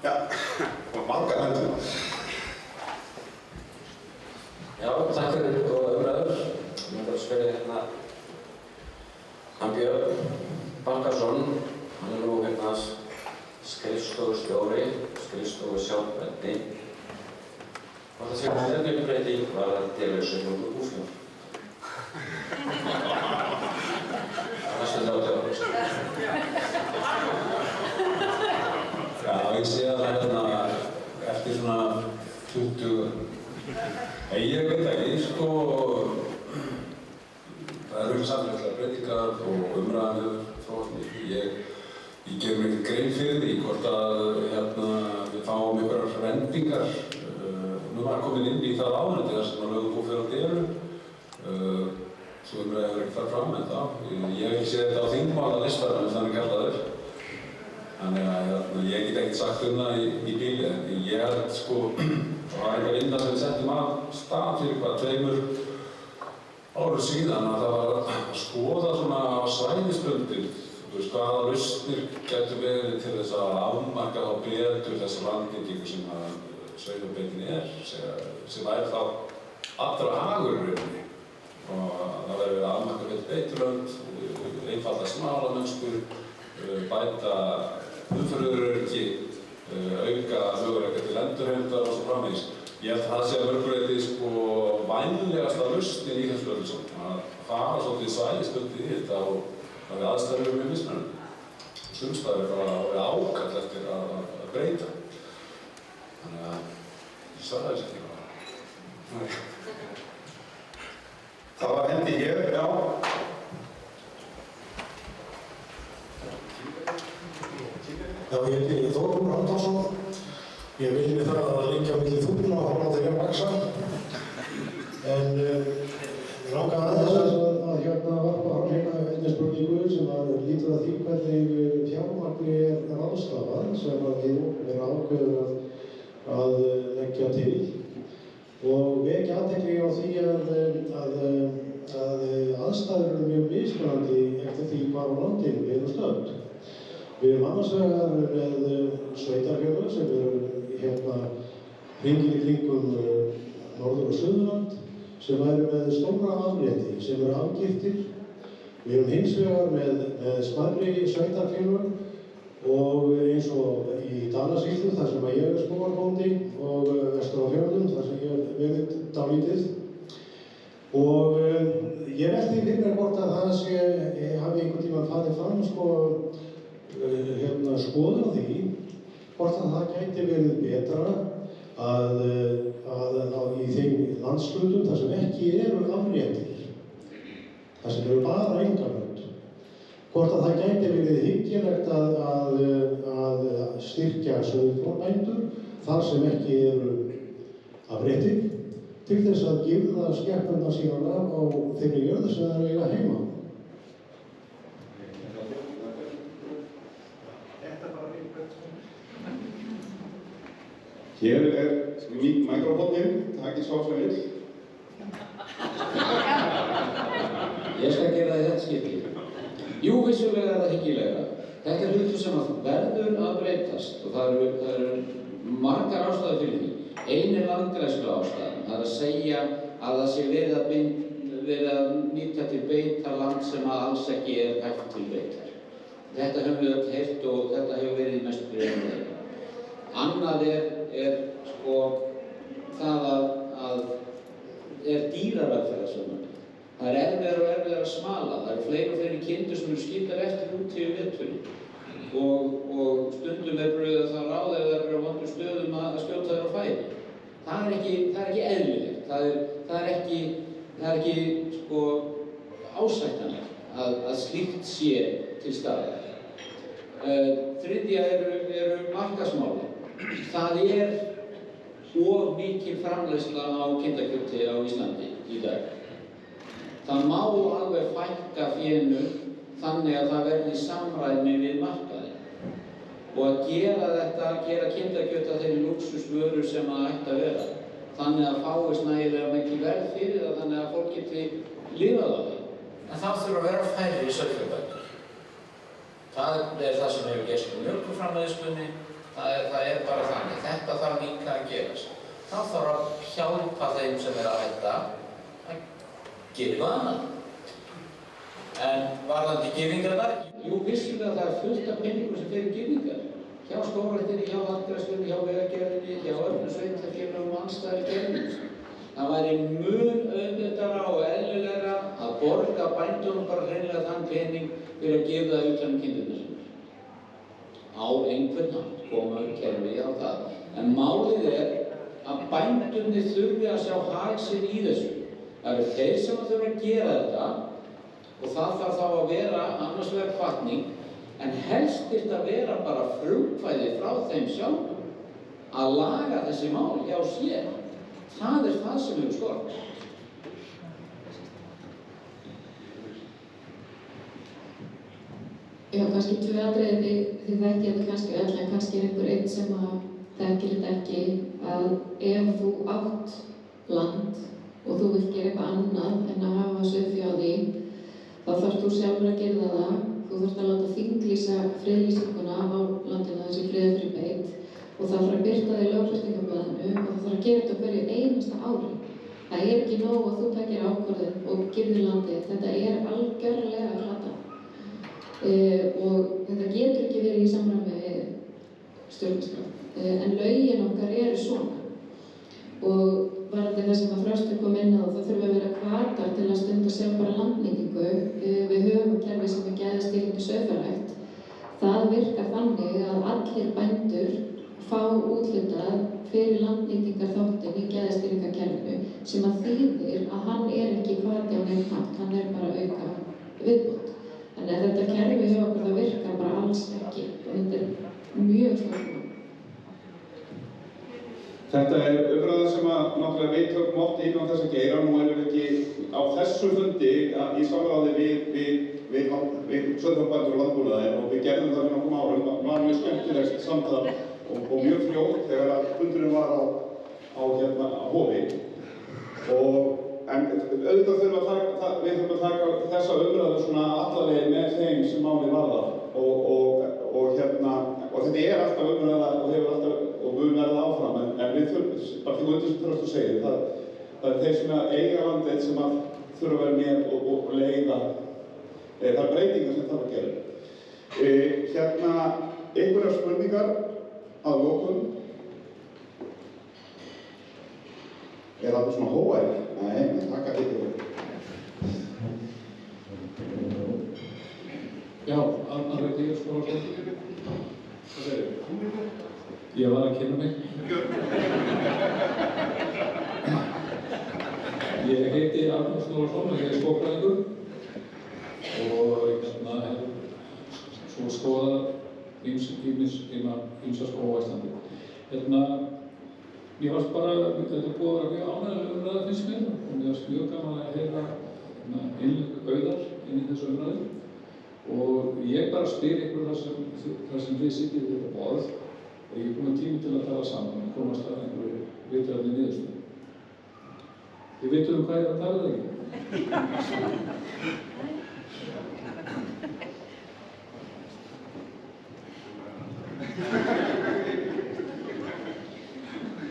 Já, Hann Björn Barkarsson, hann nú hérna skrifstofustjóri, skrifstofusjálfbærni. Og það sé stefnubreyting varðandi lausafjörð og búfjörð. Næstu 30 ára. Já, ég sé að það eftir svona 20... Ég veit ekki, sko... Það eru samfélagslegar breytingar og umræðan hefur þróast mikið. Ég gef mér ekki grein fyrir því hvort að við fáum einhverjar vendingar. Nú var komin inn í það ráðuneyti þar sem lög og búfjörð eru. Svo umræði hefur ekki þar fram en þá. Ég hef ekki séð þetta á þingmálalistanum, ef þannig kallaður. Þannig að ég get ekkert sagt það í bíli, en ég held sko, það var einhver vinna sem við settum af stað fyrir hvað 2 árum síðan að það var að skoða svona svæðisbundið, hvaða lausnir getur verið til þess að afmarka þá betur þessa landnýtingu sem sveitarbreytinni sem væri þá allra hagur í rauninni. Og það verður verið að afmarka betur beiturlönd, einfalda smalamennsku, bæta umferðaröryggi, auka möguleika til endurheimtar og svo framvegis. Ég held að það sé að mörgu leyti sko vænlegasta lausnin í þessu öllu saman. Að fara svolítið svæðisbundið í þetta og það við aðstæður mjög mismunandi. Sums staðar er bara ákall eftir að breyta. Þannig að ég sagði þess ekki bara. Það var hendi hér, já. Já, ég heiti Þórólfur Halldórsson. Ég vil við það að liggja milli þúfna og horfa á þeirra vaxa. En ég langar aðeins að varpa á einni spurningu sem lítur að því hvernig fjármagni ráðstafað sem hið opinbera ákveður að leggja til. Og vekja athygli á því að aðstæður eru mjög mismunandi eftir því hvar á landinu við erum stödd. Við erum annars vegar með sveitarfélög sem eru hringinn í kringum Norður- og Suðurland sem eru með stóra afrétti sem eru afgiftir. Við erum hins vegar með smærri sveitarfélög og eins og í Dalasýslu þar sem ég er skógarbóndi og vestur á Fjörðum þar sem ég hef verið dálítið. Og ég velti fyrir mér hvort að það hafi einhvern tímann farið fram skoðun á því hvort að það gæti verið betra að í þeim landshlutum þar sem ekki eru afréttir, þar sem eru bara einkalönd, hvort að það gæti verið hyggilegt að styrkja sauðfjárbændur þar sem ekki eru afréttir til þess að girða skepnurnar sínar af á þeirri jörðu sem þær eiga heima. Hér mikrofóninn, takk sá sem vill. Ég skal gera það í þetta skipti. Jú, vissulega er það hyggilegra. Þetta er hlutur sem verður að breytast og það eru margar ástæður fyrir því. Ein er landgræðslu ástæðan, það er að segja að það sé verið að nýta til beitar land sem alls ekki er hægt til beitar. Þetta höfum við öll heyrt og þetta hefur verið í mestu fyrir umræðinu. Annað er sko það að er dýravelferðarsjónarmið. Það er erfiðara að smala. Það eru fleiri og fleiri kindur sem eru skildar eftir út í veturinn. Og stundum er brugðið það ráð ef það eru á vondum stöðum að skjóta þær á fæði. Það er ekki eðlilegt. Það er ekki sko ásættanlegt að slíkt sé til staðar. Þriðja eru markaðsmálin. Það er of mikil framleiðsla á kindakjöti á Íslandi í dag. Það má alveg fækka fénu þannig að það verði samræmi við markaðinn. Og að gera kindakjöt að þeirri lúxusvöru sem það ætti að vera. Þannig að fáist nægilega mikið verð fyrir það þannig að fólk geti lifað á því. En þá þurfa að vera færri sauðfjárbændur. Það er það sem hefur gerst í mjólkurframleiðslunni. Það er bara þannig. Þetta þarf líka að gerast. Þá þarf að hjálpa þeim sem er að hætta að gera eitthvað annað. En varðandi girðingarnar? Jú, vissulega það er fullt af peningum sem fer í girðingar. Hjá skógræktinni, hjá landgræðslunni, hjá vegagerðinni, hjá öllum sveitarfélögum og andstæðari gerðum. Það væri mun auðveldara og eðlilegra að borga bændunum bara hreinlega þann pening fyrir að gefa það utan kindurnar sinnar. Á einhvern hátt koma kerfi á það. En málið að bændunni þurfi að sjá hag sinn í þessu. Það eru þeir sem þurfa að gera þetta og það þarf þá að vera annars vegar hvatning, en helst þyrfti að vera bara frumkvæði frá þeim sjálfum að laga þessi mál hjá sér. Það er það sem hefur skort. Já, kannski tvö atriði, þið þekkið þetta kannski öll, en kannski er einhver einn sem að þekkir þetta ekki, að ef þú átt land og þú vilt gera eitthvað annað en að hafa sauðfé á því, þá þarfst þú sjálfur að gera það. Þú þarfst að láta þinglýsa friðlýsinguna á landinu, þessi friður fyrir beit, og það þarf að birta það í lögbirtingarblaðinu og það þarf að gera þetta á hverju einasta ári. Það er ekki nóg að þú takir ákvörðun og girðir landið. Þetta er algjörlega glatað. Og þetta getur ekki verið í samræmi við stjórnarskrá. En lögin okkar eru svona. Og varðandi það sem að Þröstur kom inn á, þá þurfum að vera hvatar til að stunda sjálfbæra landnýtingu. Við höfum kerfi sem er gæðastýrandi sauðfjárrækt. Það virkar þannig að allir bændur fá úthlutað fyrir landnýtingarþáttinn í gæðastýringarkerfinu, sem að þýðir að hann er ekki hvati á neitt hátt, hann er bara auka viðbót. Þannig að þetta kerfi hjá okkur það virkar bara alls ekki og þetta er mjög stórt mál. Þetta er umræða sem að náttúrulega við tökum oft inn á þessa geira. Nú erum við ekki á þessu fundi í samráði við sauðfjárbændur og landbúnaðinn og við gerðum það fyrir nokkrum árum. Það var mjög skemmtilegt samtal og mjög fljótt þegar að fundurinn var á Hofi. En auðvitað þurfum að taka þessa umræðu svona allaveg með þeim sem málið varðar og þetta er alltaf umræða og hefur alltaf og mun verða áfram, en við þurfum, bara því undir sem Þröstur segir, það er þeir sem eiga landið sem að þurfa að vera með og leiða þær breytingar sem þarf að gera. Einhverjar spurningar að lokum? Er það svona hóværi? Nei, takk að þið. Já, Arnar Reykjavík er skólaskóli. Hvað segir þið? Ég var að kynna mig. Ég heiti Arnar Snorrason, ég er skógfræðingur og hef svo skoðað ýmsa skóga á Íslandi. Mér varst bara, þetta er búið að vera mjög ánægjuleg umræða finnst mér og mér varst mjög gaman að heyra innlegg Auðar inn í þessu umræðu og ég bara spyr ykkur þar sem þið sitjið við þetta borð og ég er komið tími til að tala saman og komast að einhverju vitrænni niðurstöðu. Þið vitum hvað ég er að tala það ekki?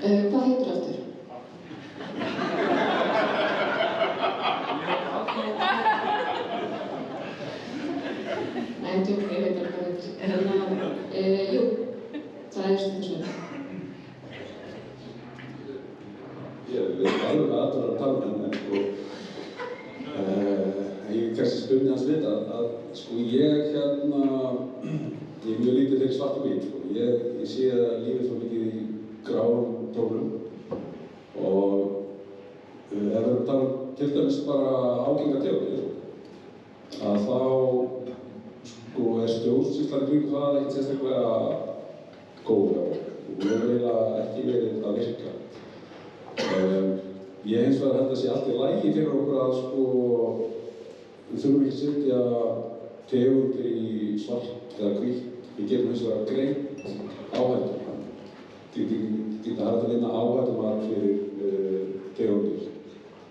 Hvað heitir aftur? Nei, tjók, ég veit ekki hvað heitir. Jú, það er Stuttasveit. Ég veit alveg hvað allir að tala ég kannski spurði hans við að ég er mjög lítið fyrir svart og hvít. Ég sé að lífið svo mikið í gráum tónum og ef við erum að tala til dæmis bara ágengategundir að þá er stjórnsýslan í kringum það ekkert sérstaklega góð og við hefur eiginlega ekki verið að virka. Ég hins vegar held að sé allt í lagi fyrir okkur að við þurfum ekki að setja tegundir í svart eða hvítt. Við getum hins vegar greint áhættu. Það er að vinna áhættumat fyrir tegundir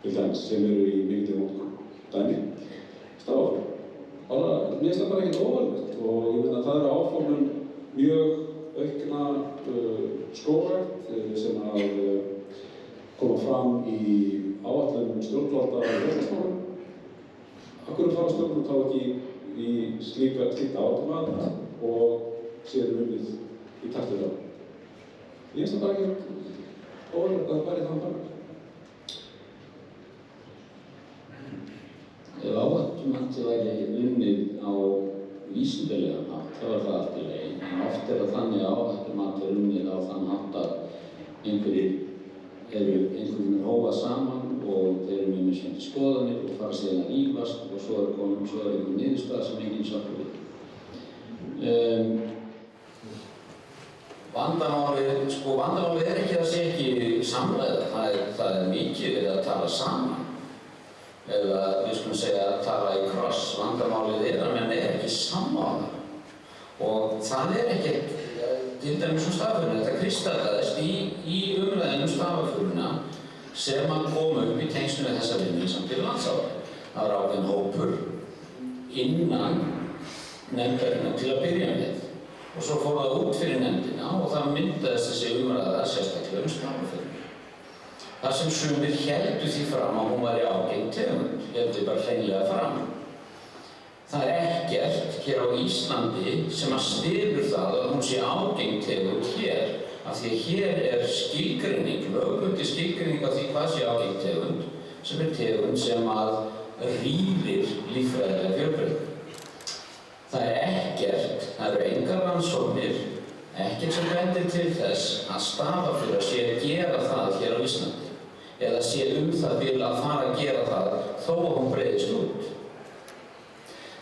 til dæmis sem eru í mikilvæg notkun. Dæmi, stafaflug. Mér finnst það bara ekkert óvanlegt og ég meina það eru áformum mjög aukna skógrækt sem að koma fram í áætlunum stjórnvalda og verðlagsmálum af hverju fara stjórnvöld þá ekki í slíkt áhættumat og síðan unnið í takt við það? Ég finnst það bara ekki óverulegt að það væri þann bara. Ef áhættumatið væri unnið á vísindalega hátt, þá er það allt í lagi. En oft er það þannig að áhættumatið er unnið á þann hátt að einhverjum er hófað saman og þeir eru með mismunandi skoðanir og fara síðan að rífast og svo er einhver niðurstaða sem enginn sáttur við. Vandamálið er ekki að sé ekki samræða, það er mikið við að tala saman. Eða við skulum segja að tala í kross. Vandamálið er að menn er ekki sammála. Og það er ekkert, til dæmis stafaföruna, þetta kristallaðist í umræðinu stafaföruna sem að koma upp í tengslum við þessa vinnu samt til landsáðar. Það var ákveðinn hópur innan nefndarinnar til að byrja með. Og svo fór það út fyrir nefndina og það myndaðist þessi umræða sérstaklega stafaföruna. Það sem sumir héldu því fram að hún væri ágeng tegund, héldu bara hreinlega fram. Það er ekkert hér á Íslandi sem að styður það að hún sé ágeng tegund hér. Af því að hér er skilgreining, lögbundin skilgreining af því hvað sé ágeng tegund, sem er tegund sem að rýrir líffræðilega fjölbreytni. Það er ekkert, það eru engar rannsóknir, ekkert sem bendir til þess að stafafura sé að gera það hér á Íslandi. Eða sé það bil að fara að gera það þó að hún breiðist út.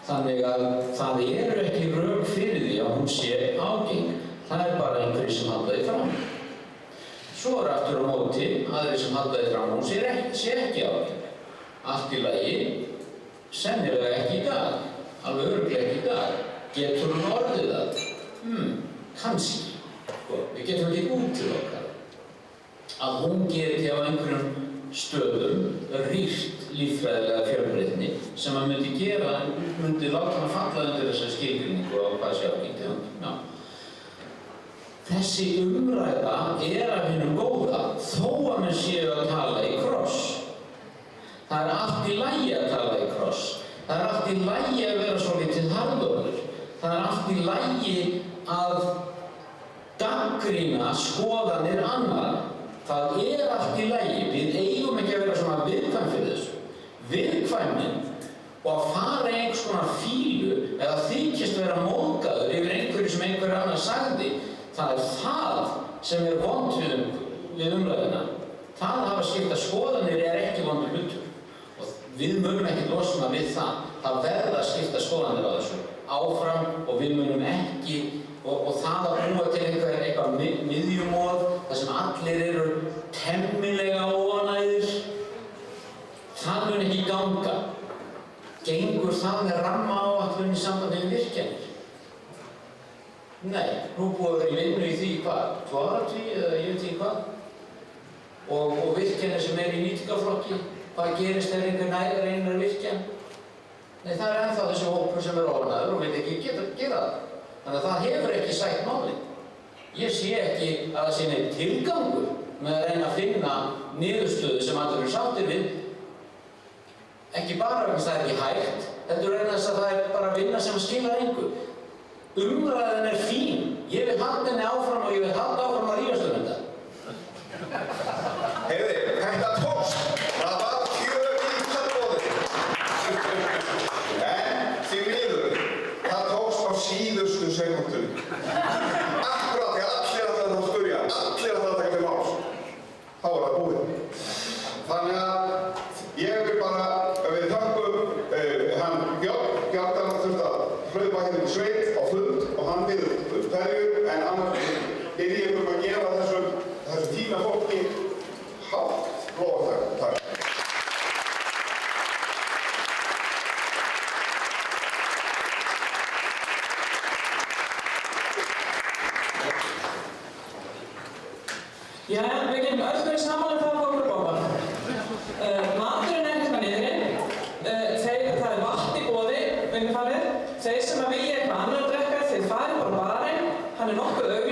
Þannig að það eru ekki rök fyrir því að hún sé ágeng. Það er bara einhverjir sem halda því fram. Svo er aftur á móti aðrir sem halda því fram að hún sé ekki ágeng. Allt í lagi, sennilega ekki í dag, alveg örugglega ekki í dag. Getur hún orðið það? Kannski. Við getum ekki útilokað að hún geti á einhverjum stöðum rýrt líffræðilega fjölbreytni sem að myndi láta hana falla undir þessa skilgreiningu á hvað sé ágeng tegund. Þessi umræða er af hinum góða þó að menn séu að tala í kross. Það er allt í lagi að tala í kross. Það er allt í lagi að vera svolítið harðorður. Það er allt í lagi að gagnrýna skoðanir annarra. Það er allt í lagi. Við eigum ekki að vera svona viðkvæm fyrir þessu. Viðkvæmnin og að fara í einhvers konar fílu eða þykjast vera móðgaður yfir einhverju sem einhver annar sagði, það er það sem er vont við umræðina. Það að hafa skipta skoðanir er ekki vondur hlutur. Og við munum ekki losna við það. Það verða að skipta skoðanir á þessu áfram og við munum ekki og það að búa til eitthvað miðjumóð þar sem allir eru temmilega óánægðir, það mun ekki ganga. Gengur það með rammaáætlun í sambandi við virkjanir? Nei, nú búið að vera í vinnu í því hvað? 2 áratugi eða ég veit ekki hvað? Og virkjanir sem eru í nýtingarflokki, hvað gerist ef einhver nægar einar virkjan? Nei, það er ennþá þessi hópur sem er óánægður og vil ekki gera það. Þannig að það hefur ekki sætt máli. Ég sé ekki að það sé neitt tilgangur með að reyna að finna niðurstöðu sem allir eru sáttir við. Ekki bara vegna það er ekki hægt, heldur reyna þess að það er bara vinna sem skilar engu. Umræðan er fín. Ég vil halda henni áfram og ég vil halda áfram að rífast þetta. Heiði, þetta tókst. Það var 4 víkjarbóðir. En því miður, það tókst á síðustu sekúndunni. Akkurat þegar allir ætlaðu að spyrja, allir ætlaðu að taka til máls. Þá var það búið. Þannig að ég vil bara, við þökkum hann Bjarnar þurfti að hlaupa hérna í sveit á fund og hann við hverju en annars er ég að gefa þessu fína fólki hátt lofatak. Takk. Já, við getum öll verið saman það að okkur bópa. Maturinn er eitthvað niðri. Það er vatn í boði, vinnufarið. Þeir sem vilja eitthvað annar að drekka, þeir farið bara á barinn. Hann er nokkuð augljótur.